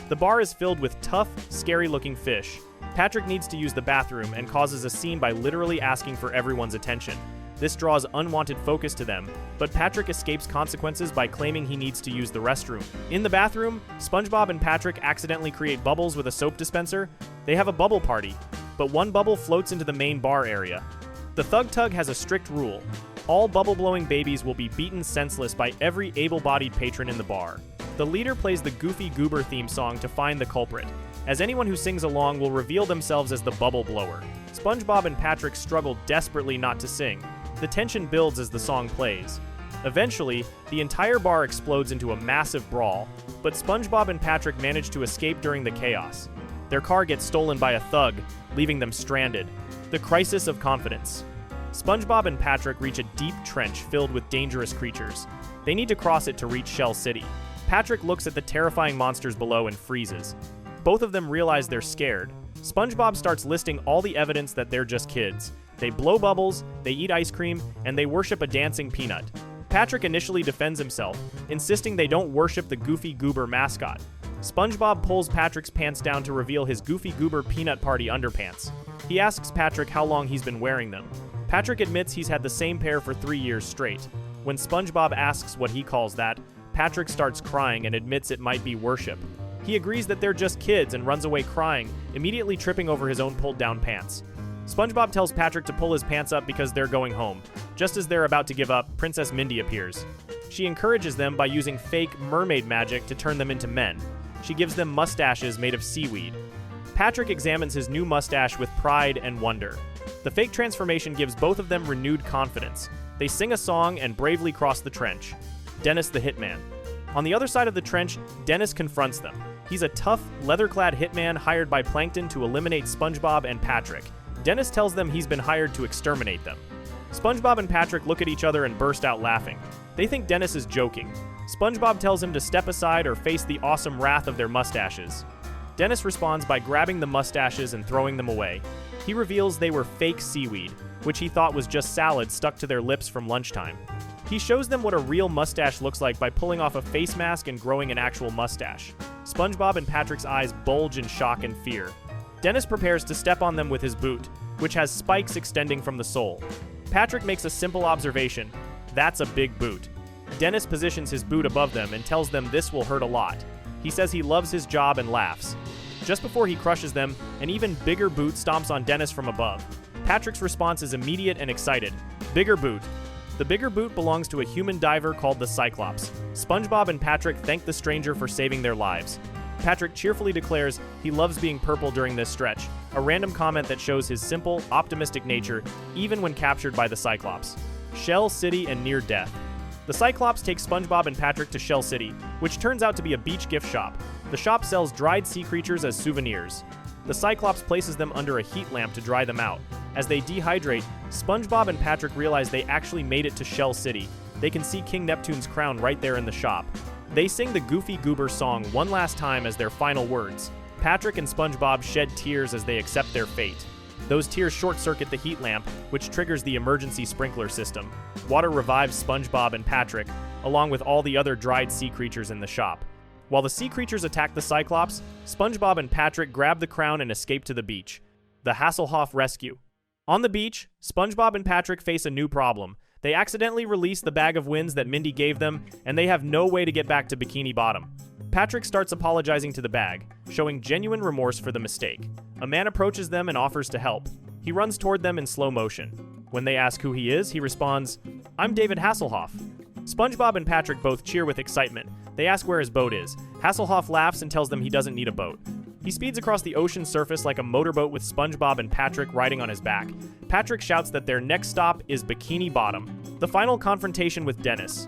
[SPEAKER 1] The bar is filled with tough, scary-looking fish. Patrick needs to use the bathroom and causes a scene by literally asking for everyone's attention. This draws unwanted focus to them, but Patrick escapes consequences by claiming he needs to use the restroom. In the bathroom, SpongeBob and Patrick accidentally create bubbles with a soap dispenser. They have a bubble party, but one bubble floats into the main bar area. The Thug Tug has a strict rule. All bubble-blowing babies will be beaten senseless by every able-bodied patron in the bar. The leader plays the Goofy Goober theme song to find the culprit, as anyone who sings along will reveal themselves as the bubble blower. SpongeBob and Patrick struggle desperately not to sing. The tension builds as the song plays. Eventually, the entire bar explodes into a massive brawl, but SpongeBob and Patrick manage to escape during the chaos. Their car gets stolen by a thug, leaving them stranded. The crisis of confidence. SpongeBob and Patrick reach a deep trench filled with dangerous creatures. They need to cross it to reach Shell City. Patrick looks at the terrifying monsters below and freezes. Both of them realize they're scared. SpongeBob starts listing all the evidence that they're just kids. They blow bubbles, they eat ice cream, and they worship a dancing peanut. Patrick initially defends himself, insisting they don't worship the Goofy Goober mascot. SpongeBob pulls Patrick's pants down to reveal his Goofy Goober Peanut Party underpants. He asks Patrick how long he's been wearing them. Patrick admits he's had the same pair for 3 years straight. When SpongeBob asks what he calls that, Patrick starts crying and admits it might be worship. He agrees that they're just kids and runs away crying, immediately tripping over his own pulled-down pants. SpongeBob tells Patrick to pull his pants up because they're going home. Just as they're about to give up, Princess Mindy appears. She encourages them by using fake mermaid magic to turn them into men. She gives them mustaches made of seaweed. Patrick examines his new mustache with pride and wonder. The fake transformation gives both of them renewed confidence. They sing a song and bravely cross the trench. Dennis the Hitman. On the other side of the trench, Dennis confronts them. He's a tough, leather-clad hitman hired by Plankton to eliminate SpongeBob and Patrick. Dennis tells them he's been hired to exterminate them. SpongeBob and Patrick look at each other and burst out laughing. They think Dennis is joking. SpongeBob tells him to step aside or face the awesome wrath of their mustaches. Dennis responds by grabbing the mustaches and throwing them away. He reveals they were fake seaweed, which he thought was just salad stuck to their lips from lunchtime. He shows them what a real mustache looks like by pulling off a face mask and growing an actual mustache. SpongeBob and Patrick's eyes bulge in shock and fear. Dennis prepares to step on them with his boot, which has spikes extending from the sole. Patrick makes a simple observation: that's a big boot. Dennis positions his boot above them and tells them this will hurt a lot. He says he loves his job and laughs. Just before he crushes them, an even bigger boot stomps on Dennis from above. Patrick's response is immediate and excited. Bigger boot. The bigger boot belongs to a human diver called the Cyclops. SpongeBob and Patrick thank the stranger for saving their lives. Patrick cheerfully declares he loves being purple during this stretch, a random comment that shows his simple, optimistic nature, even when captured by the Cyclops. Shell City and near death. The Cyclops takes SpongeBob and Patrick to Shell City, which turns out to be a beach gift shop. The shop sells dried sea creatures as souvenirs. The Cyclops places them under a heat lamp to dry them out. As they dehydrate, SpongeBob and Patrick realize they actually made it to Shell City. They can see King Neptune's crown right there in the shop. They sing the Goofy Goober song one last time as their final words. Patrick and SpongeBob shed tears as they accept their fate. Those tears short-circuit the heat lamp, which triggers the emergency sprinkler system. Water revives SpongeBob and Patrick, along with all the other dried sea creatures in the shop. While the sea creatures attack the Cyclops, SpongeBob and Patrick grab the crown and escape to the beach. The Hasselhoff Rescue. On the beach, SpongeBob and Patrick face a new problem. They accidentally release the bag of winds that Mindy gave them, and they have no way to get back to Bikini Bottom. Patrick starts apologizing to the bag, showing genuine remorse for the mistake. A man approaches them and offers to help. He runs toward them in slow motion. When they ask who he is, he responds, "I'm David Hasselhoff." SpongeBob and Patrick both cheer with excitement. They ask where his boat is. Hasselhoff laughs and tells them he doesn't need a boat. He speeds across the ocean surface like a motorboat with SpongeBob and Patrick riding on his back. Patrick shouts that their next stop is Bikini Bottom, the final confrontation with Dennis.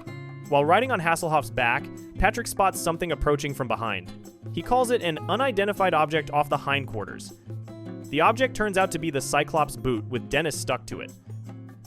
[SPEAKER 1] While riding on Hasselhoff's back, Patrick spots something approaching from behind. He calls it an unidentified object off the hindquarters. The object turns out to be the Cyclops boot with Dennis stuck to it.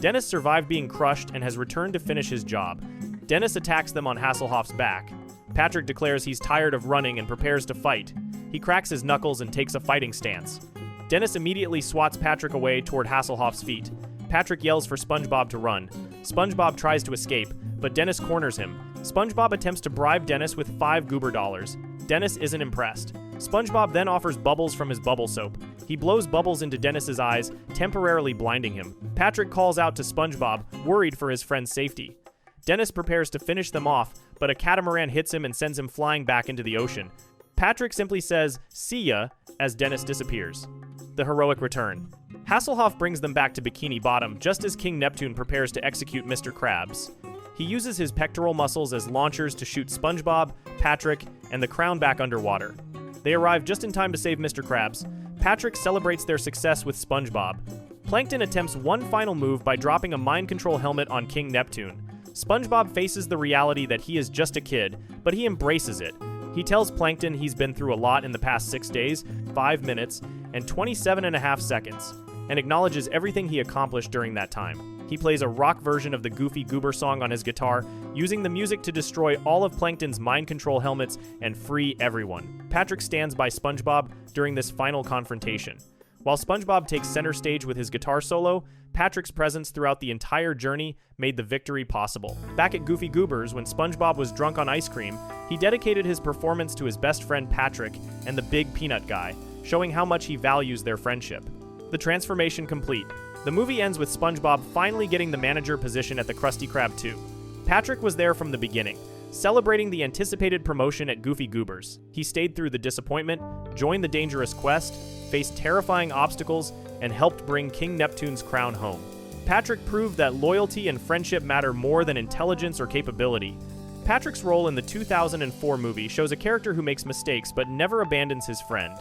[SPEAKER 1] Dennis survived being crushed and has returned to finish his job. Dennis attacks them on Hasselhoff's back. Patrick declares he's tired of running and prepares to fight. He cracks his knuckles and takes a fighting stance. Dennis immediately swats Patrick away toward Hasselhoff's feet. Patrick yells for SpongeBob to run. SpongeBob tries to escape, but Dennis corners him. SpongeBob attempts to bribe Dennis with 5 goober dollars. Dennis isn't impressed. SpongeBob then offers bubbles from his bubble soap. He blows bubbles into Dennis's eyes, temporarily blinding him. Patrick calls out to SpongeBob, worried for his friend's safety. Dennis prepares to finish them off, but a catamaran hits him and sends him flying back into the ocean. Patrick simply says, "See ya," as Dennis disappears. The heroic return. Hasselhoff brings them back to Bikini Bottom just as King Neptune prepares to execute Mr. Krabs. He uses his pectoral muscles as launchers to shoot SpongeBob, Patrick, and the crown back underwater. They arrive just in time to save Mr. Krabs. Patrick celebrates their success with SpongeBob. Plankton attempts one final move by dropping a mind control helmet on King Neptune. SpongeBob faces the reality that he is just a kid, but he embraces it. He tells Plankton he's been through a lot in the past 6 days, 5 minutes, and 27.5 seconds, and acknowledges everything he accomplished during that time. He plays a rock version of the Goofy Goober song on his guitar, using the music to destroy all of Plankton's mind control helmets and free everyone. Patrick stands by SpongeBob during this final confrontation. While SpongeBob takes center stage with his guitar solo, Patrick's presence throughout the entire journey made the victory possible. Back at Goofy Goobers, when SpongeBob was drunk on ice cream, he dedicated his performance to his best friend Patrick and the Big Peanut Guy, showing how much he values their friendship. The transformation complete. The movie ends with SpongeBob finally getting the manager position at the Krusty Krab 2. Patrick was there from the beginning. celebrating the anticipated promotion at Goofy Goobers. He stayed through the disappointment, joined the dangerous quest, faced terrifying obstacles, and helped bring King Neptune's crown home. Patrick proved that loyalty and friendship matter more than intelligence or capability. Patrick's role in the 2004 movie shows a character who makes mistakes but never abandons his friend.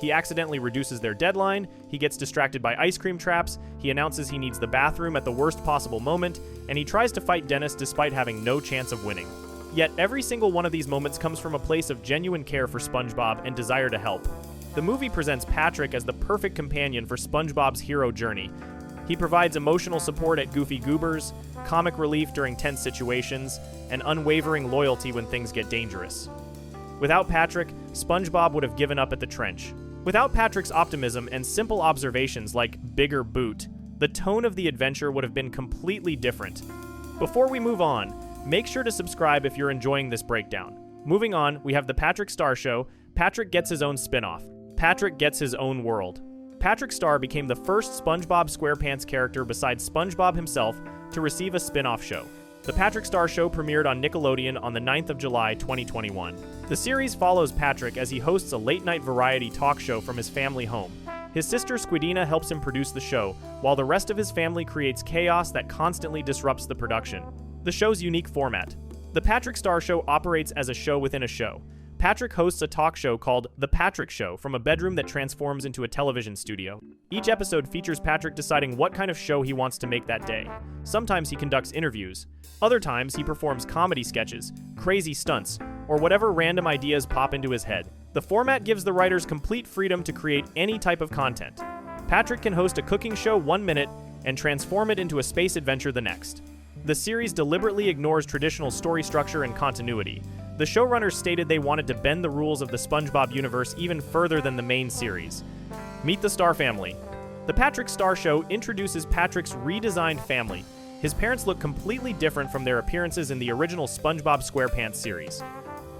[SPEAKER 1] He accidentally reduces their deadline, he gets distracted by ice cream traps, he announces he needs the bathroom at the worst possible moment, and he tries to fight Dennis despite having no chance of winning. Yet every single one of these moments comes from a place of genuine care for SpongeBob and desire to help. The movie presents Patrick as the perfect companion for SpongeBob's hero journey. He provides emotional support at Goofy Goobers, comic relief during tense situations, and unwavering loyalty when things get dangerous. Without Patrick, SpongeBob would have given up at the trench. Without Patrick's optimism and simple observations like bigger boot, the tone of the adventure would have been completely different. Before we move on, make sure to subscribe if you're enjoying this breakdown. Moving on, we have the Patrick Star Show. Patrick gets his own spin-off. Patrick gets his own world. Patrick Star became the first SpongeBob SquarePants character besides SpongeBob himself to receive a spin-off show. The Patrick Star Show premiered on Nickelodeon on the 9th of July, 2021. The series follows Patrick as he hosts a late-night variety talk show from his family home. His sister Squidina helps him produce the show, while the rest of his family creates chaos that constantly disrupts the production. The show's unique format. The Patrick Star Show operates as a show within a show. Patrick hosts a talk show called The Patrick Show from a bedroom that transforms into a television studio. Each episode features Patrick deciding what kind of show he wants to make that day. Sometimes he conducts interviews. Other times he performs comedy sketches, crazy stunts, or whatever random ideas pop into his head. The format gives the writers complete freedom to create any type of content. Patrick can host a cooking show 1 minute and transform it into a space adventure the next. The series deliberately ignores traditional story structure and continuity. The showrunners stated they wanted to bend the rules of the SpongeBob universe even further than the main series. Meet the Star Family. The Patrick Star Show introduces Patrick's redesigned family. His parents look completely different from their appearances in the original SpongeBob SquarePants series.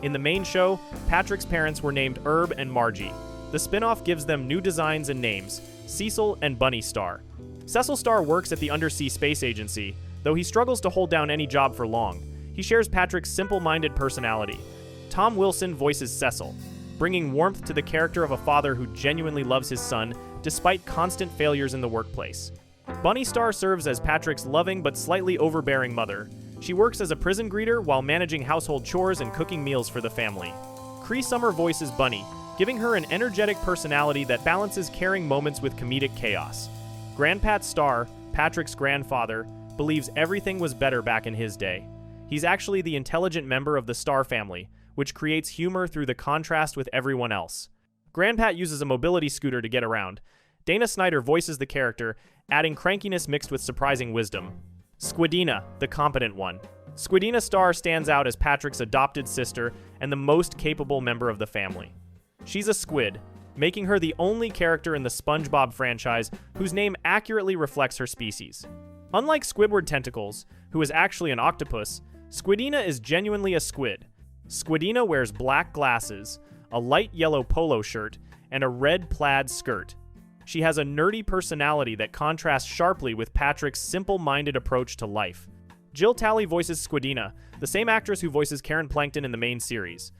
[SPEAKER 1] In the main show, Patrick's parents were named Herb and Margie. The spin-off gives them new designs and names, Cecil and Bunny Star. Cecil Star works at the Undersea Space Agency, though he struggles to hold down any job for long. He shares Patrick's simple-minded personality. Tom Wilson voices Cecil, bringing warmth to the character of a father who genuinely loves his son despite constant failures in the workplace. Bunny Star serves as Patrick's loving but slightly overbearing mother. She works as a prison greeter while managing household chores and cooking meals for the family. Cree Summer voices Bunny, giving her an energetic personality that balances caring moments with comedic chaos. Grandpat Star, Patrick's grandfather, believes everything was better back in his day. He's actually the intelligent member of the Star family, which creates humor through the contrast with everyone else. Grandpat uses a mobility scooter to get around. Dana Snyder voices the character, adding crankiness mixed with surprising wisdom. Squidina, the competent one. Squidina Star stands out as Patrick's adopted sister and the most capable member of the family. She's a squid, making her the only character in the SpongeBob franchise whose name accurately reflects her species. Unlike Squidward Tentacles, who is actually an octopus, Squidina is genuinely a squid. Squidina wears black glasses, a light yellow polo shirt, and a red plaid skirt. She has a nerdy personality that contrasts sharply with Patrick's simple-minded approach to life. Jill Talley voices Squidina, the same actress who voices Karen Plankton in the main series.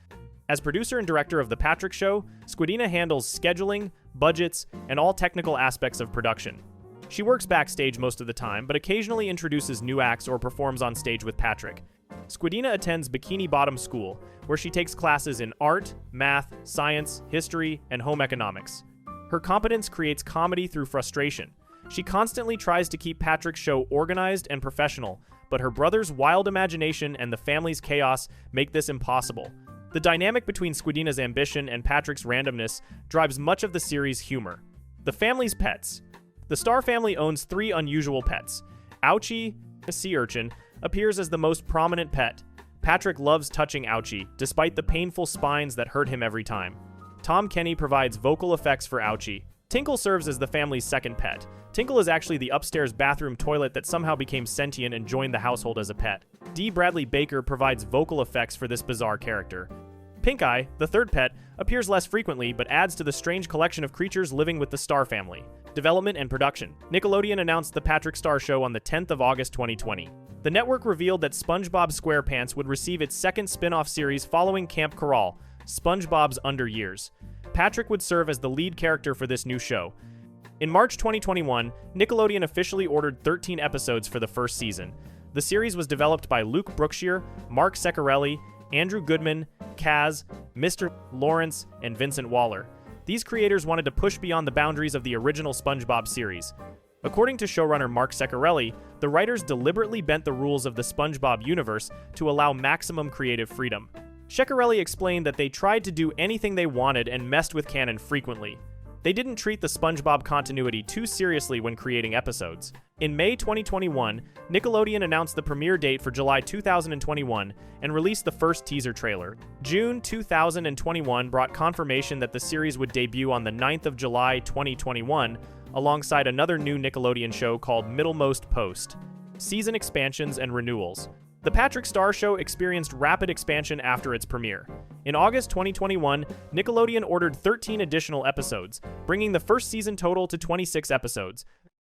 [SPEAKER 1] As producer and director of The Patrick Show, Squidina handles scheduling, budgets, and all technical aspects of production. She works backstage most of the time, but occasionally introduces new acts or performs on stage with Patrick. Squidina attends Bikini Bottom School, where she takes classes in art, math, science, history, and home economics. Her competence creates comedy through frustration. She constantly tries to keep Patrick's show organized and professional, but her brother's wild imagination and the family's chaos make this impossible. The dynamic between Squidina's ambition and Patrick's randomness drives much of the series' humor. The family's pets. The Star family owns 3 unusual pets. Ouchie, a sea urchin, appears as the most prominent pet. Patrick loves touching Ouchie, despite the painful spines that hurt him every time. Tom Kenny provides vocal effects for Ouchie. Tinkle serves as the family's second pet. Tinkle is actually the upstairs bathroom toilet that somehow became sentient and joined the household as a pet. D. Bradley Baker provides vocal effects for this bizarre character. Pink Eye, the third pet, appears less frequently but adds to the strange collection of creatures living with the Star family. Development and production. Nickelodeon announced The Patrick Star Show on the 10th of August 2020. The network revealed that SpongeBob SquarePants would receive its second spin-off series following Camp Corral, SpongeBob's Under Years. Patrick would serve as the lead character for this new show. In March 2021, Nickelodeon officially ordered 13 episodes for the first season. The series was developed by Luke Brookshire, Mark Ceccarelli, Andrew Goodman, Kaz, Mr. Lawrence, and Vincent Waller. These creators wanted to push beyond the boundaries of the original SpongeBob series. According to showrunner Mark Ceccarelli, the writers deliberately bent the rules of the SpongeBob universe to allow maximum creative freedom. Ceccarelli explained that they tried to do anything they wanted and messed with canon frequently. They didn't treat the SpongeBob continuity too seriously when creating episodes. In May 2021, Nickelodeon announced the premiere date for July 2021 and released the first teaser trailer. June 2021 brought confirmation that the series would debut on the 9th of July 2021, alongside another new Nickelodeon show called Middlemost Post. Season expansions and renewals. The Patrick Star Show experienced rapid expansion after its premiere. In August 2021, Nickelodeon ordered 13 additional episodes, bringing the first season total to 26 episodes.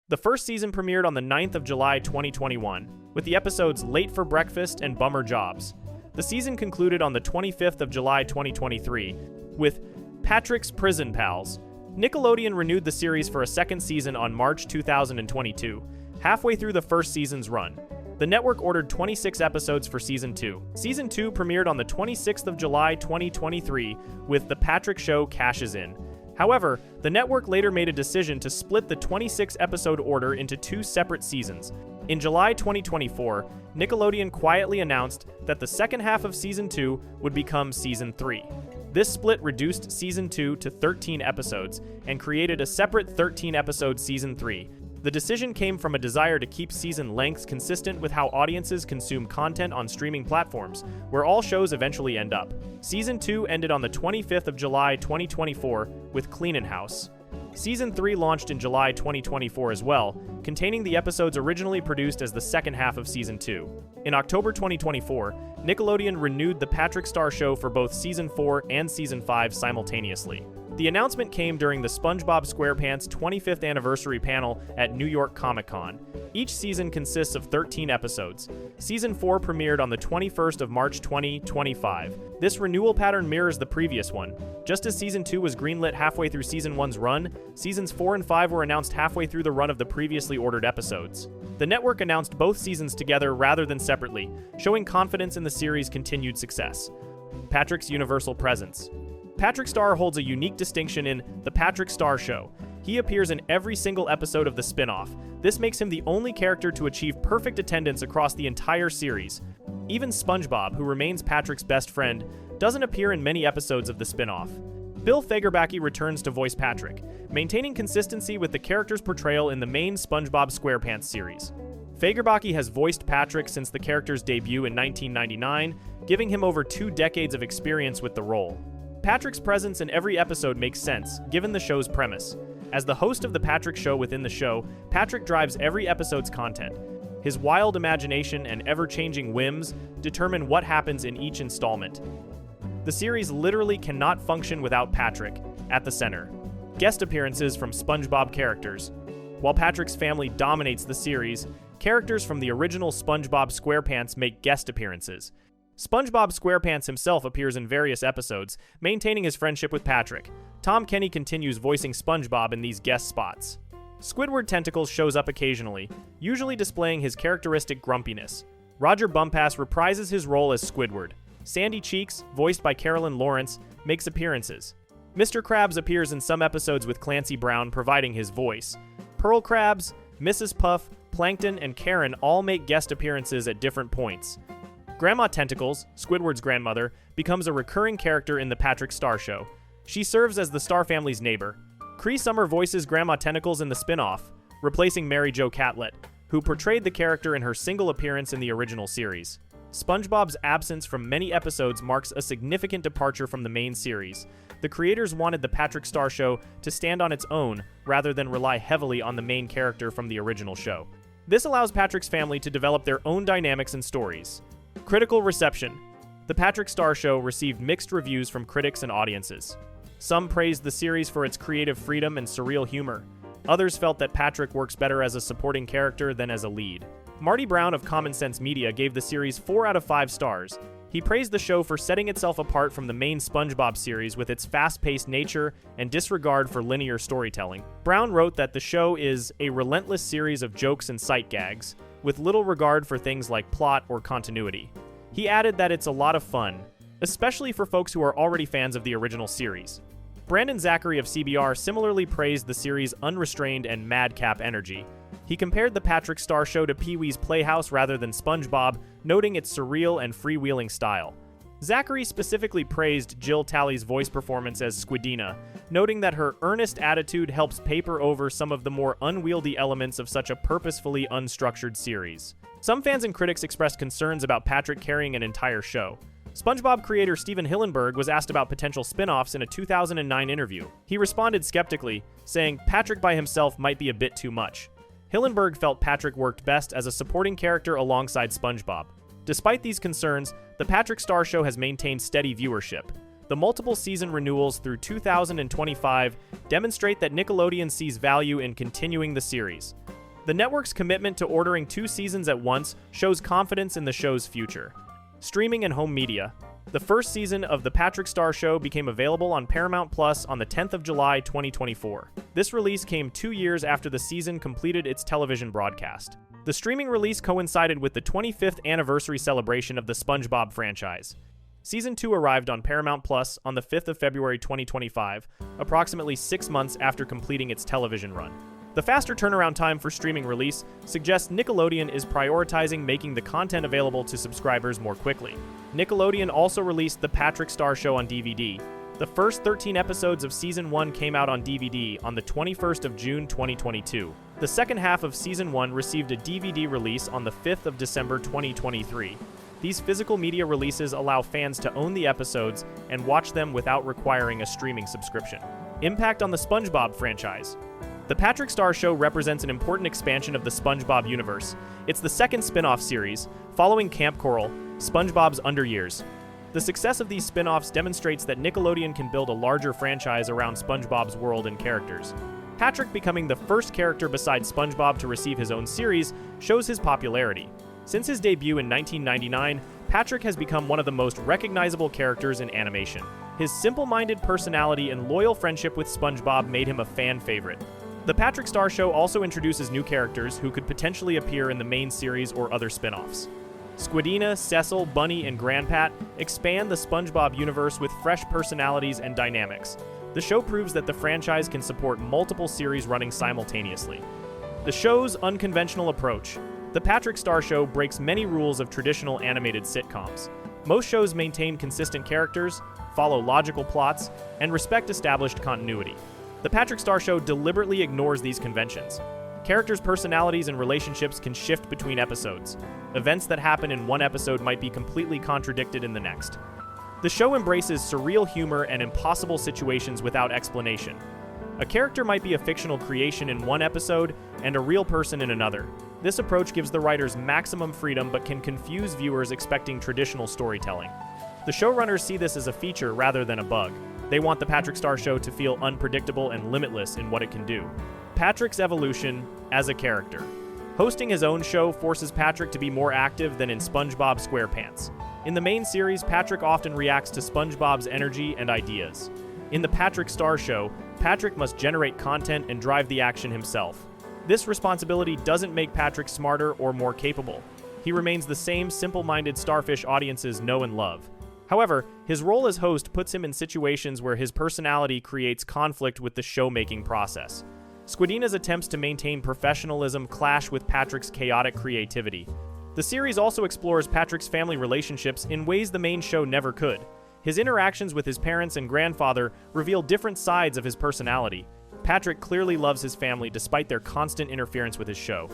[SPEAKER 1] The first season premiered on the 9th of July 2021, with the episodes Late for Breakfast and Bummer Jobs. The season concluded on the 25th of July 2023, with Patrick's Prison Pals. Nickelodeon renewed the series for a second season on March 2022, halfway through the first season's run. The network ordered 26 episodes for Season 2. Season 2 premiered on the 26th of July 2023 with The Patrick Show Cashes In. However, the network later made a decision to split the 26-episode order into two separate seasons. In July 2024, Nickelodeon quietly announced that the second half of Season 2 would become Season 3. This split reduced Season 2 to 13 episodes and created a separate 13-episode Season 3. The decision came from a desire to keep season lengths consistent with how audiences consume content on streaming platforms, where all shows eventually end up. Season 2 ended on the 25th of July 2024 with Cleanin' House. Season 3 launched in July 2024 as well, containing the episodes originally produced as the second half of Season 2. In October 2024, Nickelodeon renewed The Patrick Star Show for both Season 4 and Season 5 simultaneously. The announcement came during the SpongeBob SquarePants 25th anniversary panel at New York Comic Con. Each season consists of 13 episodes. Season 4 premiered on the 21st of March 2025. This renewal pattern mirrors the previous one. Just as Season 2 was greenlit halfway through Season 1's run, Seasons 4 and 5 were announced halfway through the run of the previously ordered episodes. The network announced both seasons together rather than separately, showing confidence in the series' continued success. Patrick's universal presence. Patrick Star holds a unique distinction in The Patrick Star Show. He appears in every single episode of the spin-off. This makes him the only character to achieve perfect attendance across the entire series. Even SpongeBob, who remains Patrick's best friend, doesn't appear in many episodes of the spin-off. Bill Fagerbakke returns to voice Patrick, maintaining consistency with the character's portrayal in the main SpongeBob SquarePants series. Fagerbakke has voiced Patrick since the character's debut in 1999, giving him over 2 decades of experience with the role. Patrick's presence in every episode makes sense, given the show's premise. As the host of The Patrick Show within the show, Patrick drives every episode's content. His wild imagination and ever-changing whims determine what happens in each installment. The series literally cannot function without Patrick at the center. Guest appearances from SpongeBob characters. While Patrick's family dominates the series, characters from the original SpongeBob SquarePants make guest appearances. SpongeBob SquarePants himself appears in various episodes, maintaining his friendship with Patrick. Tom Kenny continues voicing SpongeBob in these guest spots. Squidward Tentacles shows up occasionally, usually displaying his characteristic grumpiness. Roger Bumpass reprises his role as Squidward. Sandy Cheeks, voiced by Carolyn Lawrence, makes appearances. Mr. Krabs appears in some episodes with Clancy Brown providing his voice. Pearl Krabs, Mrs. Puff, Plankton, and Karen all make guest appearances at different points. Grandma Tentacles, Squidward's grandmother, becomes a recurring character in The Patrick Star Show. She serves as the Star family's neighbor. Cree Summer voices Grandma Tentacles in the spin-off, replacing Mary Jo Catlett, who portrayed the character in her single appearance in the original series. SpongeBob's absence from many episodes marks a significant departure from the main series. The creators wanted The Patrick Star Show to stand on its own rather than rely heavily on the main character from the original show. This allows Patrick's family to develop their own dynamics and stories. Critical reception. The Patrick Star Show received mixed reviews from critics and audiences. Some praised the series for its creative freedom and surreal humor. Others felt that Patrick works better as a supporting character than as a lead. Marty Brown of Common Sense Media gave the series 4 out of 5 stars. He praised the show for setting itself apart from the main SpongeBob series with its fast-paced nature and disregard for linear storytelling. Brown wrote that the show is a relentless series of jokes and sight gags, with little regard for things like plot or continuity. He added that it's a lot of fun, especially for folks who are already fans of the original series. Brandon Zachary of CBR similarly praised the series' unrestrained and madcap energy. He compared the Patrick Star Show to Pee-wee's Playhouse rather than SpongeBob, noting its surreal and freewheeling style. Zachary specifically praised Jill Talley's voice performance as Squidina, noting that her earnest attitude helps paper over some of the more unwieldy elements of such a purposefully unstructured series. Some fans and critics expressed concerns about Patrick carrying an entire show. SpongeBob creator Steven Hillenburg was asked about potential spin-offs in a 2009 interview. He responded skeptically, saying Patrick by himself might be a bit too much. Hillenburg felt Patrick worked best as a supporting character alongside SpongeBob. Despite these concerns, the Patrick Star Show has maintained steady viewership. The multiple season renewals through 2025 demonstrate that Nickelodeon sees value in continuing the series. The network's commitment to ordering 2 seasons at once shows confidence in the show's future. Streaming and home media. The first season of The Patrick Star Show became available on Paramount Plus on the 10th of July, 2024. This release came 2 years after the season completed its television broadcast. The streaming release coincided with the 25th anniversary celebration of the SpongeBob franchise. Season 2 arrived on Paramount Plus on the 5th of February 2025, approximately 6 months after completing its television run. The faster turnaround time for streaming release suggests Nickelodeon is prioritizing making the content available to subscribers more quickly. Nickelodeon also released The Patrick Star Show on DVD. The first 13 episodes of Season 1 came out on DVD on the 21st of June 2022. The second half of Season 1 received a DVD release on the 5th of December 2023. These physical media releases allow fans to own the episodes and watch them without requiring a streaming subscription. Impact on the SpongeBob franchise. The Patrick Star Show represents an important expansion of the SpongeBob universe. It's the second spin-off series, following Camp Coral, SpongeBob's Under Years. The success of these spin-offs demonstrates that Nickelodeon can build a larger franchise around SpongeBob's world and characters. Patrick becoming the first character besides SpongeBob to receive his own series shows his popularity. Since his debut in 1999, Patrick has become one of the most recognizable characters in animation. His simple-minded personality and loyal friendship with SpongeBob made him a fan favorite. The Patrick Star Show also introduces new characters who could potentially appear in the main series or other spin-offs. Squidina, Cecil, Bunny, and Grandpat expand the SpongeBob universe with fresh personalities and dynamics. The show proves that the franchise can support multiple series running simultaneously. The show's unconventional approach. The Patrick Star Show breaks many rules of traditional animated sitcoms. Most shows maintain consistent characters, follow logical plots, and respect established continuity. The Patrick Star Show deliberately ignores these conventions. Characters' personalities and relationships can shift between episodes. Events that happen in one episode might be completely contradicted in the next. The show embraces surreal humor and impossible situations without explanation. A character might be a fictional creation in one episode and a real person in another. This approach gives the writers maximum freedom but can confuse viewers expecting traditional storytelling. The showrunners see this as a feature rather than a bug. They want the Patrick Star Show to feel unpredictable and limitless in what it can do. Patrick's evolution as a character. Hosting his own show forces Patrick to be more active than in SpongeBob SquarePants. In the main series, Patrick often reacts to SpongeBob's energy and ideas. In the Patrick Star Show, Patrick must generate content and drive the action himself. This responsibility doesn't make Patrick smarter or more capable. He remains the same simple-minded starfish audiences know and love. However, his role as host puts him in situations where his personality creates conflict with the show-making process. Squidina's attempts to maintain professionalism clash with Patrick's chaotic creativity. The series also explores Patrick's family relationships in ways the main show never could. His interactions with his parents and grandfather reveal different sides of his personality. Patrick clearly loves his family despite their constant interference with his show.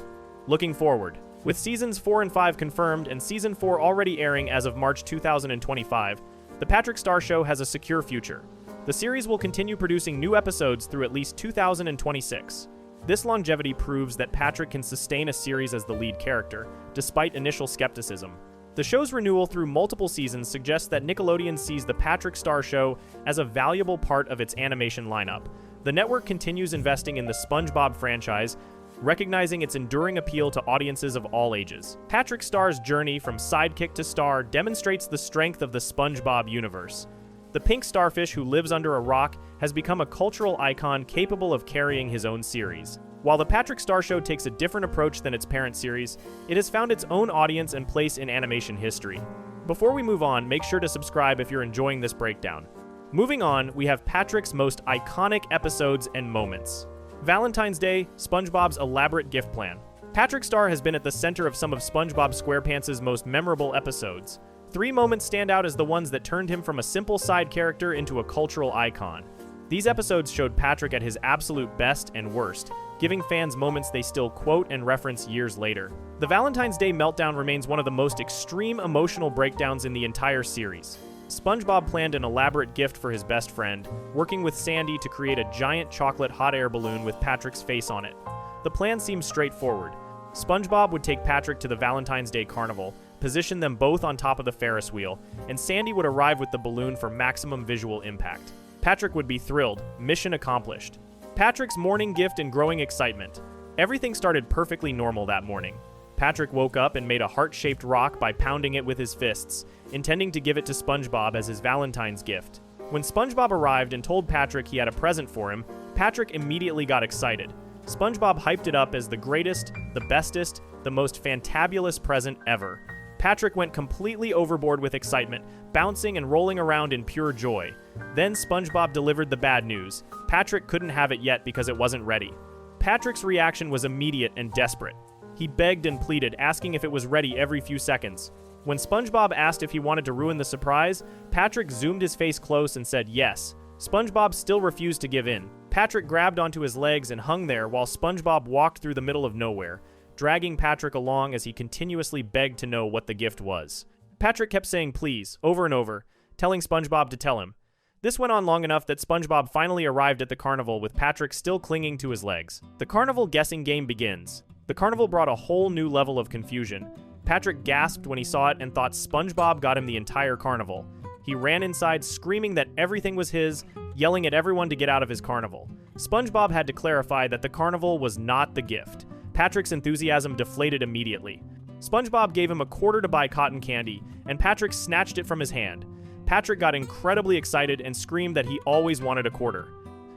[SPEAKER 1] Looking forward. With seasons 4 and 5 confirmed and season 4 already airing as of March 2025, The Patrick Star Show has a secure future. The series will continue producing new episodes through at least 2026. This longevity proves that Patrick can sustain a series as the lead character, despite initial skepticism. The show's renewal through multiple seasons suggests that Nickelodeon sees the Patrick Star Show as a valuable part of its animation lineup. The network continues investing in the SpongeBob franchise, recognizing its enduring appeal to audiences of all ages. Patrick Star's journey from sidekick to star demonstrates the strength of the SpongeBob universe. The pink starfish who lives under a rock has become a cultural icon capable of carrying his own series. While the Patrick Star Show takes a different approach than its parent series, it has found its own audience and place in animation history. Before we move on, make sure to subscribe if you're enjoying this breakdown. Moving on, we have Patrick's most iconic episodes and moments. Valentine's Day, SpongeBob's elaborate gift plan. Patrick Star has been at the center of some of SpongeBob SquarePants' most memorable episodes. 3 moments stand out as the ones that turned him from a simple side character into a cultural icon. These episodes showed Patrick at his absolute best and worst, giving fans moments they still quote and reference years later. The Valentine's Day meltdown remains one of the most extreme emotional breakdowns in the entire series. SpongeBob planned an elaborate gift for his best friend, working with Sandy to create a giant chocolate hot air balloon with Patrick's face on it. The plan seems straightforward. SpongeBob would take Patrick to the Valentine's Day carnival, position them both on top of the Ferris wheel, and Sandy would arrive with the balloon for maximum visual impact. Patrick would be thrilled. Mission accomplished. Patrick's morning gift and growing excitement. Everything started perfectly normal that morning. Patrick woke up and made a heart-shaped rock by pounding it with his fists, intending to give it to SpongeBob as his Valentine's gift. When SpongeBob arrived and told Patrick he had a present for him, Patrick immediately got excited. SpongeBob hyped it up as the greatest, the bestest, the most fantabulous present ever. Patrick went completely overboard with excitement, bouncing and rolling around in pure joy. Then SpongeBob delivered the bad news. Patrick couldn't have it yet because it wasn't ready. Patrick's reaction was immediate and desperate. He begged and pleaded, asking if it was ready every few seconds. When SpongeBob asked if he wanted to ruin the surprise, Patrick zoomed his face close and said yes. SpongeBob still refused to give in. Patrick grabbed onto his legs and hung there while SpongeBob walked through the middle of nowhere, dragging Patrick along as he continuously begged to know what the gift was. Patrick kept saying please, over and over, telling SpongeBob to tell him. This went on long enough that SpongeBob finally arrived at the carnival with Patrick still clinging to his legs. The carnival guessing game begins. The carnival brought a whole new level of confusion. Patrick gasped when he saw it and thought SpongeBob got him the entire carnival. He ran inside screaming that everything was his, yelling at everyone to get out of his carnival. SpongeBob had to clarify that the carnival was not the gift. Patrick's enthusiasm deflated immediately. SpongeBob gave him a quarter to buy cotton candy, and Patrick snatched it from his hand. Patrick got incredibly excited and screamed that he always wanted a quarter.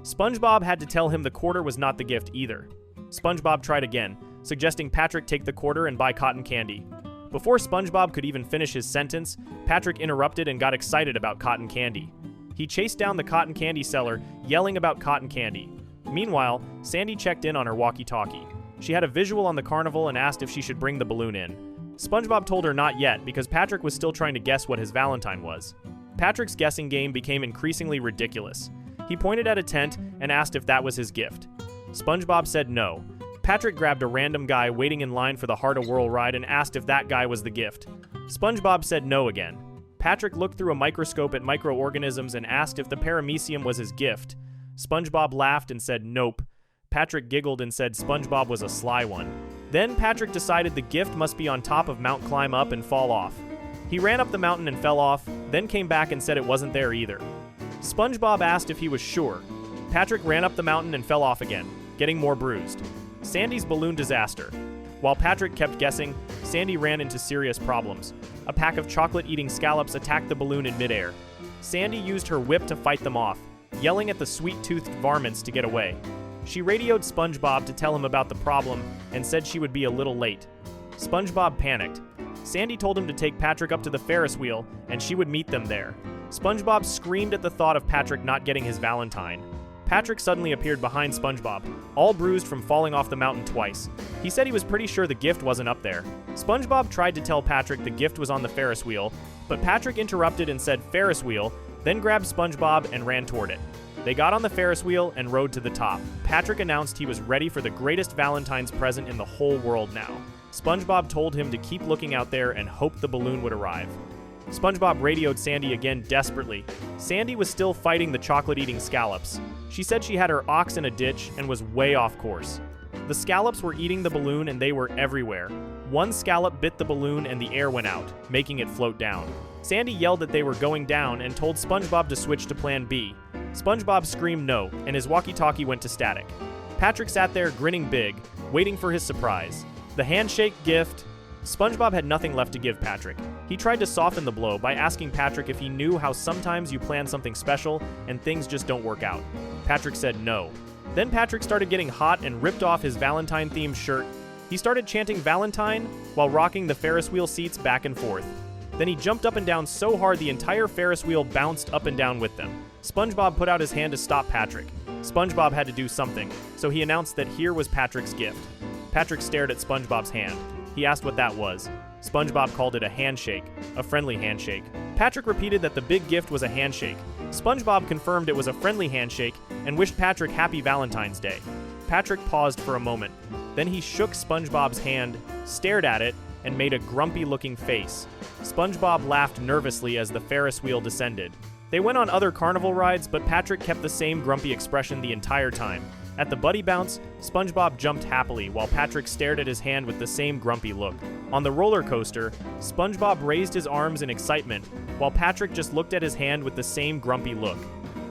[SPEAKER 1] SpongeBob had to tell him the quarter was not the gift either. SpongeBob tried again, suggesting Patrick take the quarter and buy cotton candy. Before SpongeBob could even finish his sentence, Patrick interrupted and got excited about cotton candy. He chased down the cotton candy seller, yelling about cotton candy. Meanwhile, Sandy checked in on her walkie-talkie. She had a visual on the carnival and asked if she should bring the balloon in. SpongeBob told her not yet because Patrick was still trying to guess what his Valentine was. Patrick's guessing game became increasingly ridiculous. He pointed at a tent and asked if that was his gift. SpongeBob said no. Patrick grabbed a random guy waiting in line for the Heart of Whirl ride and asked if that guy was the gift. SpongeBob said no again. Patrick looked through a microscope at microorganisms and asked if the paramecium was his gift. SpongeBob laughed and said nope. Patrick giggled and said SpongeBob was a sly one. Then Patrick decided the gift must be on top of Mount Climb Up and fall off. He ran up the mountain and fell off, then came back and said it wasn't there either. SpongeBob asked if he was sure. Patrick ran up the mountain and fell off again, getting more bruised. Sandy's balloon disaster. While Patrick kept guessing, Sandy ran into serious problems. A pack of chocolate-eating scallops attacked the balloon in midair. Sandy used her whip to fight them off, yelling at the sweet-toothed varmints to get away. She radioed SpongeBob to tell him about the problem and said she would be a little late. SpongeBob panicked. Sandy told him to take Patrick up to the Ferris wheel and she would meet them there. SpongeBob screamed at the thought of Patrick not getting his Valentine. Patrick suddenly appeared behind SpongeBob, all bruised from falling off the mountain twice. He said he was pretty sure the gift wasn't up there. SpongeBob tried to tell Patrick the gift was on the Ferris wheel, but Patrick interrupted and said Ferris wheel, then grabbed SpongeBob and ran toward it. They got on the Ferris wheel and rode to the top. Patrick announced he was ready for the greatest Valentine's present in the whole world now. SpongeBob told him to keep looking out there and hoped the balloon would arrive. SpongeBob radioed Sandy again desperately. Sandy was still fighting the chocolate-eating scallops. She said she had her ox in a ditch and was way off course. The scallops were eating the balloon and they were everywhere. One scallop bit the balloon and the air went out, making it float down. Sandy yelled that they were going down and told SpongeBob to switch to plan B. SpongeBob screamed no, and his walkie-talkie went to static. Patrick sat there grinning big, waiting for his surprise. The handshake gift. SpongeBob had nothing left to give Patrick. He tried to soften the blow by asking Patrick if he knew how sometimes you plan something special and things just don't work out. Patrick said no. Then Patrick started getting hot and ripped off his Valentine-themed shirt. He started chanting Valentine while rocking the Ferris wheel seats back and forth. Then he jumped up and down so hard the entire Ferris wheel bounced up and down with them. SpongeBob put out his hand to stop Patrick. SpongeBob had to do something, so he announced that here was Patrick's gift. Patrick stared at SpongeBob's hand. He asked what that was. SpongeBob called it a handshake, a friendly handshake. Patrick repeated that the big gift was a handshake. SpongeBob confirmed it was a friendly handshake and wished Patrick happy Valentine's Day. Patrick paused for a moment. Then he shook SpongeBob's hand, stared at it, and made a grumpy-looking face. SpongeBob laughed nervously as the Ferris wheel descended. They went on other carnival rides, but Patrick kept the same grumpy expression the entire time. At the Buddy Bounce, SpongeBob jumped happily while Patrick stared at his hand with the same grumpy look. On the roller coaster, SpongeBob raised his arms in excitement while Patrick just looked at his hand with the same grumpy look.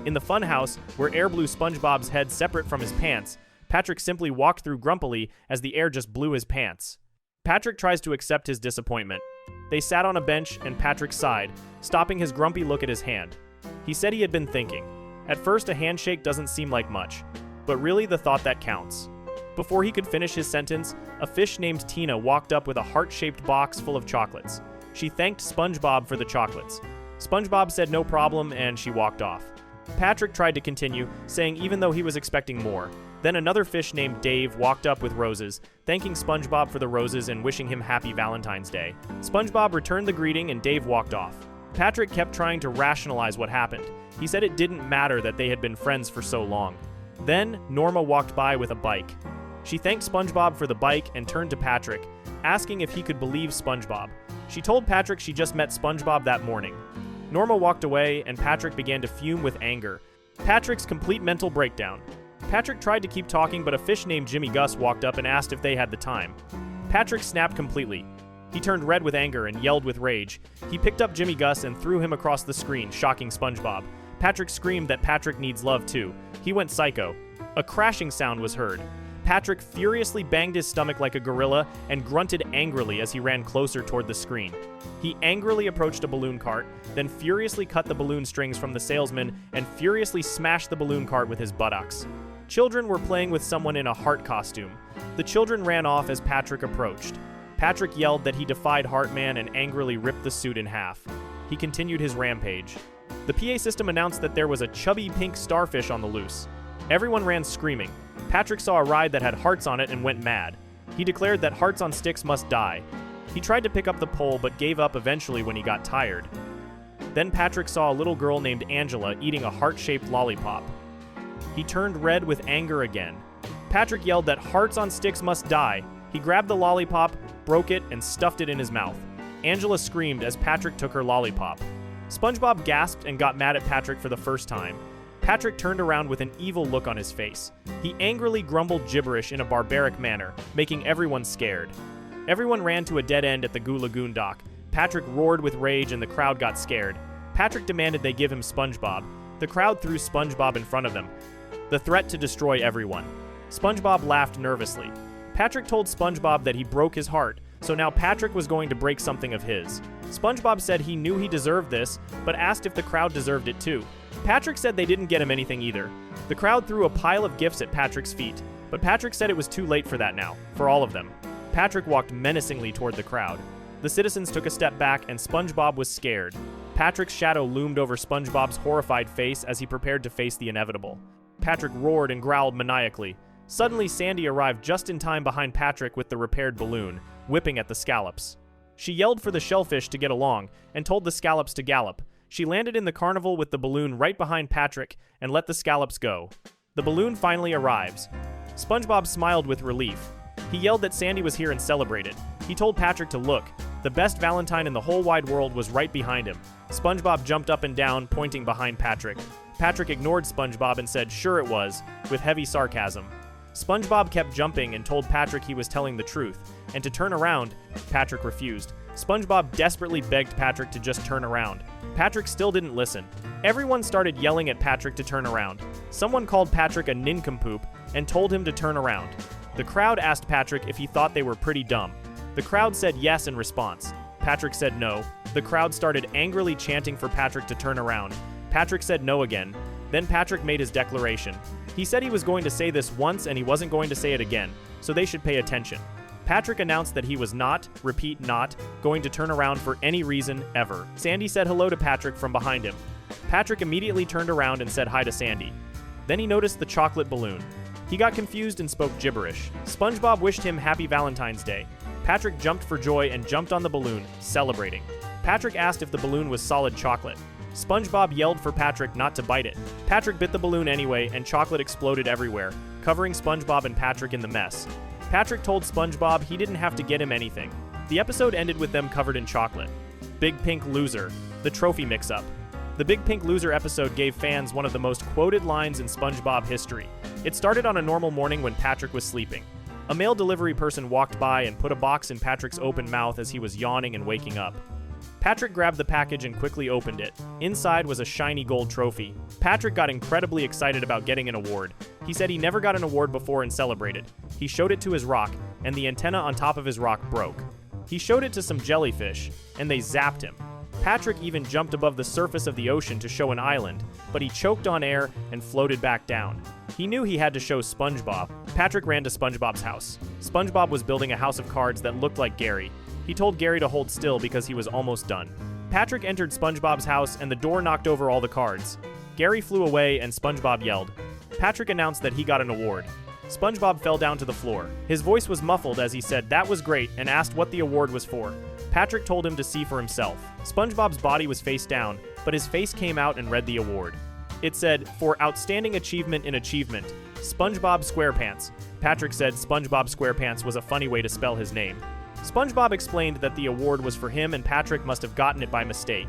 [SPEAKER 1] In the funhouse, where air blew SpongeBob's head separate from his pants, Patrick simply walked through grumpily as the air just blew his pants. Patrick tries to accept his disappointment. They sat on a bench and Patrick sighed, stopping his grumpy look at his hand. He said he had been thinking. At first, a handshake doesn't seem like much, but really the thought that counts. Before he could finish his sentence, a fish named Tina walked up with a heart-shaped box full of chocolates. She thanked SpongeBob for the chocolates. SpongeBob said no problem and she walked off. Patrick tried to continue, saying even though he was expecting more. Then another fish named Dave walked up with roses, thanking SpongeBob for the roses and wishing him happy Valentine's Day. SpongeBob returned the greeting and Dave walked off. Patrick kept trying to rationalize what happened. He said it didn't matter that they had been friends for so long. Then, Norma walked by with a bike. She thanked SpongeBob for the bike and turned to Patrick, asking if he could believe SpongeBob. She told Patrick she just met SpongeBob that morning. Norma walked away and Patrick began to fume with anger. Patrick's complete mental breakdown. Patrick tried to keep talking, but a fish named Jimmy Gus walked up and asked if they had the time. Patrick snapped completely. He turned red with anger and yelled with rage. He picked up Jimmy Gus and threw him across the screen, shocking SpongeBob. Patrick screamed that Patrick needs love too. He went psycho. A crashing sound was heard. Patrick furiously banged his stomach like a gorilla and grunted angrily as he ran closer toward the screen. He angrily approached a balloon cart, then furiously cut the balloon strings from the salesman and furiously smashed the balloon cart with his buttocks. Children were playing with someone in a heart costume. The children ran off as Patrick approached. Patrick yelled that he defied Heartman and angrily ripped the suit in half. He continued his rampage. The PA system announced that there was a chubby pink starfish on the loose. Everyone ran screaming. Patrick saw a ride that had hearts on it and went mad. He declared that hearts on sticks must die. He tried to pick up the pole but gave up eventually when he got tired. Then Patrick saw a little girl named Angela eating a heart-shaped lollipop. He turned red with anger again. Patrick yelled that hearts on sticks must die. He grabbed the lollipop, broke it, and stuffed it in his mouth. Angela screamed as Patrick took her lollipop. SpongeBob gasped and got mad at Patrick for the first time. Patrick turned around with an evil look on his face. He angrily grumbled gibberish in a barbaric manner, making everyone scared. Everyone ran to a dead end at the Goo Lagoon dock. Patrick roared with rage and the crowd got scared. Patrick demanded they give him SpongeBob. The crowd threw SpongeBob in front of them. The threat to destroy everyone. SpongeBob laughed nervously. Patrick told SpongeBob that he broke his heart, so now Patrick was going to break something of his. SpongeBob said he knew he deserved this, but asked if the crowd deserved it too. Patrick said they didn't get him anything either. The crowd threw a pile of gifts at Patrick's feet, but Patrick said it was too late for that now, for all of them. Patrick walked menacingly toward the crowd. The citizens took a step back and SpongeBob was scared. Patrick's shadow loomed over SpongeBob's horrified face as he prepared to face the inevitable. Patrick roared and growled maniacally. Suddenly, Sandy arrived just in time behind Patrick with the repaired balloon, whipping at the scallops. She yelled for the shellfish to get along and told the scallops to gallop. She landed in the carnival with the balloon right behind Patrick and let the scallops go. The balloon finally arrives. SpongeBob smiled with relief. He yelled that Sandy was here and celebrated. He told Patrick to look. The best Valentine in the whole wide world was right behind him. SpongeBob jumped up and down, pointing behind Patrick. Patrick ignored SpongeBob and said, "Sure it was," with heavy sarcasm. SpongeBob kept jumping and told Patrick he was telling the truth, and to turn around, Patrick refused. SpongeBob desperately begged Patrick to just turn around. Patrick still didn't listen. Everyone started yelling at Patrick to turn around. Someone called Patrick a nincompoop and told him to turn around. The crowd asked Patrick if he thought they were pretty dumb. The crowd said yes in response. Patrick said no. The crowd started angrily chanting for Patrick to turn around. Patrick said no again. Then Patrick made his declaration. He said he was going to say this once and he wasn't going to say it again, so they should pay attention. Patrick announced that he was not, repeat not, going to turn around for any reason ever. Sandy said hello to Patrick from behind him. Patrick immediately turned around and said hi to Sandy. Then he noticed the chocolate balloon. He got confused and spoke gibberish. SpongeBob wished him happy Valentine's Day. Patrick jumped for joy and jumped on the balloon, celebrating. Patrick asked if the balloon was solid chocolate. SpongeBob yelled for Patrick not to bite it. Patrick bit the balloon anyway, and chocolate exploded everywhere, covering SpongeBob and Patrick in the mess. Patrick told SpongeBob he didn't have to get him anything. The episode ended with them covered in chocolate. Big Pink Loser, the trophy mix-up. The Big Pink Loser episode gave fans one of the most quoted lines in SpongeBob history. It started on a normal morning when Patrick was sleeping. A mail delivery person walked by and put a box in Patrick's open mouth as he was yawning and waking up. Patrick grabbed the package and quickly opened it. Inside was a shiny gold trophy. Patrick got incredibly excited about getting an award. He said he never got an award before and celebrated. He showed it to his rock, and the antenna on top of his rock broke. He showed it to some jellyfish, and they zapped him. Patrick even jumped above the surface of the ocean to show an island, but he choked on air and floated back down. He knew he had to show SpongeBob. Patrick ran to SpongeBob's house. SpongeBob was building a house of cards that looked like Gary. He told Gary to hold still because he was almost done. Patrick entered SpongeBob's house and the door knocked over all the cards. Gary flew away and SpongeBob yelled. Patrick announced that he got an award. SpongeBob fell down to the floor. His voice was muffled as he said that was great and asked what the award was for. Patrick told him to see for himself. SpongeBob's body was face down, but his face came out and read the award. It said, for Outstanding Achievement in Achievement, SpongeBob SquarePants. Patrick said SpongeBob SquarePants was a funny way to spell his name. SpongeBob explained that the award was for him and Patrick must have gotten it by mistake.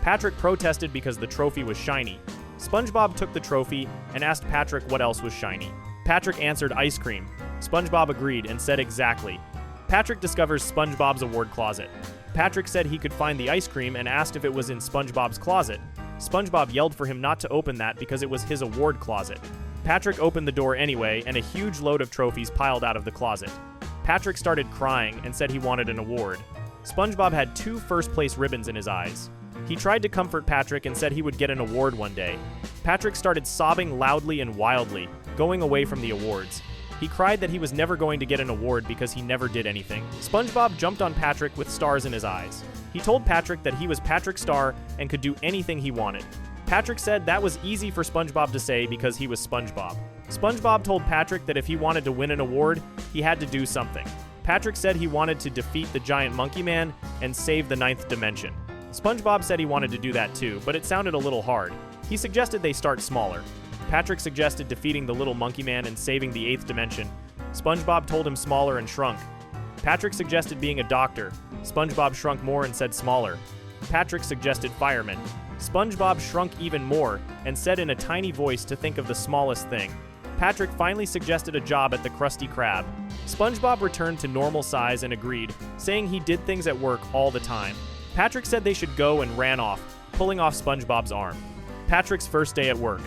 [SPEAKER 1] Patrick protested because the trophy was shiny. SpongeBob took the trophy and asked Patrick what else was shiny. Patrick answered ice cream. SpongeBob agreed and said exactly. Patrick discovers SpongeBob's award closet. Patrick said he could find the ice cream and asked if it was in SpongeBob's closet. SpongeBob yelled for him not to open that because it was his award closet. Patrick opened the door anyway, and a huge load of trophies piled out of the closet. Patrick started crying and said he wanted an award. SpongeBob had 2 first-place ribbons in his eyes. He tried to comfort Patrick and said he would get an award one day. Patrick started sobbing loudly and wildly, going away from the awards. He cried that he was never going to get an award because he never did anything. SpongeBob jumped on Patrick with stars in his eyes. He told Patrick that he was Patrick Star and could do anything he wanted. Patrick said that was easy for SpongeBob to say because he was SpongeBob. SpongeBob told Patrick that if he wanted to win an award, he had to do something. Patrick said he wanted to defeat the giant monkey man and save the 9th dimension. SpongeBob said he wanted to do that too, but it sounded a little hard. He suggested they start smaller. Patrick suggested defeating the little monkey man and saving the 8th dimension. SpongeBob told him smaller and shrunk. Patrick suggested being a doctor. SpongeBob shrunk more and said smaller. Patrick suggested fireman. SpongeBob shrunk even more and said in a tiny voice to think of the smallest thing. Patrick finally suggested a job at the Krusty Krab. SpongeBob returned to normal size and agreed, saying he did things at work all the time. Patrick said they should go and ran off, pulling off SpongeBob's arm. Patrick's first day at work.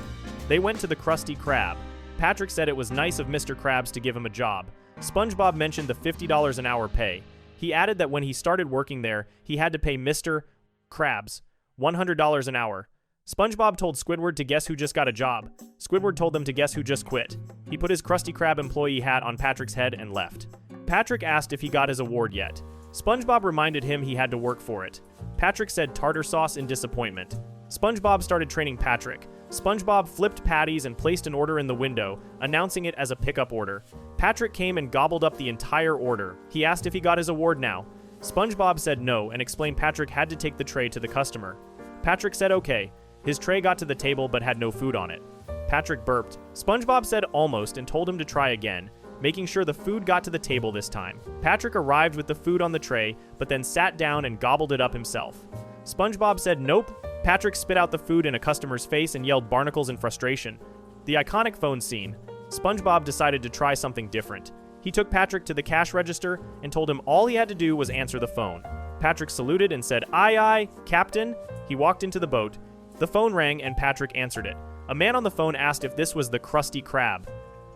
[SPEAKER 1] They went to the Krusty Krab. Patrick said it was nice of Mr. Krabs to give him a job. SpongeBob mentioned the $50 an hour pay. He added that when he started working there, he had to pay Mr. Krabs $100 an hour. SpongeBob told Squidward to guess who just got a job. Squidward told them to guess who just quit. He put his Krusty Krab employee hat on Patrick's head and left. Patrick asked if he got his award yet. SpongeBob reminded him he had to work for it. Patrick said tartar sauce in disappointment. SpongeBob started training Patrick. SpongeBob flipped patties and placed an order in the window, announcing it as a pickup order. Patrick came and gobbled up the entire order. He asked if he got his award now. SpongeBob said no and explained Patrick had to take the tray to the customer. Patrick said okay. His tray got to the table but had no food on it. Patrick burped. SpongeBob said almost and told him to try again, making sure the food got to the table this time. Patrick arrived with the food on the tray, but then sat down and gobbled it up himself. SpongeBob said nope. Patrick spit out the food in a customer's face and yelled barnacles in frustration. The iconic phone scene. SpongeBob decided to try something different. He took Patrick to the cash register and told him all he had to do was answer the phone. Patrick saluted and said, "Aye, aye, Captain." He walked into the boat. The phone rang and Patrick answered it. A man on the phone asked if this was the Krusty Krab.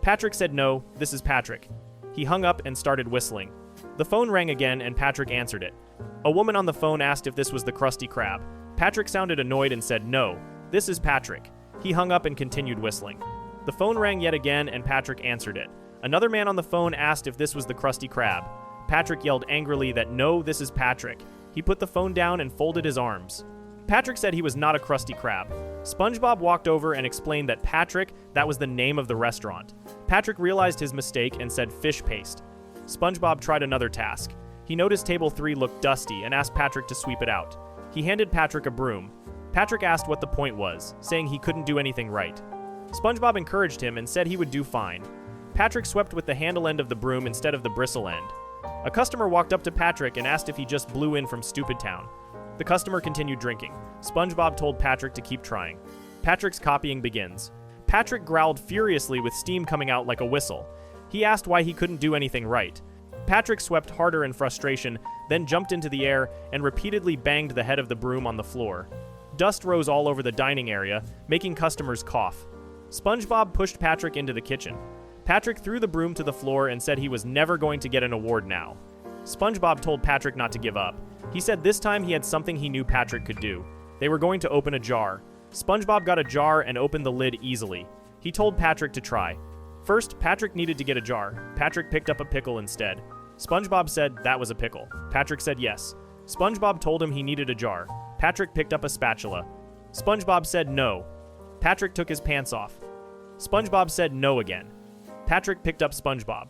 [SPEAKER 1] Patrick said, "No, this is Patrick." He hung up and started whistling. The phone rang again and Patrick answered it. A woman on the phone asked if this was the Krusty Krab. Patrick sounded annoyed and said, "No, this is Patrick." He hung up and continued whistling. The phone rang yet again and Patrick answered it. Another man on the phone asked if this was the Krusty Krab. Patrick yelled angrily that, "No, this is Patrick." He put the phone down and folded his arms. Patrick said he was not a Krusty Krab. SpongeBob walked over and explained that Patrick, that was the name of the restaurant. Patrick realized his mistake and said fish paste. SpongeBob tried another task. He noticed table 3 looked dusty and asked Patrick to sweep it out. He handed Patrick a broom. Patrick asked what the point was, saying he couldn't do anything right. SpongeBob encouraged him and said he would do fine. Patrick swept with the handle end of the broom instead of the bristle end. A customer walked up to Patrick and asked if he just blew in from Stupid Town. The customer continued drinking. SpongeBob told Patrick to keep trying. Patrick's copying begins. Patrick growled furiously with steam coming out like a whistle. He asked why he couldn't do anything right. Patrick swept harder in frustration, then jumped into the air and repeatedly banged the head of the broom on the floor. Dust rose all over the dining area, making customers cough. SpongeBob pushed Patrick into the kitchen. Patrick threw the broom to the floor and said he was never going to get an award now. SpongeBob told Patrick not to give up. He said this time he had something he knew Patrick could do. They were going to open a jar. SpongeBob got a jar and opened the lid easily. He told Patrick to try. First, Patrick needed to get a jar. Patrick picked up a pickle instead. SpongeBob said that was a pickle. Patrick said yes. SpongeBob told him he needed a jar. Patrick picked up a spatula. SpongeBob said no. Patrick took his pants off. SpongeBob said no again. Patrick picked up SpongeBob.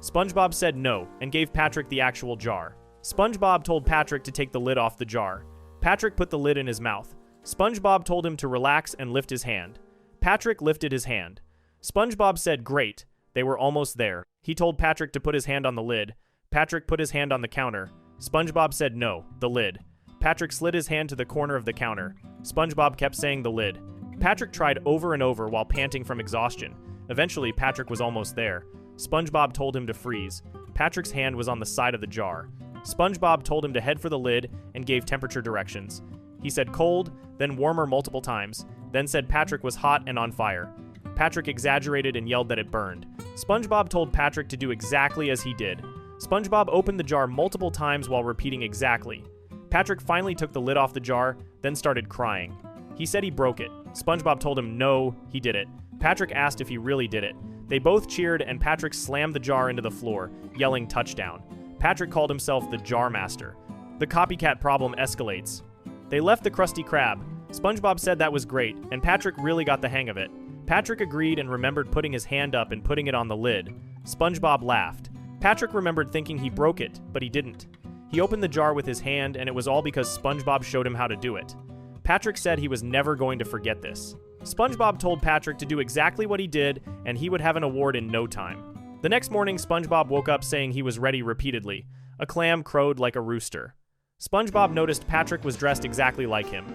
[SPEAKER 1] SpongeBob said no and gave Patrick the actual jar. SpongeBob told Patrick to take the lid off the jar. Patrick put the lid in his mouth. SpongeBob told him to relax and lift his hand. Patrick lifted his hand. SpongeBob said great. They were almost there. He told Patrick to put his hand on the lid. Patrick put his hand on the counter. SpongeBob said no, the lid. Patrick slid his hand to the corner of the counter. SpongeBob kept saying the lid. Patrick tried over and over while panting from exhaustion. Eventually, Patrick was almost there. SpongeBob told him to freeze. Patrick's hand was on the side of the jar. SpongeBob told him to head for the lid and gave temperature directions. He said cold, then warmer multiple times, then said Patrick was hot and on fire. Patrick exaggerated and yelled that it burned. SpongeBob told Patrick to do exactly as he did. SpongeBob opened the jar multiple times while repeating exactly. Patrick finally took the lid off the jar, then started crying. He said he broke it. SpongeBob told him no, he did it. Patrick asked if he really did it. They both cheered and Patrick slammed the jar into the floor, yelling touchdown. Patrick called himself the Jar Master. The copycat problem escalates. They left the Krusty Krab. SpongeBob said that was great, and Patrick really got the hang of it. Patrick agreed and remembered putting his hand up and putting it on the lid. SpongeBob laughed. Patrick remembered thinking he broke it, but he didn't. He opened the jar with his hand, and it was all because SpongeBob showed him how to do it. Patrick said he was never going to forget this. SpongeBob told Patrick to do exactly what he did, and he would have an award in no time. The next morning, SpongeBob woke up saying he was ready repeatedly. A clam crowed like a rooster. SpongeBob noticed Patrick was dressed exactly like him.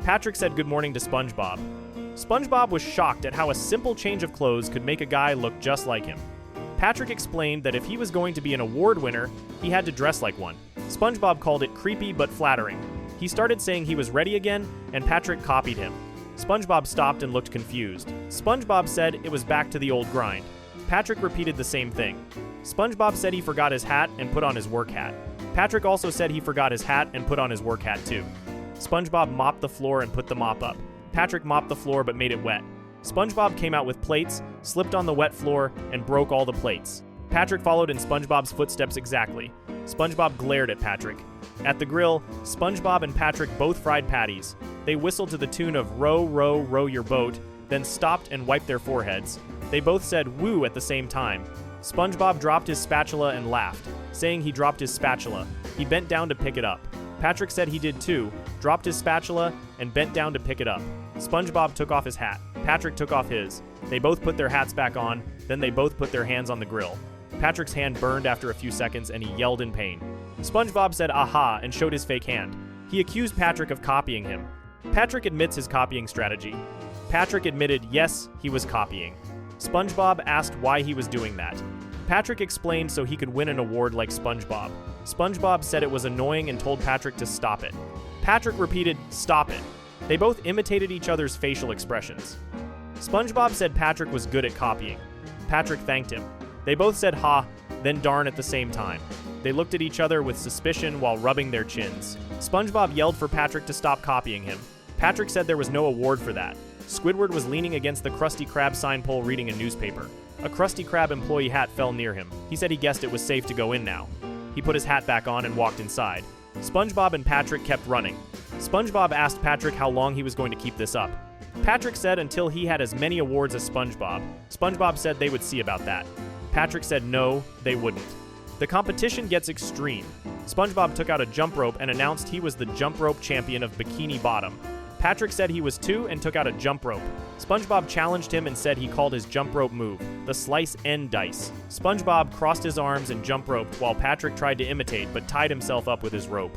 [SPEAKER 1] Patrick said good morning to SpongeBob. SpongeBob was shocked at how a simple change of clothes could make a guy look just like him. Patrick explained that if he was going to be an award winner, he had to dress like one. SpongeBob called it creepy but flattering. He started saying he was ready again, and Patrick copied him. SpongeBob stopped and looked confused. SpongeBob said it was back to the old grind. Patrick repeated the same thing. SpongeBob said he forgot his hat and put on his work hat. Patrick also said he forgot his hat and put on his work hat too. SpongeBob mopped the floor and put the mop up. Patrick mopped the floor but made it wet. SpongeBob came out with plates, slipped on the wet floor, and broke all the plates. Patrick followed in SpongeBob's footsteps exactly. SpongeBob glared at Patrick. At the grill, SpongeBob and Patrick both fried patties. They whistled to the tune of Row, Row, Row Your Boat, then stopped and wiped their foreheads. They both said woo at the same time. SpongeBob dropped his spatula and laughed, saying he dropped his spatula. He bent down to pick it up. Patrick said he did too, dropped his spatula, and bent down to pick it up. SpongeBob took off his hat. Patrick took off his. They both put their hats back on, then they both put their hands on the grill. Patrick's hand burned after a few seconds and he yelled in pain. SpongeBob said aha and showed his fake hand. He accused Patrick of copying him. Patrick admits his copying strategy. Patrick admitted yes, he was copying. SpongeBob asked why he was doing that. Patrick explained so he could win an award like SpongeBob. SpongeBob said it was annoying and told Patrick to stop it. Patrick repeated, "Stop it." They both imitated each other's facial expressions. SpongeBob said Patrick was good at copying. Patrick thanked him. They both said ha, then darn at the same time. They looked at each other with suspicion while rubbing their chins. SpongeBob yelled for Patrick to stop copying him. Patrick said there was no award for that. Squidward was leaning against the Krusty Krab sign pole reading a newspaper. A Krusty Krab employee hat fell near him. He said he guessed it was safe to go in now. He put his hat back on and walked inside. SpongeBob and Patrick kept running. SpongeBob asked Patrick how long he was going to keep this up. Patrick said until he had as many awards as SpongeBob. SpongeBob said they would see about that. Patrick said no, they wouldn't. The competition gets extreme. SpongeBob took out a jump rope and announced he was the jump rope champion of Bikini Bottom. Patrick said he was too and took out a jump rope. SpongeBob challenged him and said he called his jump rope move the slice end dice. SpongeBob crossed his arms and jump roped while Patrick tried to imitate but tied himself up with his rope.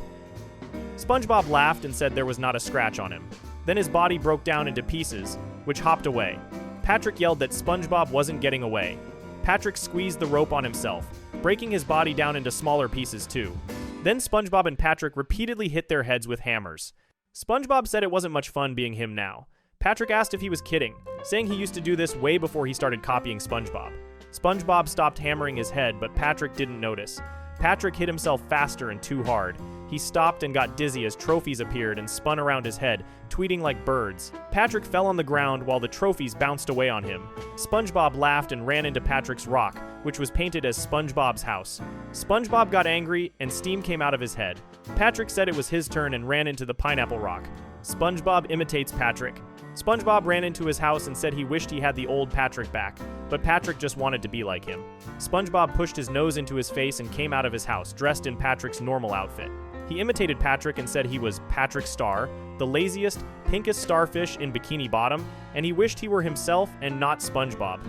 [SPEAKER 1] SpongeBob laughed and said there was not a scratch on him. Then his body broke down into pieces, which hopped away. Patrick yelled that SpongeBob wasn't getting away. Patrick squeezed the rope on himself, breaking his body down into smaller pieces too. Then SpongeBob and Patrick repeatedly hit their heads with hammers. SpongeBob said it wasn't much fun being him now. Patrick asked if he was kidding, saying he used to do this way before he started copying SpongeBob. SpongeBob stopped hammering his head, but Patrick didn't notice. Patrick hit himself faster and too hard. He stopped and got dizzy as trophies appeared and spun around his head, tweeting like birds. Patrick fell on the ground while the trophies bounced away on him. SpongeBob laughed and ran into Patrick's rock, which was painted as SpongeBob's house. SpongeBob got angry and steam came out of his head. Patrick said it was his turn and ran into the pineapple rock. SpongeBob imitates Patrick. SpongeBob ran into his house and said he wished he had the old Patrick back, but Patrick just wanted to be like him. SpongeBob pushed his nose into his face and came out of his house, dressed in Patrick's normal outfit. He imitated Patrick and said he was Patrick Star, the laziest, pinkest starfish in Bikini Bottom, and he wished he were himself and not SpongeBob.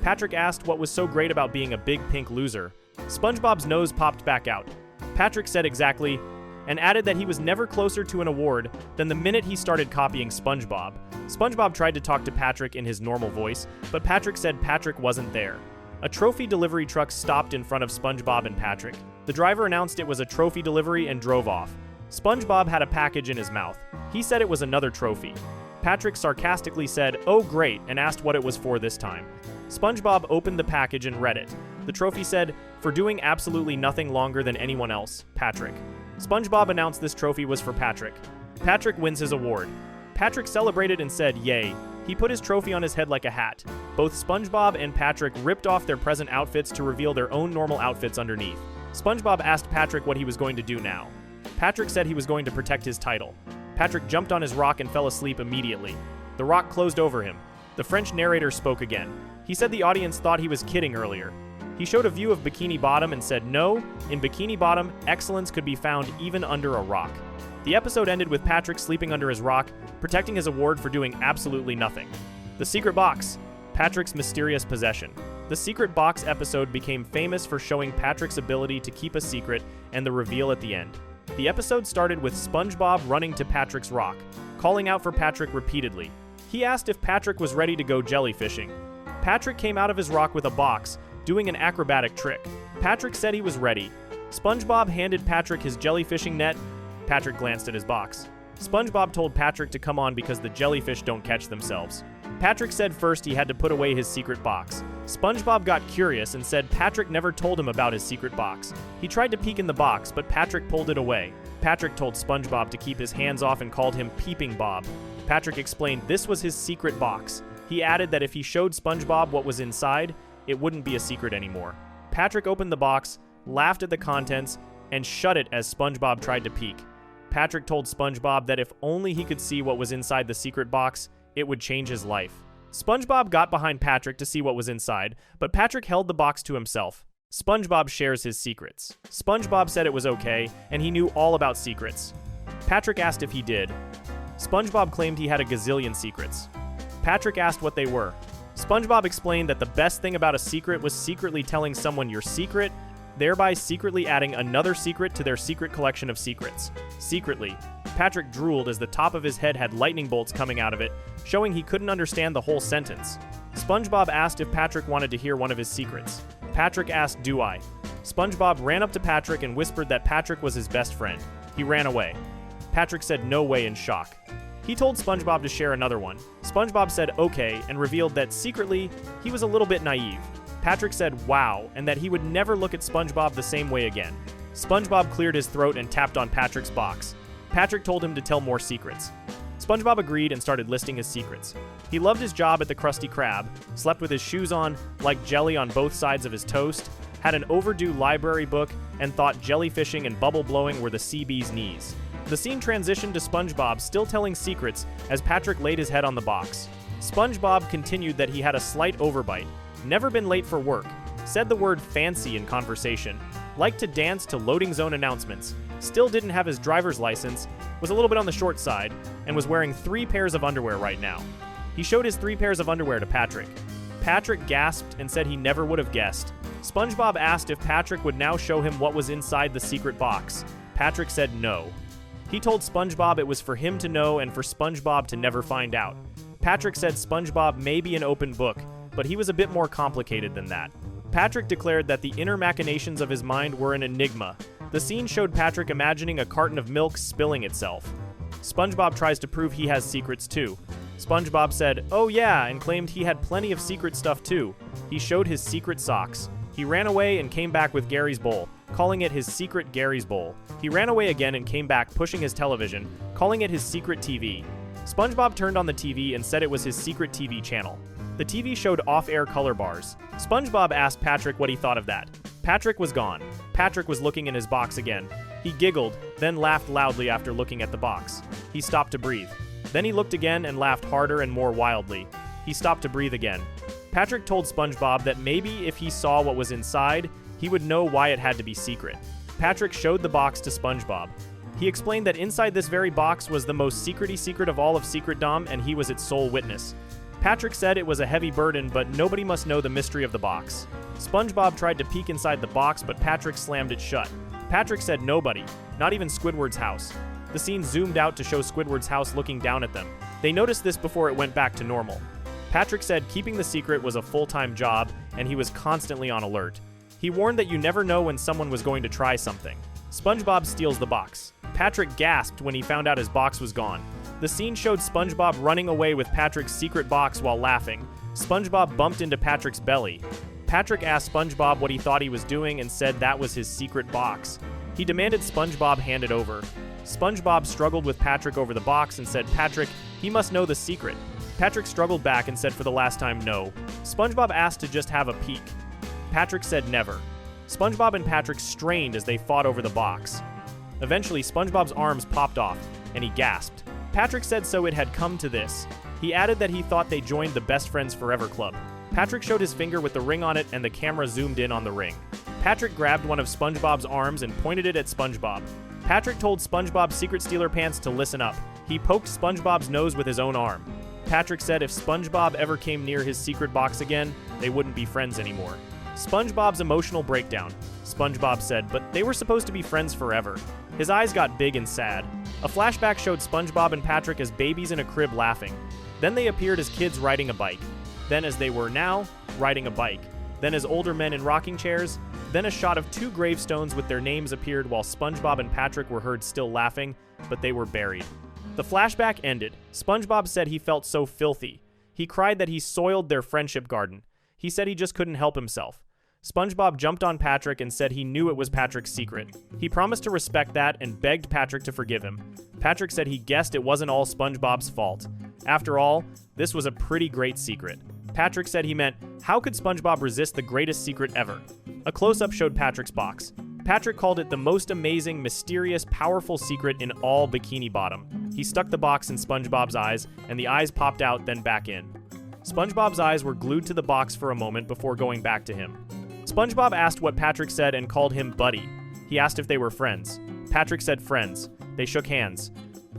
[SPEAKER 1] Patrick asked what was so great about being a big pink loser. SpongeBob's nose popped back out. Patrick said exactly, and added that he was never closer to an award than the minute he started copying SpongeBob. SpongeBob tried to talk to Patrick in his normal voice, but Patrick said Patrick wasn't there. A trophy delivery truck stopped in front of SpongeBob and Patrick. The driver announced it was a trophy delivery and drove off. SpongeBob had a package in his mouth. He said it was another trophy. Patrick sarcastically said, "Oh great," and asked what it was for this time. SpongeBob opened the package and read it. The trophy said, "For doing absolutely nothing longer than anyone else, Patrick." SpongeBob announced this trophy was for Patrick. Patrick wins his award. Patrick celebrated and said, "Yay." He put his trophy on his head like a hat. Both SpongeBob and Patrick ripped off their present outfits to reveal their own normal outfits underneath. SpongeBob asked Patrick what he was going to do now. Patrick said he was going to protect his title. Patrick jumped on his rock and fell asleep immediately. The rock closed over him. The French narrator spoke again. He said the audience thought he was kidding earlier. He showed a view of Bikini Bottom and said, "No, in Bikini Bottom, excellence could be found even under a rock." The episode ended with Patrick sleeping under his rock, protecting his award for doing absolutely nothing. The Secret Box, Patrick's mysterious possession. The Secret Box episode became famous for showing Patrick's ability to keep a secret and the reveal at the end. The episode started with SpongeBob running to Patrick's rock, calling out for Patrick repeatedly. He asked if Patrick was ready to go jellyfishing. Patrick came out of his rock with a box, doing an acrobatic trick. Patrick said he was ready. SpongeBob handed Patrick his jellyfishing net. Patrick glanced at his box. SpongeBob told Patrick to come on because the jellyfish don't catch themselves. Patrick said first he had to put away his secret box. SpongeBob got curious and said Patrick never told him about his secret box. He tried to peek in the box, but Patrick pulled it away. Patrick told SpongeBob to keep his hands off and called him Peeping Bob. Patrick explained this was his secret box. He added that if he showed SpongeBob what was inside, it wouldn't be a secret anymore. Patrick opened the box, laughed at the contents, and shut it as SpongeBob tried to peek. Patrick told SpongeBob that if only he could see what was inside the secret box, it would change his life. SpongeBob got behind Patrick to see what was inside, but Patrick held the box to himself. SpongeBob shares his secrets. SpongeBob said it was okay, and he knew all about secrets. Patrick asked if he did. SpongeBob claimed he had a gazillion secrets. Patrick asked what they were. SpongeBob explained that the best thing about a secret was secretly telling someone your secret, thereby secretly adding another secret to their secret collection of secrets. Secretly, Patrick drooled as the top of his head had lightning bolts coming out of it, showing he couldn't understand the whole sentence. SpongeBob asked if Patrick wanted to hear one of his secrets. Patrick asked, "Do I?" SpongeBob ran up to Patrick and whispered that Patrick was his best friend. He ran away. Patrick said no way in shock. He told SpongeBob to share another one. SpongeBob said okay and revealed that secretly, he was a little bit naive. Patrick said wow and that he would never look at SpongeBob the same way again. SpongeBob cleared his throat and tapped on Patrick's box. Patrick told him to tell more secrets. SpongeBob agreed and started listing his secrets. He loved his job at the Krusty Krab, slept with his shoes on, liked jelly on both sides of his toast, had an overdue library book, and thought jellyfishing and bubble blowing were the sea bee's knees. The scene transitioned to SpongeBob still telling secrets as Patrick laid his head on the box. SpongeBob continued that he had a slight overbite, never been late for work, said the word fancy in conversation, liked to dance to loading zone announcements, still didn't have his driver's license, was a little bit on the short side, and was wearing 3 pairs of underwear right now. He showed his 3 pairs of underwear to Patrick. Patrick gasped and said he never would have guessed. SpongeBob asked if Patrick would now show him what was inside the secret box. Patrick said no. He told SpongeBob it was for him to know and for SpongeBob to never find out. Patrick said SpongeBob may be an open book, but he was a bit more complicated than that. Patrick declared that the inner machinations of his mind were an enigma. The scene showed Patrick imagining a carton of milk spilling itself. SpongeBob tries to prove he has secrets too. SpongeBob said, "Oh yeah," and claimed he had plenty of secret stuff too. He showed his secret socks. He ran away and came back with Gary's bowl, calling it his secret Gary's bowl. He ran away again and came back pushing his television, calling it his secret TV. SpongeBob turned on the TV and said it was his secret TV channel. The TV showed off-air color bars. SpongeBob asked Patrick what he thought of that. Patrick was gone. Patrick was looking in his box again. He giggled, then laughed loudly after looking at the box. He stopped to breathe. Then he looked again and laughed harder and more wildly. He stopped to breathe again. Patrick told SpongeBob that maybe if he saw what was inside, he would know why it had to be secret. Patrick showed the box to SpongeBob. He explained that inside this very box was the most secrety secret of all of Secretdom, and he was its sole witness. Patrick said it was a heavy burden, but nobody must know the mystery of the box. SpongeBob tried to peek inside the box, but Patrick slammed it shut. Patrick said nobody, not even Squidward's house. The scene zoomed out to show Squidward's house looking down at them. They noticed this before it went back to normal. Patrick said keeping the secret was a full-time job, and he was constantly on alert. He warned that you never know when someone was going to try something. SpongeBob steals the box. Patrick gasped when he found out his box was gone. The scene showed SpongeBob running away with Patrick's secret box while laughing. SpongeBob bumped into Patrick's belly. Patrick asked SpongeBob what he thought he was doing and said that was his secret box. He demanded SpongeBob hand it over. SpongeBob struggled with Patrick over the box and said, "Patrick, he must know the secret." Patrick struggled back and said for the last time no. SpongeBob asked to just have a peek. Patrick said never. SpongeBob and Patrick strained as they fought over the box. Eventually, SpongeBob's arms popped off, and he gasped. Patrick said so it had come to this. He added that he thought they joined the Best Friends Forever Club. Patrick showed his finger with the ring on it, and the camera zoomed in on the ring. Patrick grabbed one of SpongeBob's arms and pointed it at SpongeBob. Patrick told SpongeBob's Secret Stealer Pants to listen up. He poked SpongeBob's nose with his own arm. Patrick said if SpongeBob ever came near his secret box again, they wouldn't be friends anymore. SpongeBob's emotional breakdown. SpongeBob said, but they were supposed to be friends forever. His eyes got big and sad. A flashback showed SpongeBob and Patrick as babies in a crib laughing. Then they appeared as kids riding a bike. Then as they were now, riding a bike. Then as older men in rocking chairs. Then a shot of 2 gravestones with their names appeared while SpongeBob and Patrick were heard still laughing, but they were buried. The flashback ended. SpongeBob said he felt so filthy. He cried that he soiled their friendship garden. He said he just couldn't help himself. SpongeBob jumped on Patrick and said he knew it was Patrick's secret. He promised to respect that and begged Patrick to forgive him. Patrick said he guessed it wasn't all SpongeBob's fault. After all, this was a pretty great secret. Patrick said he meant, how could SpongeBob resist the greatest secret ever? A close-up showed Patrick's box. Patrick called it the most amazing, mysterious, powerful secret in all Bikini Bottom. He stuck the box in SpongeBob's eyes, and the eyes popped out, then back in. SpongeBob's eyes were glued to the box for a moment before going back to him. SpongeBob asked what Patrick said and called him Buddy. He asked if they were friends. Patrick said friends. They shook hands.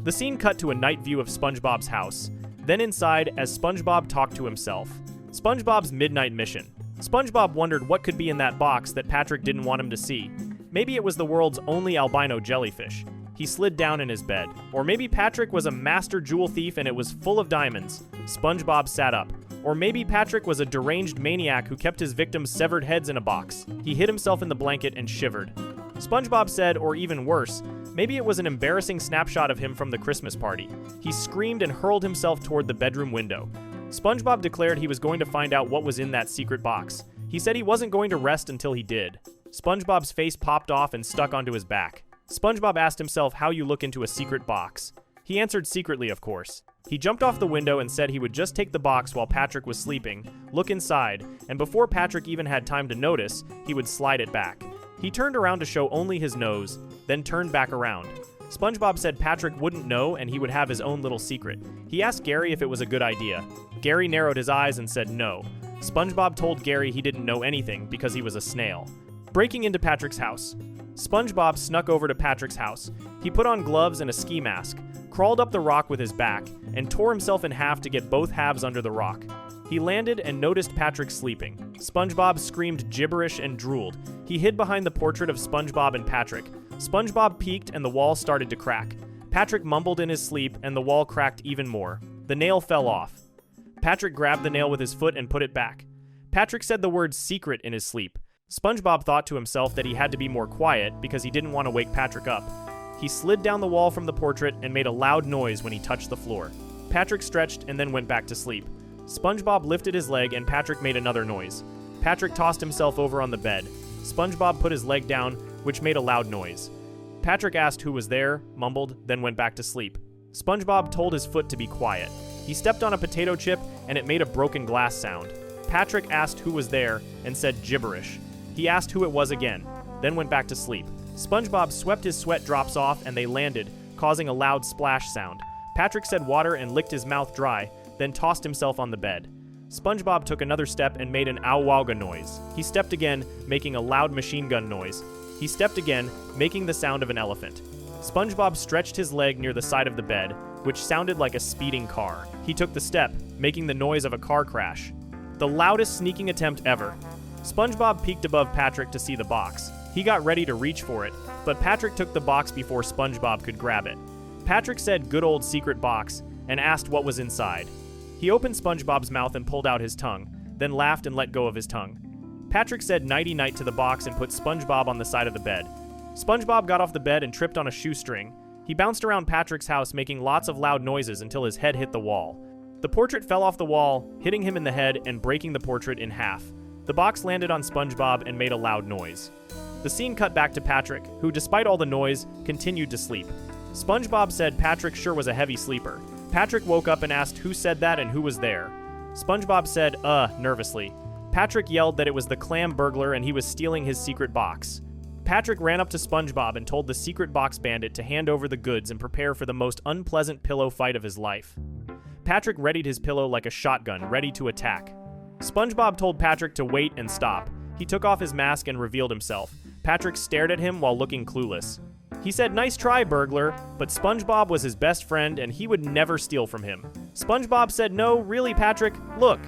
[SPEAKER 1] The scene cut to a night view of SpongeBob's house. Then inside, as SpongeBob talked to himself. SpongeBob's midnight mission. SpongeBob wondered what could be in that box that Patrick didn't want him to see. Maybe it was the world's only albino jellyfish. He slid down in his bed. Or maybe Patrick was a master jewel thief and it was full of diamonds. SpongeBob sat up. Or maybe Patrick was a deranged maniac who kept his victims' severed heads in a box. He hid himself in the blanket and shivered. SpongeBob said, or even worse, maybe it was an embarrassing snapshot of him from the Christmas party. He screamed and hurled himself toward the bedroom window. SpongeBob declared he was going to find out what was in that secret box. He said he wasn't going to rest until he did. SpongeBob's face popped off and stuck onto his back. SpongeBob asked himself how you look into a secret box. He answered secretly, of course. He jumped off the window and said he would just take the box while Patrick was sleeping, look inside, and before Patrick even had time to notice, he would slide it back. He turned around to show only his nose, then turned back around. SpongeBob said Patrick wouldn't know and he would have his own little secret. He asked Gary if it was a good idea. Gary narrowed his eyes and said no. SpongeBob told Gary he didn't know anything because he was a snail. Breaking into Patrick's house. SpongeBob snuck over to Patrick's house. He put on gloves and a ski mask, crawled up the rock with his back, and tore himself in half to get both halves under the rock. He landed and noticed Patrick sleeping. SpongeBob screamed gibberish and drooled. He hid behind the portrait of SpongeBob and Patrick. SpongeBob peeked and the wall started to crack. Patrick mumbled in his sleep and the wall cracked even more. The nail fell off. Patrick grabbed the nail with his foot and put it back. Patrick said the word secret in his sleep. SpongeBob thought to himself that he had to be more quiet because he didn't want to wake Patrick up. He slid down the wall from the portrait and made a loud noise when he touched the floor. Patrick stretched and then went back to sleep. SpongeBob lifted his leg and Patrick made another noise. Patrick tossed himself over on the bed. SpongeBob put his leg down, which made a loud noise. Patrick asked who was there, mumbled, then went back to sleep. SpongeBob told his foot to be quiet. He stepped on a potato chip and it made a broken glass sound. Patrick asked who was there and said gibberish. He asked who it was again, then went back to sleep. SpongeBob swept his sweat drops off and they landed, causing a loud splash sound. Patrick said water and licked his mouth dry, then tossed himself on the bed. SpongeBob took another step and made an ow-wowga noise. He stepped again, making a loud machine gun noise. He stepped again, making the sound of an elephant. SpongeBob stretched his leg near the side of the bed, which sounded like a speeding car. He took the step, making the noise of a car crash. The loudest sneaking attempt ever. SpongeBob peeked above Patrick to see the box. He got ready to reach for it, but Patrick took the box before SpongeBob could grab it. Patrick said good old secret box and asked what was inside. He opened SpongeBob's mouth and pulled out his tongue, then laughed and let go of his tongue. Patrick said nighty-night to the box and put SpongeBob on the side of the bed. SpongeBob got off the bed and tripped on a shoestring. He bounced around Patrick's house making lots of loud noises until his head hit the wall. The portrait fell off the wall, hitting him in the head and breaking the portrait in half. The box landed on SpongeBob and made a loud noise. The scene cut back to Patrick, who, despite all the noise, continued to sleep. SpongeBob said Patrick sure was a heavy sleeper. Patrick woke up and asked who said that and who was there. SpongeBob said, nervously. Patrick yelled that it was the clam burglar and he was stealing his secret box. Patrick ran up to SpongeBob and told the secret box bandit to hand over the goods and prepare for the most unpleasant pillow fight of his life. Patrick readied his pillow like a shotgun, ready to attack. SpongeBob told Patrick to wait and stop. He took off his mask and revealed himself. Patrick stared at him while looking clueless. He said, "Nice try, burglar," but SpongeBob was his best friend and he would never steal from him. SpongeBob said, "No, really, Patrick, look."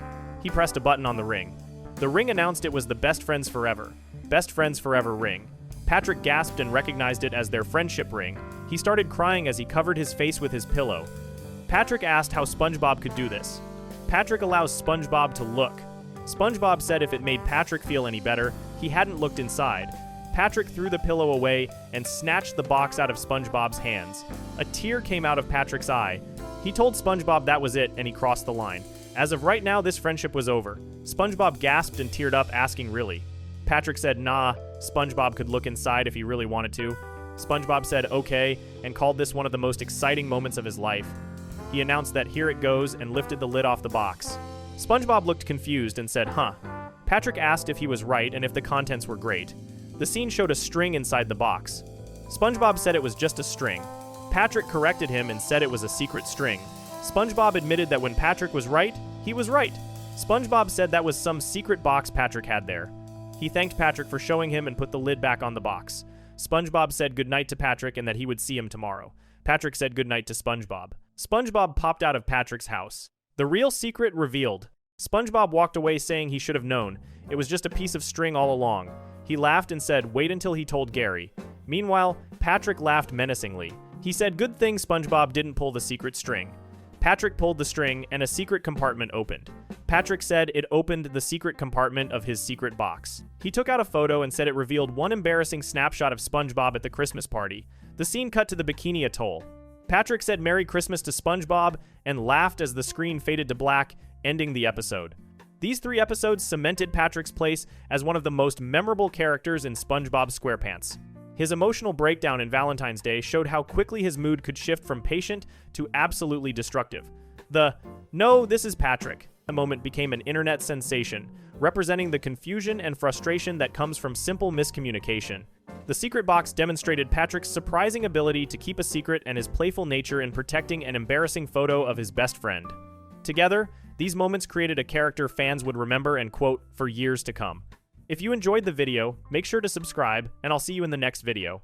[SPEAKER 1] He pressed a button on the ring. The ring announced it was the Best Friends Forever. Best Friends Forever ring. Patrick gasped and recognized it as their friendship ring. He started crying as he covered his face with his pillow. Patrick asked how SpongeBob could do this. Patrick allows SpongeBob to look. SpongeBob said if it made Patrick feel any better, he hadn't looked inside. Patrick threw the pillow away and snatched the box out of SpongeBob's hands. A tear came out of Patrick's eye. He told SpongeBob that was it and he crossed the line. As of right now, this friendship was over. SpongeBob gasped and teared up, asking really. Patrick said nah, SpongeBob could look inside if he really wanted to. SpongeBob said okay and called this one of the most exciting moments of his life. He announced that here it goes and lifted the lid off the box. SpongeBob looked confused and said, huh. Patrick asked if he was right and if the contents were great. The scene showed a string inside the box. SpongeBob said it was just a string. Patrick corrected him and said it was a secret string. SpongeBob admitted that when Patrick was right, he was right. SpongeBob said that was some secret box Patrick had there. He thanked Patrick for showing him and put the lid back on the box. SpongeBob said goodnight to Patrick and that he would see him tomorrow. Patrick said goodnight to SpongeBob. SpongeBob popped out of Patrick's house. The real secret revealed. SpongeBob walked away saying he should have known. It was just a piece of string all along. He laughed and said, wait until he told Gary. Meanwhile, Patrick laughed menacingly. He said, good thing SpongeBob didn't pull the secret string. Patrick pulled the string and a secret compartment opened. Patrick said it opened the secret compartment of his secret box. He took out a photo and said it revealed one embarrassing snapshot of SpongeBob at the Christmas party. The scene cut to the Bikini Atoll. Patrick said Merry Christmas to SpongeBob and laughed as the screen faded to black, ending the episode. These 3 episodes cemented Patrick's place as one of the most memorable characters in SpongeBob SquarePants. His emotional breakdown in Valentine's Day showed how quickly his mood could shift from patient to absolutely destructive. The "No, this is Patrick" moment became an internet sensation, representing the confusion and frustration that comes from simple miscommunication. The secret box demonstrated Patrick's surprising ability to keep a secret and his playful nature in protecting an embarrassing photo of his best friend. Together, these moments created a character fans would remember and quote for years to come. If you enjoyed the video, make sure to subscribe, and I'll see you in the next video.